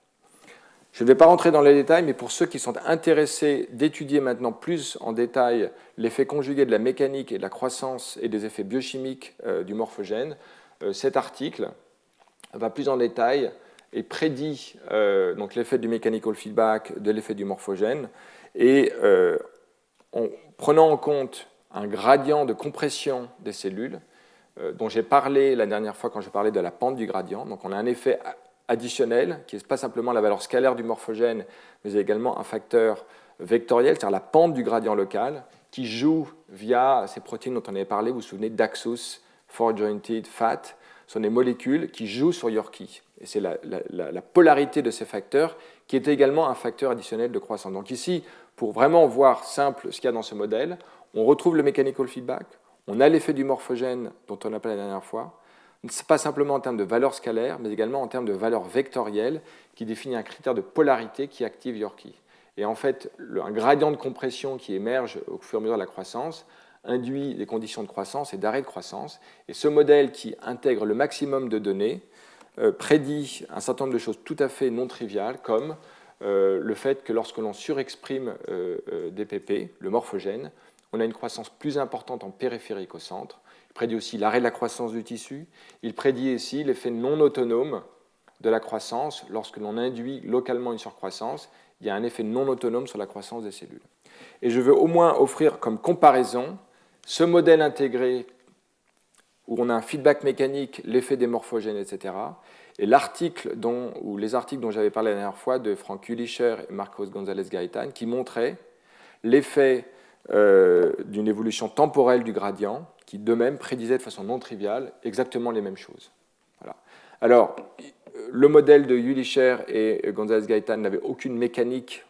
Je ne vais pas rentrer dans les détails, mais pour ceux qui sont intéressés d'étudier maintenant plus en détail l'effet conjugué de la mécanique et de la croissance et des effets biochimiques du morphogène, cet article va plus en détail et prédit donc l'effet du mechanical feedback, de l'effet du morphogène, et en prenant en compte un gradient de compression des cellules, dont j'ai parlé la dernière fois quand je parlais de la pente du gradient. Donc on a un effet additionnel, qui n'est pas simplement la valeur scalaire du morphogène, mais également un facteur vectoriel, c'est-à-dire la pente du gradient local, qui joue via ces protéines dont on avait parlé, vous vous souvenez, Daxus, four-jointed fat, sont des molécules qui jouent sur Yorkie. Et c'est la polarité de ces facteurs qui est également un facteur additionnel de croissance. Donc ici, pour vraiment voir simple ce qu'il y a dans ce modèle, on retrouve le mechanical feedback, on a l'effet du morphogène dont on a parlé la dernière fois, pas simplement en termes de valeur scalaire, mais également en termes de valeur vectorielle qui définit un critère de polarité qui active Yorkie. Et en fait, un gradient de compression qui émerge au fur et à mesure de la croissance induit des conditions de croissance et d'arrêt de croissance. Et ce modèle qui intègre le maximum de données prédit un certain nombre de choses tout à fait non triviales, comme le fait que lorsque l'on surexprime DPP, le morphogène, on a une croissance plus importante en périphérique qu'au centre. Il prédit aussi l'arrêt de la croissance du tissu. Il prédit aussi l'effet non autonome de la croissance. Lorsque l'on induit localement une surcroissance, il y a un effet non autonome sur la croissance des cellules. Et je veux au moins offrir comme comparaison ce modèle intégré où on a un feedback mécanique, l'effet des morphogènes, etc., et l'article ou les articles dont j'avais parlé la dernière fois de Frank Jülicher et Marcos González-Gaitán qui montraient l'effet d'une évolution temporelle du gradient qui, d'eux-mêmes, prédisaient de façon non triviale exactement les mêmes choses. Voilà. Alors, le modèle de Jülicher et González-Gaitán n'avait aucune mécanique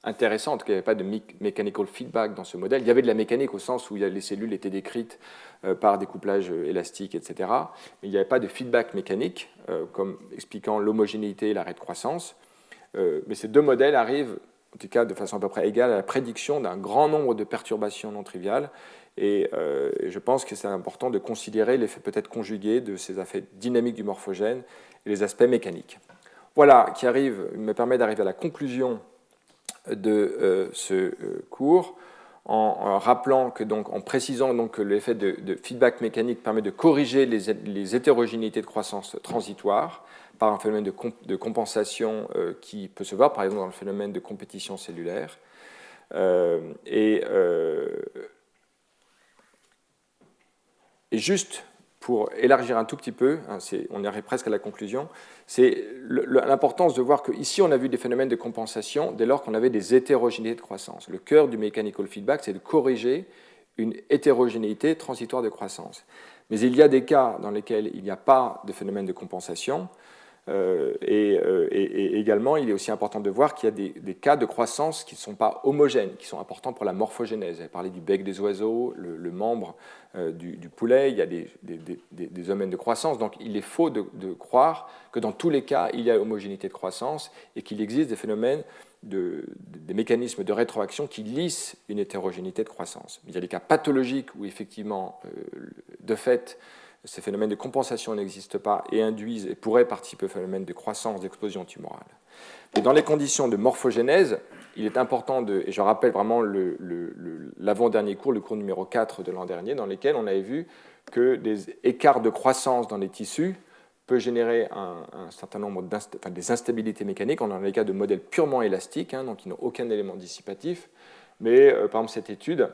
intéressante, qu'il n'y avait pas de mechanical feedback dans ce modèle. Il y avait de la mécanique au sens où les cellules étaient décrites par des couplages élastiques, etc. Mais il n'y avait pas de feedback mécanique, comme expliquant l'homogénéité et l'arrêt de croissance. Mais ces deux modèles arrivent, en tout cas de façon à peu près égale, à la prédiction d'un grand nombre de perturbations non triviales. Et je pense que c'est important de considérer l'effet peut-être conjugué de ces effets dynamiques du morphogène et les aspects mécaniques. Voilà, qui me permet d'arriver à la conclusion de ce cours, en rappelant que, donc, en précisant donc, que l'effet de feedback mécanique permet de corriger les hétérogénéités de croissance transitoires par un phénomène de compensation qui peut se voir, par exemple, dans le phénomène de compétition cellulaire. Et juste pour élargir un tout petit peu, on y arrive presque à la conclusion, c'est l'importance de voir qu'ici on a vu des phénomènes de compensation dès lors qu'on avait des hétérogénéités de croissance. Le cœur du mechanical feedback, c'est de corriger une hétérogénéité transitoire de croissance. Mais il y a des cas dans lesquels il n'y a pas de phénomène de compensation, Et également, il est aussi important de voir qu'il y a des cas de croissance qui ne sont pas homogènes, qui sont importants pour la morphogénèse. J'avais parlé du bec des oiseaux, le membre du poulet, il y a des domaines de croissance. Donc il est faux de croire que dans tous les cas, il y a homogénéité de croissance et qu'il existe des phénomènes, des mécanismes de rétroaction qui lissent une hétérogénéité de croissance. Il y a des cas pathologiques où effectivement, de fait, ces phénomènes de compensation n'existent pas et induisent et pourraient participer au phénomène de croissance, d'explosion tumorale. Mais dans les conditions de morphogénèse, il est important et je rappelle vraiment l'avant-dernier cours, le cours numéro 4 de l'an dernier, dans lequel on avait vu que des écarts de croissance dans les tissus peuvent générer un certain nombre des instabilités mécaniques. On a les cas de modèles purement élastiques, donc qui n'ont aucun élément dissipatif. Mais par exemple, cette étude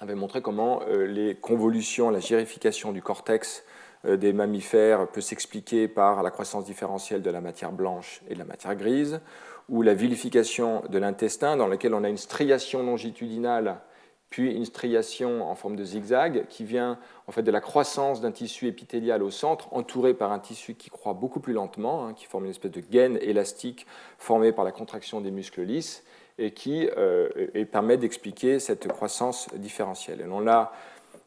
avait montré comment les convolutions, la girification du cortex des mammifères peut s'expliquer par la croissance différentielle de la matière blanche et de la matière grise, ou la vilification de l'intestin dans lequel on a une striation longitudinale puis une striation en forme de zigzag qui vient en fait de la croissance d'un tissu épithélial au centre entouré par un tissu qui croît beaucoup plus lentement, qui forme une espèce de gaine élastique formée par la contraction des muscles lisses et qui permet d'expliquer cette croissance différentielle.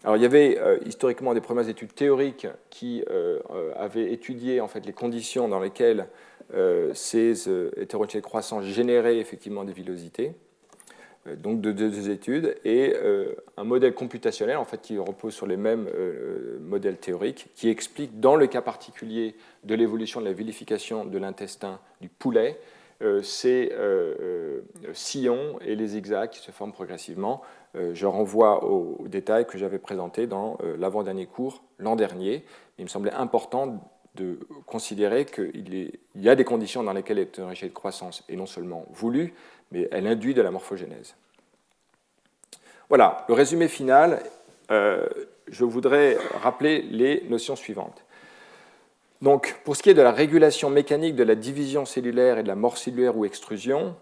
Alors, il y avait historiquement des premières études théoriques qui avaient étudié en fait, les conditions dans lesquelles ces hétérogénéités de croissance généraient effectivement des villosités. Donc de deux études, et un modèle computationnel en fait, qui repose sur les mêmes modèles théoriques, qui explique dans le cas particulier de l'évolution de la vilification de l'intestin du poulet, ces sillons et les zigzags qui se forment progressivement. Je renvoie aux détails que j'avais présentés dans l'avant-dernier cours l'an dernier. Il me semblait important de considérer qu'il y a des conditions dans lesquelles l'hétérogénéité de croissance est non seulement voulue, mais elle induit de la morphogénèse. Voilà, le résumé final, je voudrais rappeler les notions suivantes. Donc, pour ce qui est de la régulation mécanique de la division cellulaire et de la mort cellulaire ou extrusion,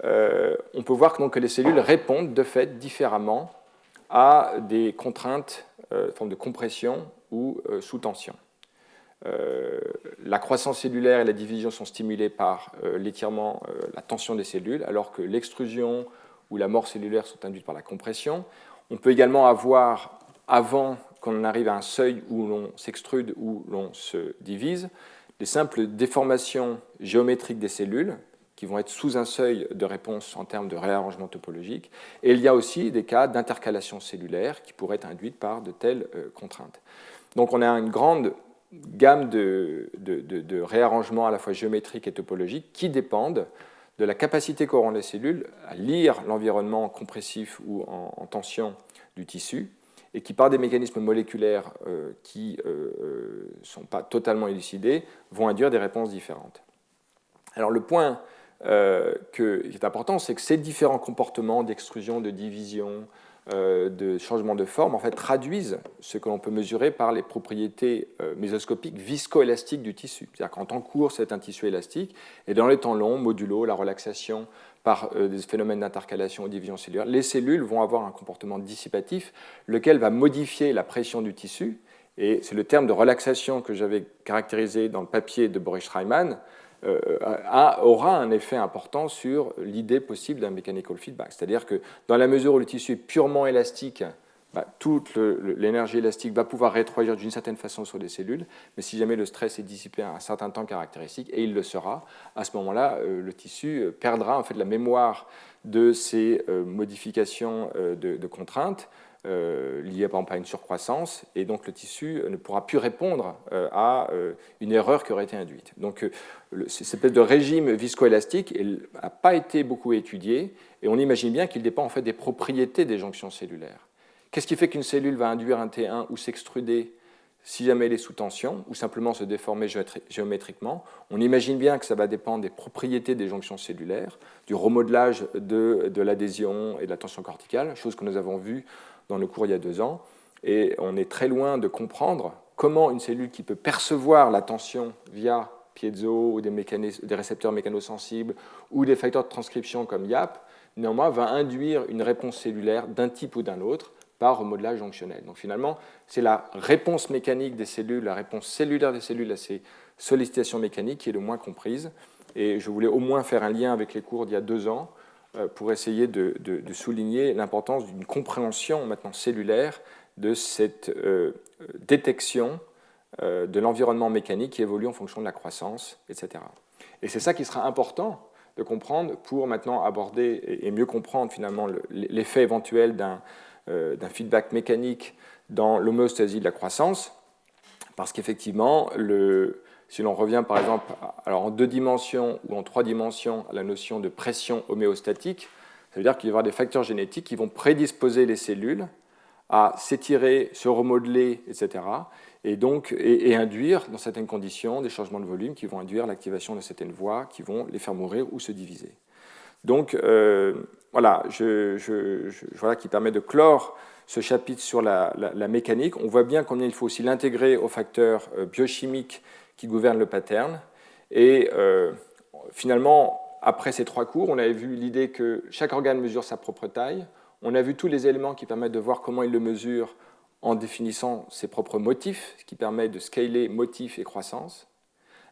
on peut voir que les cellules répondent de fait différemment à des contraintes en forme de compression ou sous tension. La croissance cellulaire et la division sont stimulées par l'étirement, la tension des cellules, alors que l'extrusion ou la mort cellulaire sont induites par la compression. On peut également avoir, avant qu'on arrive à un seuil où l'on s'extrude, où l'on se divise, des simples déformations géométriques des cellules qui vont être sous un seuil de réponse en termes de réarrangement topologique. Et il y a aussi des cas d'intercalation cellulaire qui pourraient être induites par de telles contraintes. Donc on a une grande gamme de réarrangements à la fois géométriques et topologiques qui dépendent de la capacité qu'auront les cellules à lire l'environnement compressif ou en tension du tissu et qui, par des mécanismes moléculaires qui ne sont pas totalement élucidés, vont induire des réponses différentes. Alors le point qui est important, c'est que ces différents comportements d'extrusion, de division, de changement de forme, en fait, traduisent ce que l'on peut mesurer par les propriétés mésoscopiques viscoélastiques du tissu. C'est-à-dire qu'en temps court, c'est un tissu élastique, et dans les temps longs, modulo la relaxation par des phénomènes d'intercalation ou division cellulaire, les cellules vont avoir un comportement dissipatif, lequel va modifier la pression du tissu, et c'est le terme de relaxation que j'avais caractérisé dans le papier de Boris Schreiman, aura un effet important sur l'idée possible d'un mechanical feedback. C'est-à-dire que dans la mesure où le tissu est purement élastique, toute l'énergie élastique va pouvoir rétroagir d'une certaine façon sur les cellules, mais si jamais le stress est dissipé à un certain temps caractéristique, et il le sera, à ce moment-là, le tissu perdra en fait la mémoire de ces modifications de contraintes, liées par exemple à une surcroissance, et donc le tissu ne pourra plus répondre à une erreur qui aurait été induite. Donc cette espèce de régime viscoélastique n'a pas été beaucoup étudié, et on imagine bien qu'il dépend en fait des propriétés des jonctions cellulaires. Qu'est-ce qui fait qu'une cellule va induire un T1 ou s'extruder si jamais elle est sous tension, ou simplement se déformer géométriquement? On imagine bien que ça va dépendre des propriétés des jonctions cellulaires, du remodelage de l'adhésion et de la tension corticale, chose que nous avons vue dans le cours il y a 2 ans, et on est très loin de comprendre comment une cellule qui peut percevoir la tension via piezo ou des récepteurs mécanosensibles ou des facteurs de transcription comme YAP, néanmoins va induire une réponse cellulaire d'un type ou d'un autre, par remodelage jonctionnel. Donc finalement, c'est la réponse mécanique des cellules, la réponse cellulaire des cellules à ces sollicitations mécaniques qui est le moins comprise. Et je voulais au moins faire un lien avec les cours d'il y a 2 ans pour essayer de souligner l'importance d'une compréhension maintenant cellulaire de cette détection de l'environnement mécanique qui évolue en fonction de la croissance, etc. Et c'est ça qui sera important de comprendre pour maintenant aborder et mieux comprendre finalement l'effet éventuel d'un feedback mécanique dans l'homéostasie de la croissance, parce qu'effectivement, si l'on revient par exemple en 2 dimensions ou en 3 dimensions à la notion de pression homéostatique, ça veut dire qu'il va y avoir des facteurs génétiques qui vont prédisposer les cellules à s'étirer, se remodeler, etc., et induire, dans certaines conditions, des changements de volume qui vont induire l'activation de certaines voies qui vont les faire mourir ou se diviser. Donc, voilà, voilà qui permet de clore ce chapitre sur la mécanique. On voit bien combien il faut aussi l'intégrer aux facteurs biochimiques qui gouvernent le pattern. Et finalement, après ces 3 cours, on avait vu l'idée que chaque organe mesure sa propre taille. On a vu tous les éléments qui permettent de voir comment il le mesure en définissant ses propres motifs, ce qui permet de scaler motifs et croissance,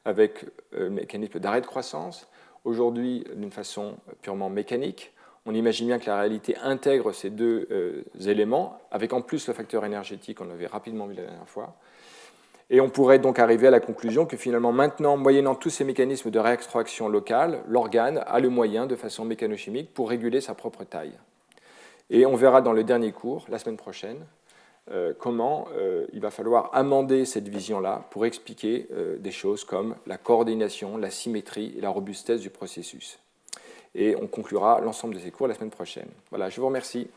avec le mécanisme d'arrêt de croissance. Aujourd'hui, d'une façon purement mécanique, on imagine bien que la réalité intègre ces 2 éléments, avec en plus le facteur énergétique, on l'avait rapidement vu la dernière fois. Et on pourrait donc arriver à la conclusion que finalement, maintenant, moyennant tous ces mécanismes de réextraction locale, l'organe a le moyen, de façon mécanochimique, pour réguler sa propre taille. Et on verra dans le dernier cours, la semaine prochaine, comment il va falloir amender cette vision-là pour expliquer des choses comme la coordination, la symétrie et la robustesse du processus. Et on conclura l'ensemble de ces cours la semaine prochaine. Voilà, je vous remercie.